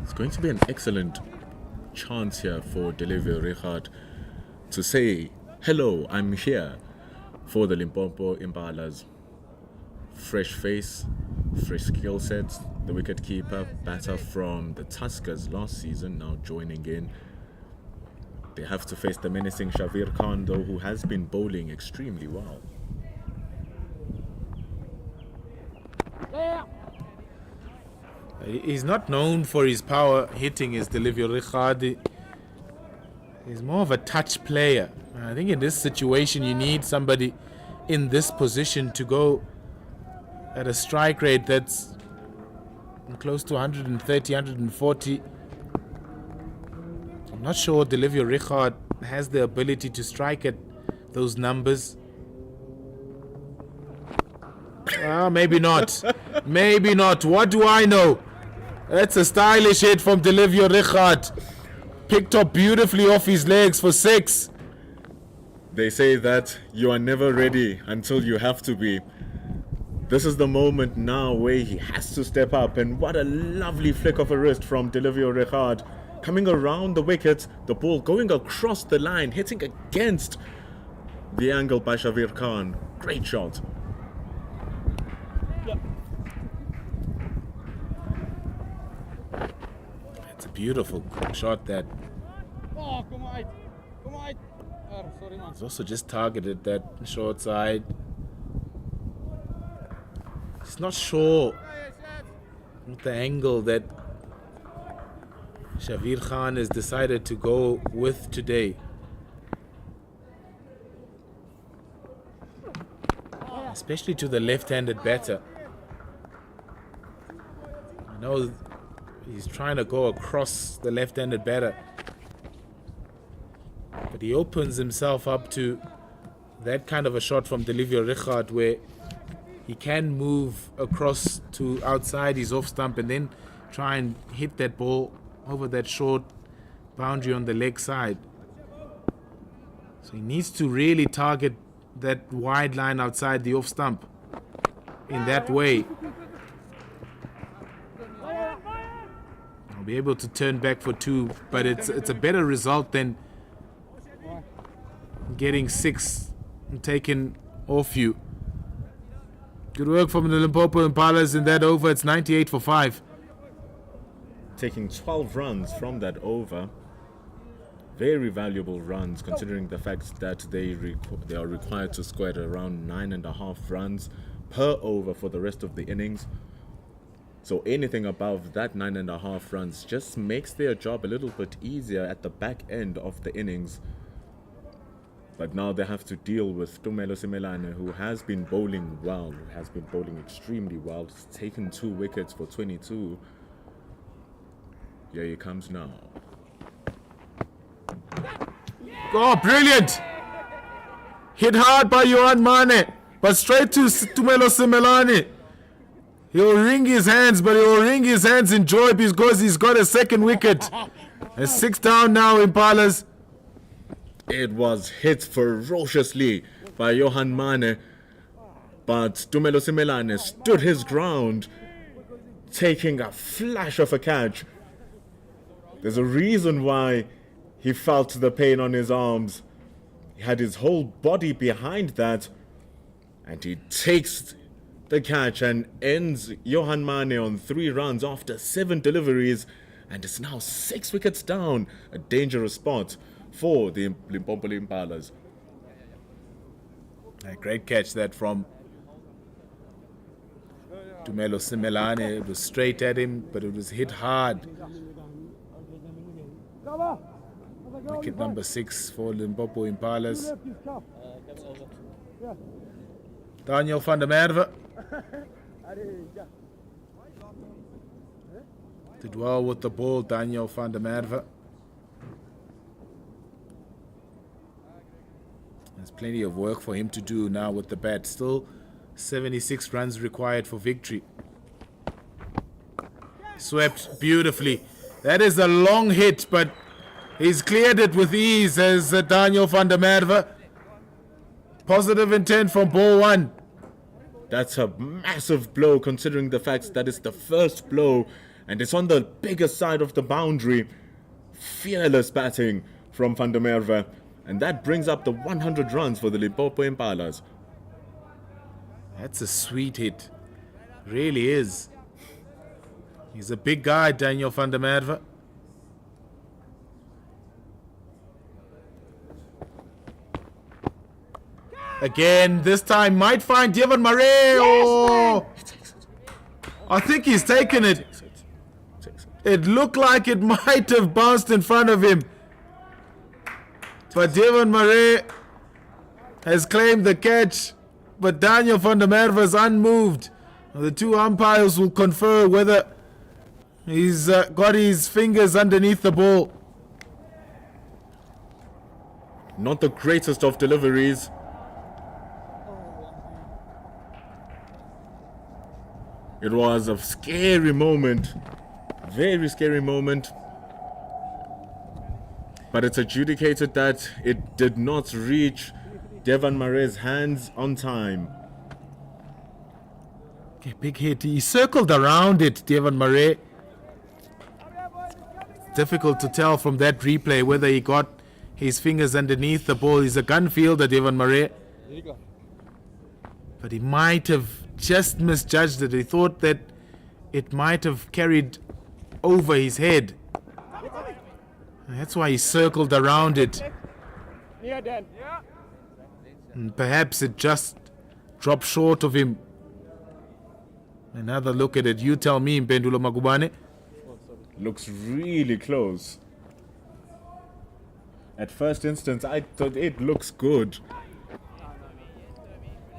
It's going to be an excellent chance here for Delevio Richard to say, hello, I'm here for the Limpopo Impalas. Fresh face, fresh skill sets. The wicket-keeper, batter from the Tuskers last season, now joining in. They have to face the menacing Shavir Khan, though, who has been bowling extremely well. He's not known for his power hitting, is Delevio Richard. He's more of a touch player. I think in this situation you need somebody in this position to go at a strike rate that's close to 130, 140. I'm not sure Delevio Richard has the ability to strike at those numbers. Maybe not. Maybe not. What do I know? That's a stylish hit from Delevio Richard. Picked up beautifully off his legs for 6. They say that you are never ready until you have to be. This is the moment now where he has to step up, and what a lovely flick of a wrist from Delevio Richard. Coming around the wicket, the ball going across the line, hitting against the angle by Shavir Khan. Great shot. It's a beautiful shot that he's also just targeted that short side. He's not sure with the angle that Shavir Khan has decided to go with today. Especially to the left-handed batter. I know he's trying to go across the left-handed batter, but he opens himself up to that kind of a shot from Delevio Richard where he can move across to outside his off stump and then try and hit that ball over that short boundary on the leg side. So he needs to really target that wide line outside the off stump in that way. I'll be able to turn back for 2, but it's a better result than getting 6 taken off you. Good work from the Limpopo Impalas in that over. It's 98 for 5. Taking 12 runs from that over. Very valuable runs, considering the fact that they are required to score at around 9.5 runs per over for the rest of the innings. So anything above that 9.5 runs just makes their job a little bit easier at the back end of the innings. But now they have to deal with Tumelo Simelane, who has been bowling well, who has been bowling extremely well. He's taken 2 wickets for 22. Here he comes now. Oh, brilliant! Hit hard by Johan Mane, but straight to Tumelo Simelane. He'll wring his hands, but he'll wring his hands in joy because he's got a second wicket. A 6 down now, Impalas. It was hit ferociously by Johan Mane, but Tumelo Simelane stood his ground, taking a flash of a catch. There's a reason why he felt the pain on his arms. He had his whole body behind that, and he takes the catch and ends Johan Mane on 3 runs after 7 deliveries, and it's now 6 wickets down. A dangerous spot for the Limpopo Impalas. A great catch that from Tumelo Simelane. It was straight at him, but it was hit hard. Wicket number 6 for Limpopo Impalas. Daniel van der Merwe did well with the ball, Daniel van der Merwe. There's plenty of work for him to do now with the bat. Still 76 runs required for victory. Swept beautifully. That is a long hit, but he's cleared it with ease as Daniel van der Merwe. Positive intent from ball one. That's a massive blow considering the fact that it's the first blow and it's on the bigger side of the boundary. Fearless batting from Van der Merwe. And that brings up the 100 runs for the Limpopo Impalas. That's a sweet hit. Really is. He's a big guy, Daniel van der Merwe. Again, this time might find Devon Murray. Oh, I think he's taken it. It looked like it might have bounced in front of him. But Devon Murray has claimed the catch. But Daniel van der Merwe is unmoved. The two umpires will confer whether he's got his fingers underneath the ball. Not the greatest of deliveries. It was a scary moment. Very scary moment. But it's adjudicated that it did not reach Devon Murray's hands on time. Okay, big hit. He circled around it, Devon Murray. It's difficult to tell from that replay whether he got his fingers underneath the ball. He's a gun fielder, Devon Murray. But he might have just misjudged it. He thought that it might have carried over his head. That's why he circled around it. And perhaps it just dropped short of him. Another look at it. You tell me, Mpendulo Magubane. Looks really close. At first instance, I thought it looks good.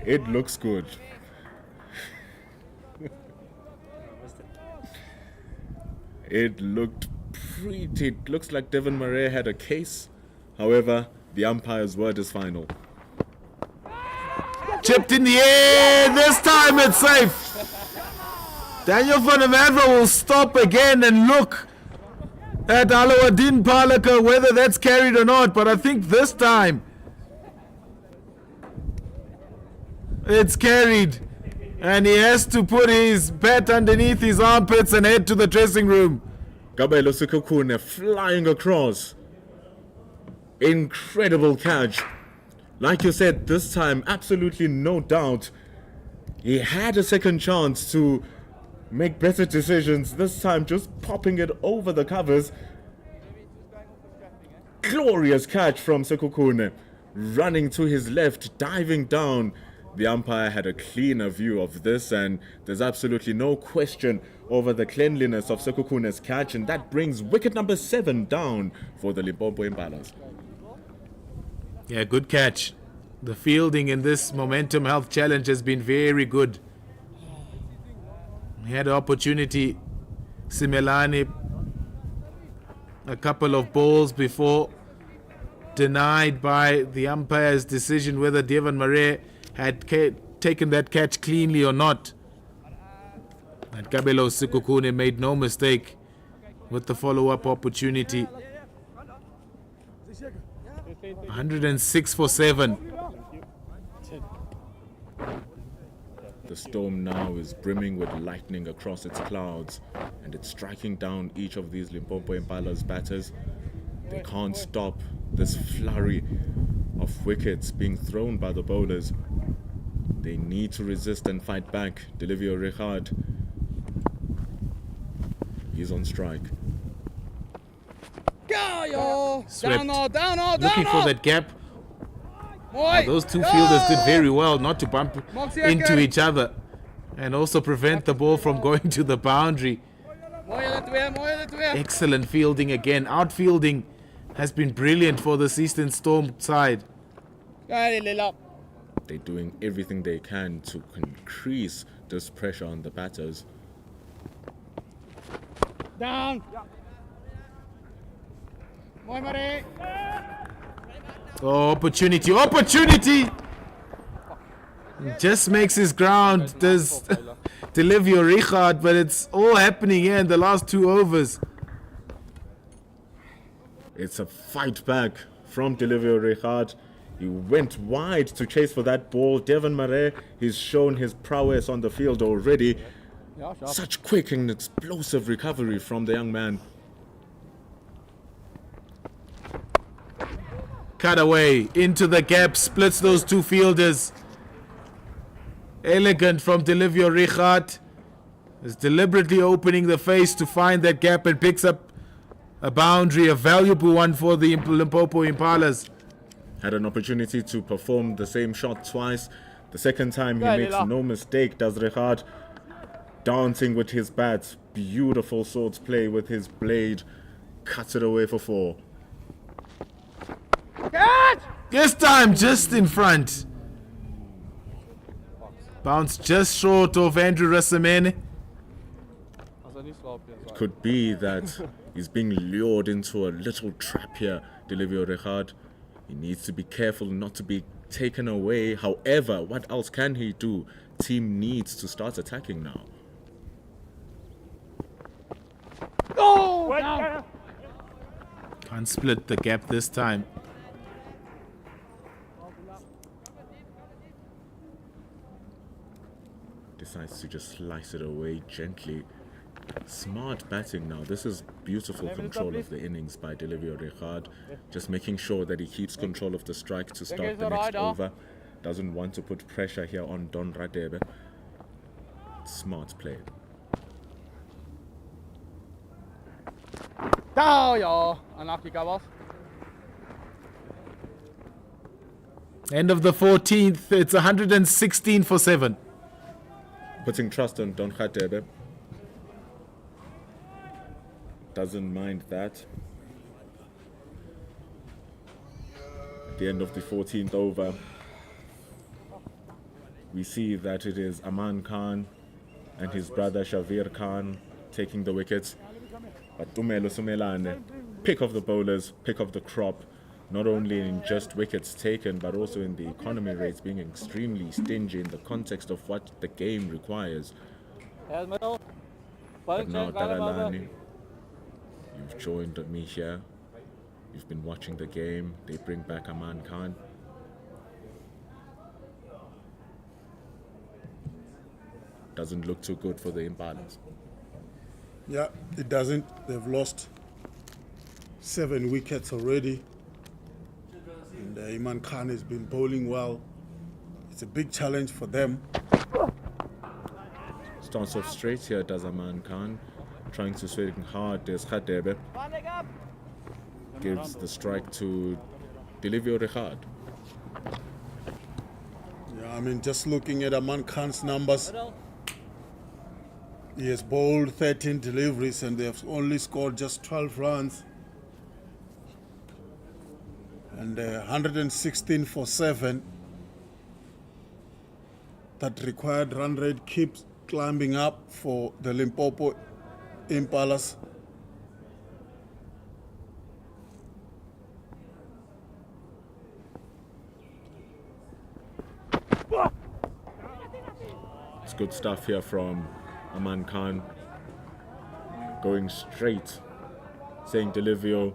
It looks good. It looked pretty. It looks like Devon Murray had a case. However, the umpire's word is final. Chipped in the air. This time it's safe. Daniel van der Merwe will stop again and look at Alawadin Palaka, whether that's carried or not. But I think this time it's carried. And he has to put his bat underneath his armpits and head to the dressing room. Kabelo Sekhukhune flying across. Incredible catch. Like you said, this time, absolutely no doubt. He had a second chance to make better decisions. This time, just popping it over the covers. Glorious catch from Sekhukhune. Running to his left, diving down. The umpire had a cleaner view of this, and there's absolutely no question over the cleanliness of Sekhukhune's catch, and that brings wicket number 7 down for the Limpopo Impalas. Yeah, good catch. The fielding in this Momentum Health Challenge has been very good. He had an opportunity, Simelane, a couple of balls before, denied by the umpire's decision whether Devon Murray had taken that catch cleanly or not. And Kabelo Sekhukhune made no mistake with the follow-up opportunity. 106 for 7. The storm now is brimming with lightning across its clouds, and it's striking down each of these Limpopo Impalas batters. They can't stop this flurry of wickets being thrown by the bowlers. They need to resist and fight back. Delivio Richard, he's on strike. Swept. Looking for that gap. Those two fielders did very well not to bump into each other and also prevent the ball from going to the boundary. Excellent fielding again. Outfielding has been brilliant for this Eastern Storm side. They they're doing everything they can to increase this pressure on the batters. Down. Mooi Marie. Oh, opportunity! Just makes his ground. Does Delivio Richard, but it's all happening here in the last 2 overs. It's a fight back from Delivio Richard. He went wide to chase for that ball. Devon Murray, he's shown his prowess on the field already. Such quick and explosive recovery from the young man. Cut away into the gap, splits those 2 fielders. Elegant from Delivio Richard. Is deliberately opening the face to find that gap and picks up a boundary, a valuable one for the Limpopo Impalas. Had an opportunity to perform the same shot twice. The second time he makes no mistake, does Richard. Dancing with his bat. Beautiful swords play with his blade. Cuts it away for 4. This time just in front. Bounce just short of Andrew Rasamene. It could be that he's being lured into a little trap here, Delivio Richard. He needs to be careful not to be taken away. However, what else can he do? Team needs to start attacking now. Can't split the gap this time. Decides to just slice it away gently. Smart batting now. This is beautiful control of the innings by Delivio Richard. Just making sure that he keeps control of the strike to start the next over. Doesn't want to put pressure here on Don Radebe. Smart play. End of the 14th. It's 116 for 7. Putting trust on Don Radebe. Doesn't mind that. At the end of the 14th over, we see that it is Aman Khan and his brother Shavir Khan taking the wickets. But Tumelo Sumelane, pick of the bowlers, pick of the crop, not only in just wickets taken, but also in the economy rates being extremely stingy in the context of what the game requires. But now Tagalani, you've joined me here. You've been watching the game. They bring back Aman Khan. Doesn't look too good for the Impalas. Yeah, it doesn't. They've lost 7 wickets already. And Iman Khan has been bowling well. It's a big challenge for them. Starts off straight here, does Aman Khan. Trying to swing hard, there's Khadebe. Gives the strike to Delivio Richard. Yeah, I mean, just looking at Aman Khan's numbers, he has bowled 13 deliveries and they have only scored just 12 runs. And 116 for 7. That required run rate keeps climbing up for the Limpopo Impalas. It's good stuff here from Aman Khan. Going straight, saying Delivio,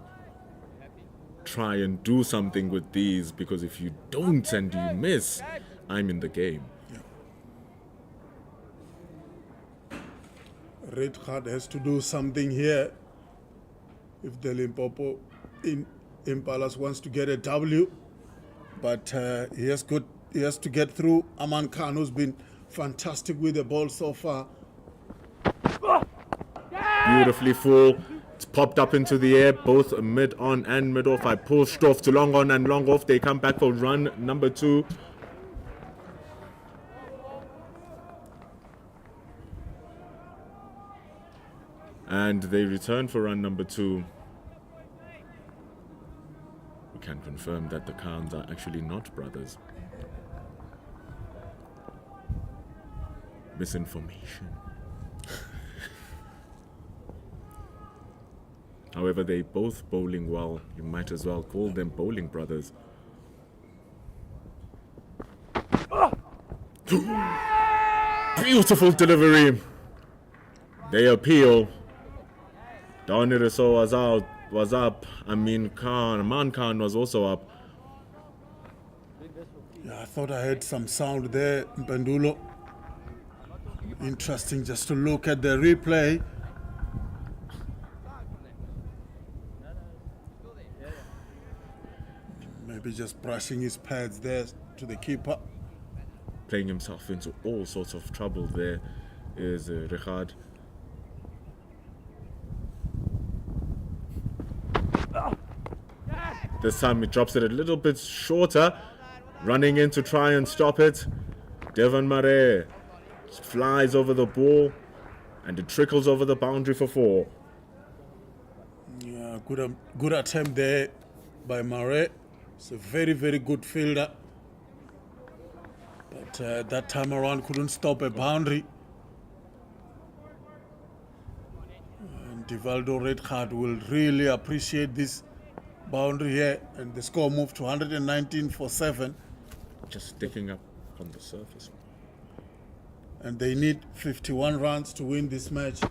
try and do something with these, because if you don't and you miss, I'm in the game. Richard has to do something here if the Limpopo Impalas wants to get a W. But he has to get through Aman Khan, who's been fantastic with the ball so far. Beautifully full. It's popped up into the air, both mid-on and mid-off. I pushed off to long on and long off. They come back for run number 2. And they return for run number 2. We can confirm that the Khans are actually not brothers. misinformation. However, they both bowling well. You might as well call them bowling brothers. Beautiful delivery. They appeal. Dawniriso was up. Aman Khan was also up. Yeah, I thought I heard some sound there, Mpendulo. Interesting just to look at the replay. Maybe just brushing his pads there to the keeper. Playing himself into all sorts of trouble there is Richard. This time he drops it a little bit shorter, running in to try and stop it. Devon Murray flies over the ball and it trickles over the boundary for 4. Yeah, good attempt there by Murray. It's a very, very good fielder. But that time around couldn't stop a boundary. And Divaldo Redcard will really appreciate this boundary here. And the score moved to 119 for 7. Just sticking up on the surface. And they need 51 runs to win this match.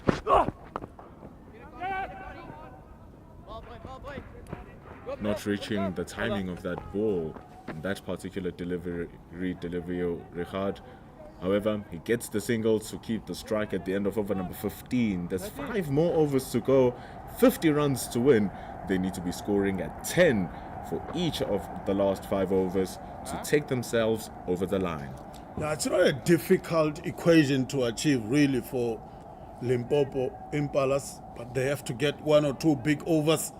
Not reaching the timing of that ball in that particular delivery of Richard. However, he gets the singles to keep the strike at the end of over number 15. There's 5 more overs to go, 50 runs to win. They need to be scoring at 10 for each of the last 5 overs to take themselves over the line. Yeah, it's not a difficult equation to achieve really for Limpopo Impalas, but they have to get 1 or 2 big overs,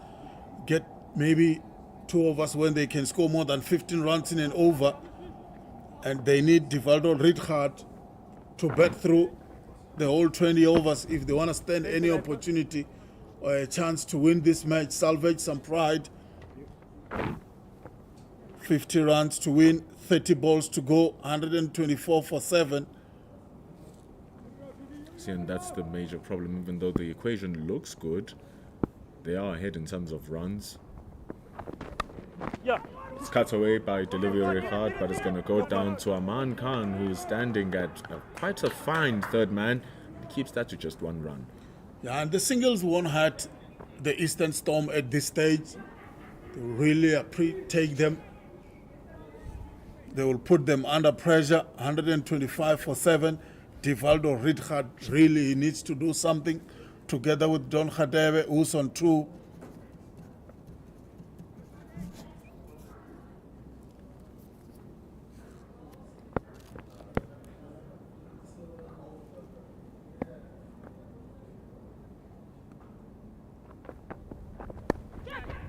get maybe 2 overs when they can score more than 15 runs in an over, and they need Divaldo Redcard to bat through the whole 20 overs if they want to stand any opportunity or a chance to win this match, salvage some pride. 50 runs to win, 30 balls to go, 124 for 7. See, and that's the major problem. Even though the equation looks good, they are ahead in terms of runs. It's cut away by Delivio Richard, but it's going to go down to Aman Khan, who's standing at quite a fine third man. He keeps that to just 1 run. Yeah, and the singles won't hurt the Eastern Storm at this stage. They will really take them. They will put them under pressure. 125 for 7. Divaldo Redcard really needs to do something together with Don Khadebe, who's on 2.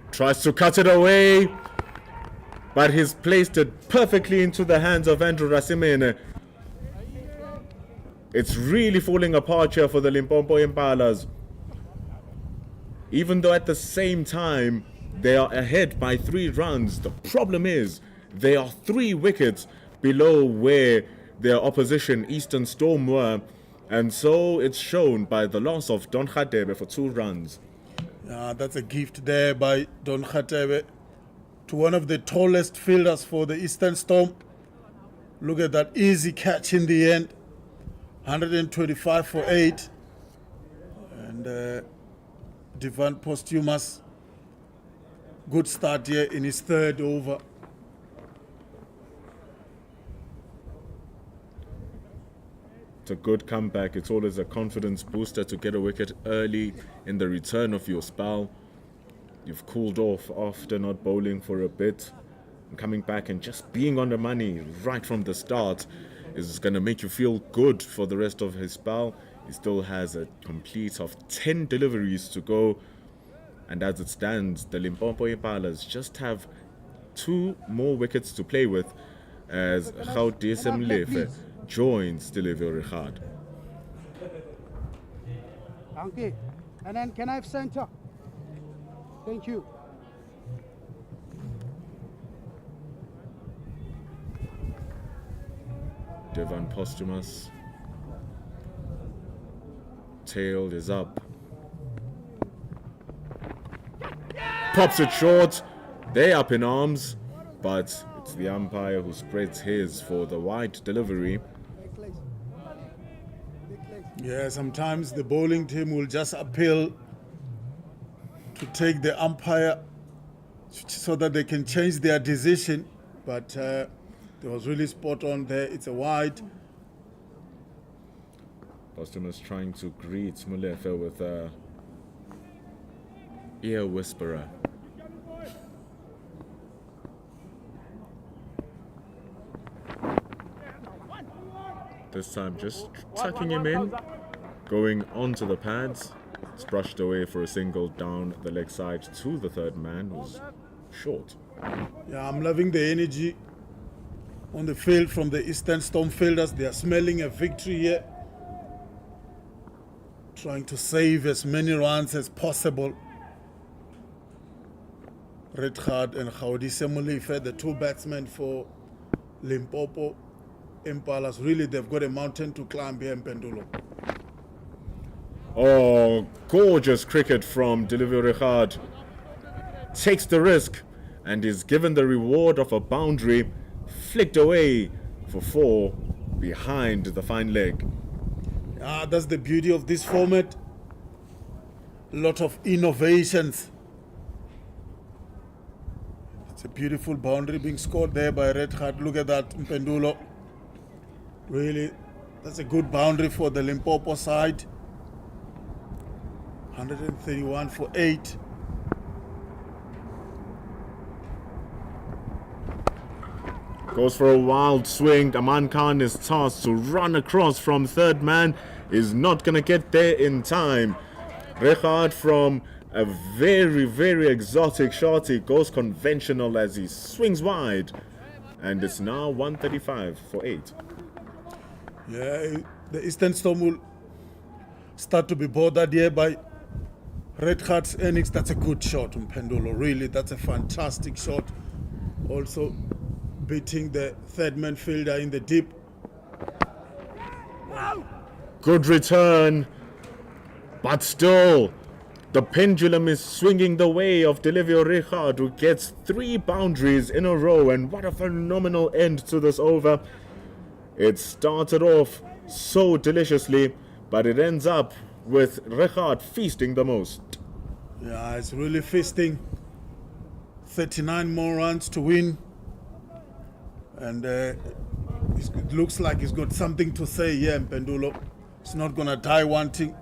Tries to cut it away, but he's placed it perfectly into the hands of Andrew Rasimene. It's really falling apart here for the Limpopo Impalas. Even though at the same time they are ahead by 3 runs, the problem is they are 3 wickets below where their opposition Eastern Storm were, and so it's shown by the loss of Don Khadebe for 2 runs. That's a gift there by Don Khatebe to one of the tallest fielders for the Eastern Storm. Look at that easy catch in the end. 125 for 8. And Divan Posthumus, good start here in his 3rd over. It's a good comeback. It's always a confidence booster to get a wicket early in the return of your spell. You've cooled off after not bowling for a bit. And coming back and just being on the money right from the start is going to make you feel good for the rest of his spell. He still has a complete of 10 deliveries to go. And as it stands, the Limpopo Impalas just have 2 more wickets to play with as Gaudesem Lefe joins Delivio Richard. Okay. And then can I have center? Thank you. Devan Posthumus Tail is up. Pops it short. They're up in arms, but it's the umpire who spreads his for the wide delivery. Yeah, sometimes the bowling team will just appeal to take the umpire so that they can change their decision, but it was really spot on there. It's a wide. Postumus trying to greet Molefe with a ear whisperer. This time just tucking him in, going onto the pads. It's brushed away for a single down the leg side to the third man, who's short. Yeah, I'm loving the energy on the field from the Eastern Storm fielders. They are smelling a victory here, trying to save as many runs as possible. Redhard and Gaudise Molefe, the two batsmen for Limpopo. Impalas, really, they've got a mountain to climb here in Pendulo. Oh, gorgeous cricket from Delivio Richard. Takes the risk and is given the reward of a boundary, flicked away for 4 behind the fine leg. That's the beauty of this format. A lot of innovations. It's a beautiful boundary being scored there by Redhard. Look at that, Mpendulo. Really, that's a good boundary for the Limpopo side. 131 for 8. Goes for a wild swing. Aman Khan is tasked to run across from third man. Is not going to get there in time. Richard from a very, very exotic shot. He goes conventional as he swings wide. And it's now 135 for 8. Yeah, the Eastern Storm will start to be bothered here by Redhard's innings. That's a good shot from Pendulo. Really, that's a fantastic shot. Also beating the third man fielder in the deep. Good return. But still, the pendulum is swinging the way of Delivio Richard, who gets 3 boundaries in a row. And what a phenomenal end to this over. It started off so deliciously, but it ends up with Richard feasting the most. Yeah, it's really feasting. 39 more runs to win. And it looks like he's got something to say here in Pendulo. He's not going to die wanting.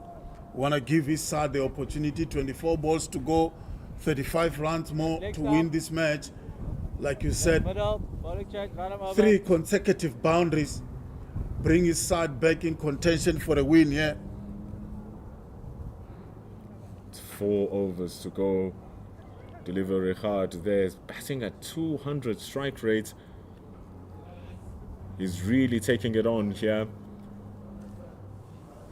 Want to give his side the opportunity. 24 balls to go. 35 runs more to win this match. Like you said, 3 consecutive boundaries bring his side back in contention for a win here. It's 4 overs to go. Delivio Richard there is batting at 200 strike rate. He's really taking it on here.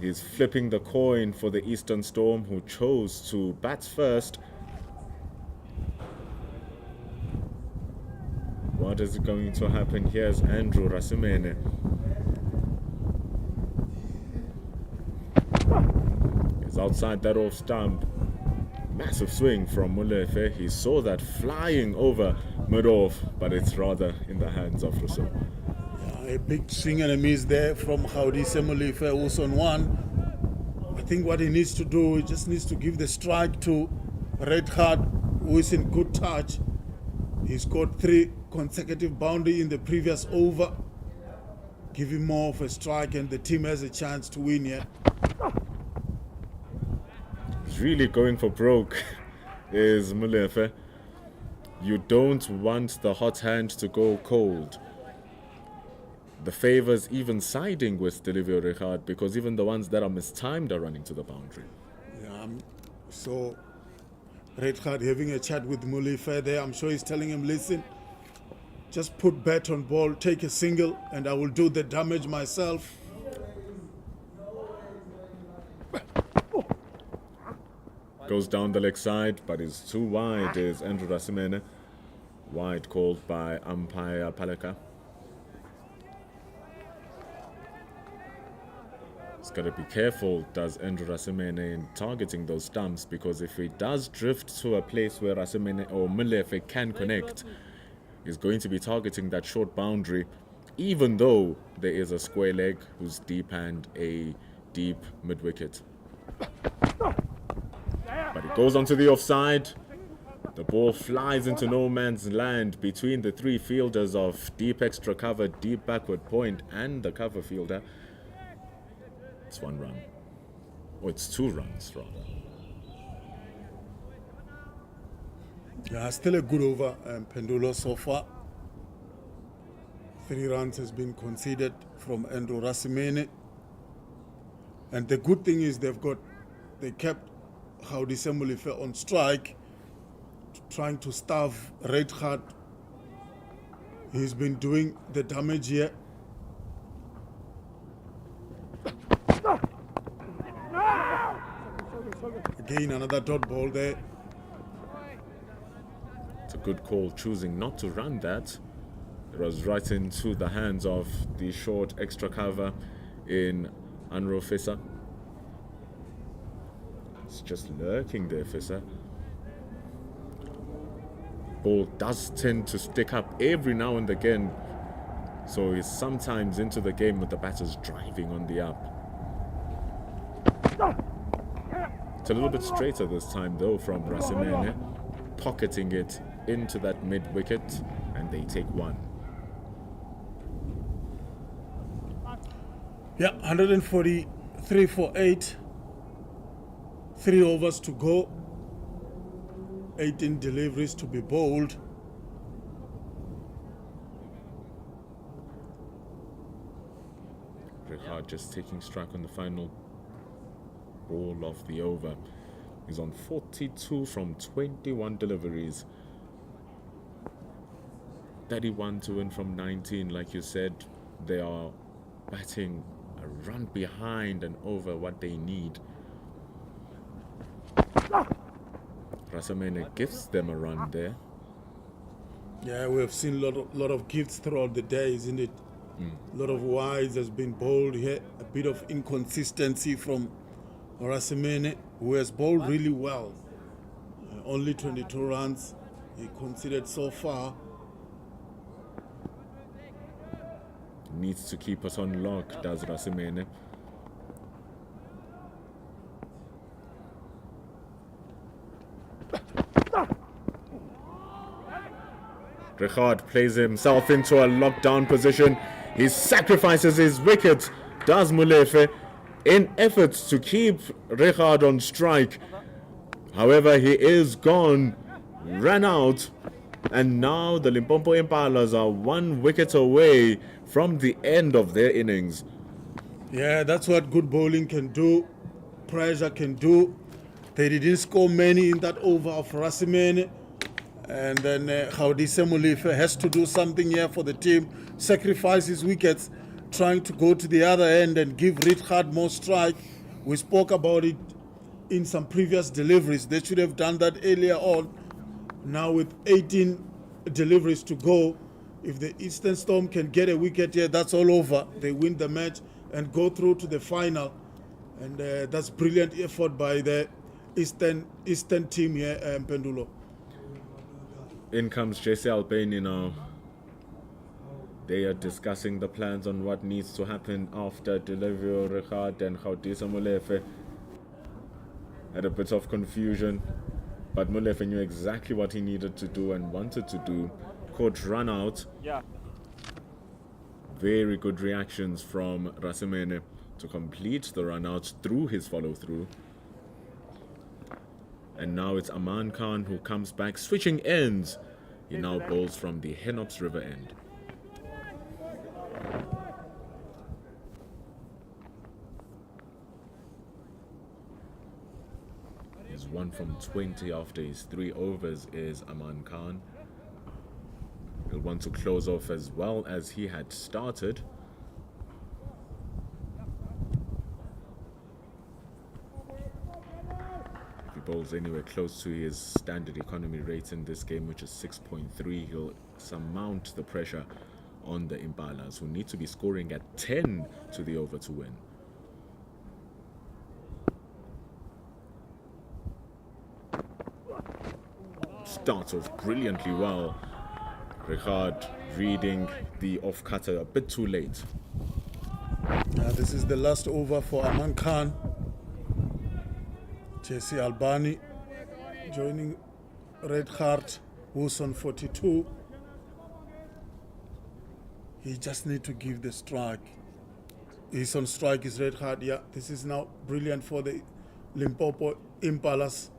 He's flipping the coin for the Eastern Storm, who chose to bat first. What is going to happen? Here's Andrew Rasimene. He's outside that off stump. Massive swing from Molefe. He saw that flying over mid-off, but it's rather in the hands of Rousseau. A big swing and a miss there from Gaudise Molefe, also on one. I think what he needs to do, he just needs to give the strike to Redhard, who is in good touch. He scored 3 consecutive boundary in the previous over. Give him more of a strike and the team has a chance to win here. He's really going for broke, is Molefe. You don't want the hot hand to go cold. The favors even siding with Delivio Richard, because even the ones that are mistimed are running to the boundary. Yeah, so Redhard having a chat with Molefe there. I'm sure he's telling him, listen, just put bat on ball, take a single, and I will do the damage myself. Goes down the leg side, but is too wide, is Andrew Rasimene. Wide called by umpire Paleka. Got to be careful, does Andrew Rasimene, in targeting those stumps, because if he does drift to a place where Rasimene or Molefe can connect, he's going to be targeting that short boundary, even though there is a square leg who's deep and a deep mid-wicket. But it goes onto the offside. The ball flies into no man's land between the three fielders of deep extra cover, deep backward point, and the cover fielder. It's 1 run. Or it's 2 runs, rather. Yeah, still a good over, Pendulo, so far. 3 runs has been conceded from Andrew Rasimene. And the good thing is they kept Gaudi Semulife on strike, trying to starve Red Hart. He's been doing the damage here. Again, another dot ball there. It's a good call, choosing not to run that. It was right into the hands of the short extra cover in Anro Fissa. It's just lurking there, Fissa. Ball does tend to stick up every now and again, so he's sometimes into the game with the batters driving on the up. It's a little bit straighter this time though from Rasimene, pocketing it into that mid-wicket, and they take 1. Yeah, 143 for 8. 3 overs to go. 18 deliveries to be bowled. Ricard just taking strike on the final ball of the over. He's on 42 from 21 deliveries. 31 to win from 19, like you said. They are batting a run behind and over what they need. Rasimene gives them a run there. Yeah, we have seen a lot of gifts throughout the day, isn't it? A lot of wides has been bowled here. A bit of inconsistency from Rasimene, who has bowled really well. Only 22 runs he conceded so far. Needs to keep us on lock, does Rasimene. Ricard plays himself into a lockdown position. He sacrifices his wicket, does Molefe, in efforts to keep Ricard on strike. However, he is gone, ran out, and now the Limpopo Impalas are 1 wicket away from the end of their innings. Yeah, that's what good bowling can do. Pressure can do. They didn't score many in that over of Rasimene. And then Gaudi Semulife has to do something here for the team. Sacrifice his wickets, trying to go to the other end and give Ricard more strike. We spoke about it in some previous deliveries. They should have done that earlier on. Now with 18 deliveries to go, if the Eastern Storm can get a wicket here, that's all over. They win the match and go through to the final. And that's brilliant effort by the Eastern team here, Pendulo. In comes JC Albany now. They are discussing the plans on what needs to happen after delivery of Ricard and Gaudisa Molefe. Had a bit of confusion, but Molefe knew exactly what he needed to do and wanted to do. Caught run out. Yeah. Very good reactions from Rasimene to complete the run out through his follow through. And now it's Aman Khan who comes back, switching ends. He now bowls from the Henops River end. His 1 from 20 after his 3 overs is Aman Khan. He'll want to close off as well as he had started. Bowls anywhere close to his standard economy rate in this game, which is 6.3. He'll surmount the pressure on the Impalas, who need to be scoring at 10 to the over to win. starts off brilliantly well. Richard reading the off-cutter a bit too late. This is the last over for Aman Khan. Jesse Albani joining Red Heart, who's on 42. He just need to give the strike. He's on strike, is Red Heart. Yeah, this is now brilliant for the Limpopo Impalas.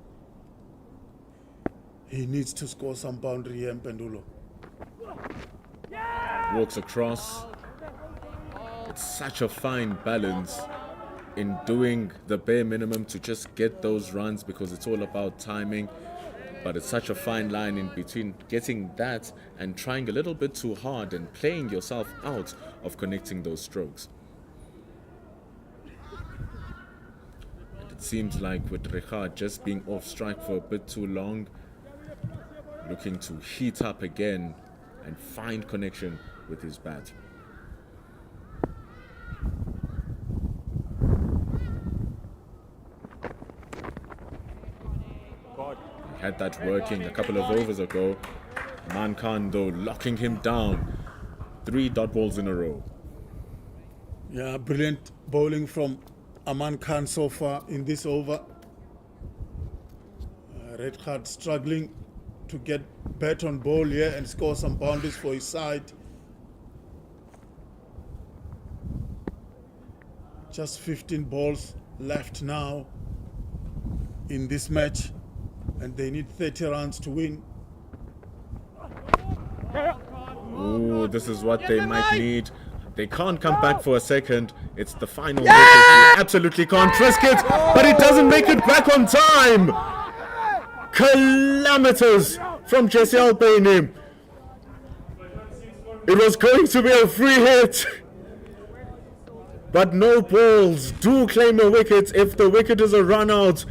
He needs to score some boundary here, Mpendulo. Walks across. It's such a fine balance in doing the bare minimum to just get those runs, because it's all about timing. But it's such a fine line in between getting that and trying a little bit too hard and playing yourself out of connecting those strokes. And it seems like with Richard just being off strike for a bit too long, looking to heat up again and find connection with his bat. He had that working a couple of overs ago. Man Khan though locking him down. 3 dot balls in a row. Yeah, brilliant bowling from Aman Khan so far in this over. Red Heart struggling to get bat on ball here and score some boundaries for his side. Just 15 balls left now in this match, and they need 30 runs to win. Oh, this is what they might need. They can't come back for a second. It's the final wicket. You absolutely can't risk it, but it doesn't make it back on time. Calamities from Jesse Albani. It was going to be a free hit, but no balls do claim a wicket if the wicket is a run out.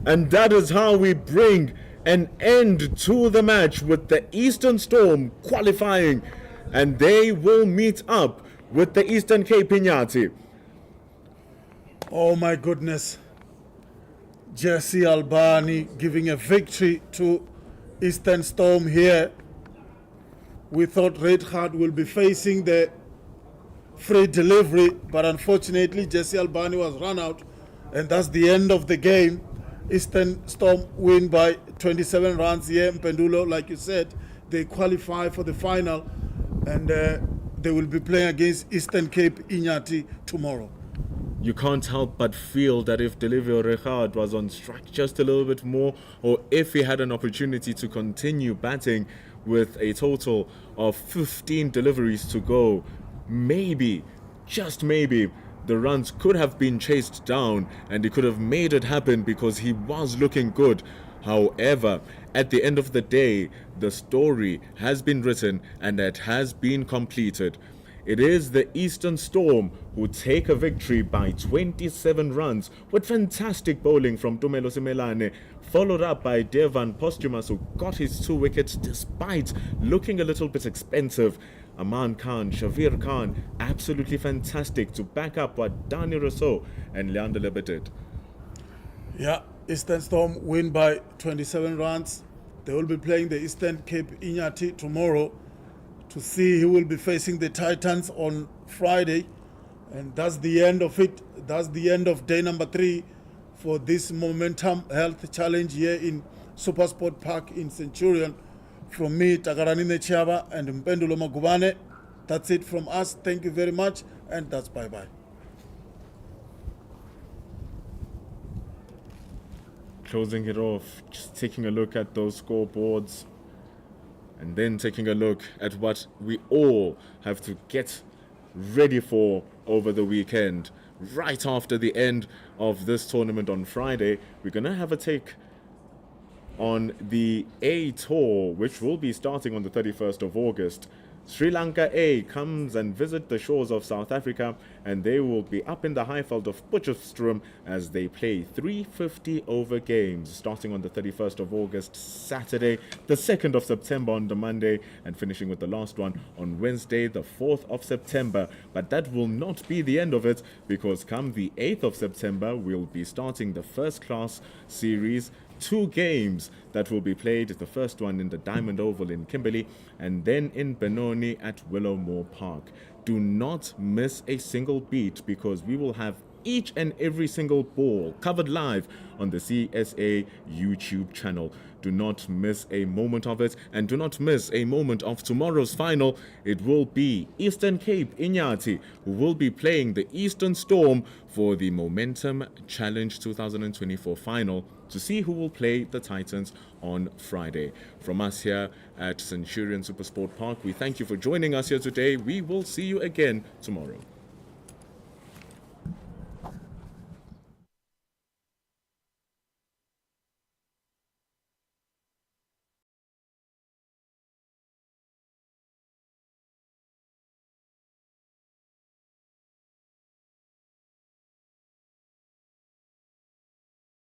And that is how we bring an end to the match, with the Eastern Storm qualifying, and they will meet up with the Eastern Cape Inyati. Oh my goodness. Jesse Albani giving a victory to Eastern Storm here. We thought Red Heart will be facing the free delivery, but unfortunately Jesse Albani was run out, and that's the end of the game. Eastern Storm win by 27 runs here. Mpendulo, like you said, they qualify for the final, and they will be playing against Eastern Cape Inyati tomorrow. You can't help but feel that if Delivio Richard was on strike just a little bit more, or if he had an opportunity to continue batting with a total of 15 deliveries to go, maybe, just maybe, the runs could have been chased down and he could have made it happen, because he was looking good. However, at the end of the day, the story has been written and it has been completed. It is the Eastern Storm who take a victory by 27 runs with fantastic bowling from Tumelo Simelane, followed up by Devan Posthumus, who got his 2 wickets despite looking a little bit expensive. Aman Khan, Shavir Khan, absolutely fantastic to back up what Dani Rousseau and Leander Lebe did. Yeah, Eastern Storm win by 27 runs. They will be playing the Eastern Cape Inyati tomorrow to see who will be facing the Titans on Friday. And that's the end of it. That's the end of day number 3 for this Momentum Health Challenge here in Supersport Park in Centurion. From me, Takarani Nechiaba and Mpendulo Magubane. That's it from us. Thank you very much, and that's bye-bye. Closing it off, just taking a look at those scoreboards, and then taking a look at what we all have to get ready for over the weekend. Right after the end of this tournament on Friday, we're going to have a take on the A Tour, which will be starting on the 31st of August. Sri Lanka A comes and visit the shores of South Africa, and they will be up in the Highveld of Potchefstroom as they play 350 over games, starting on the 31st of August, Saturday, the 2nd of September on the Monday, and finishing with the last one on Wednesday, the 4th of September. But that will not be the end of it, because come the 8th of September, we'll be starting the first class series 2 games that will be played. The first one in the Diamond Oval in Kimberley, and then in Benoni at Willowmore Park. Do not miss a single beat, because we will have each and every single ball covered live on the CSA YouTube channel. Do not miss a moment of it, and do not miss a moment of tomorrow's final. It will be Eastern Cape Inyati who will be playing the Eastern Storm for the Momentum Challenge 2024 final, to see who will play the Titans on Friday. From us here at Centurion Supersport Park, we thank you for joining us here today. We will see you again tomorrow.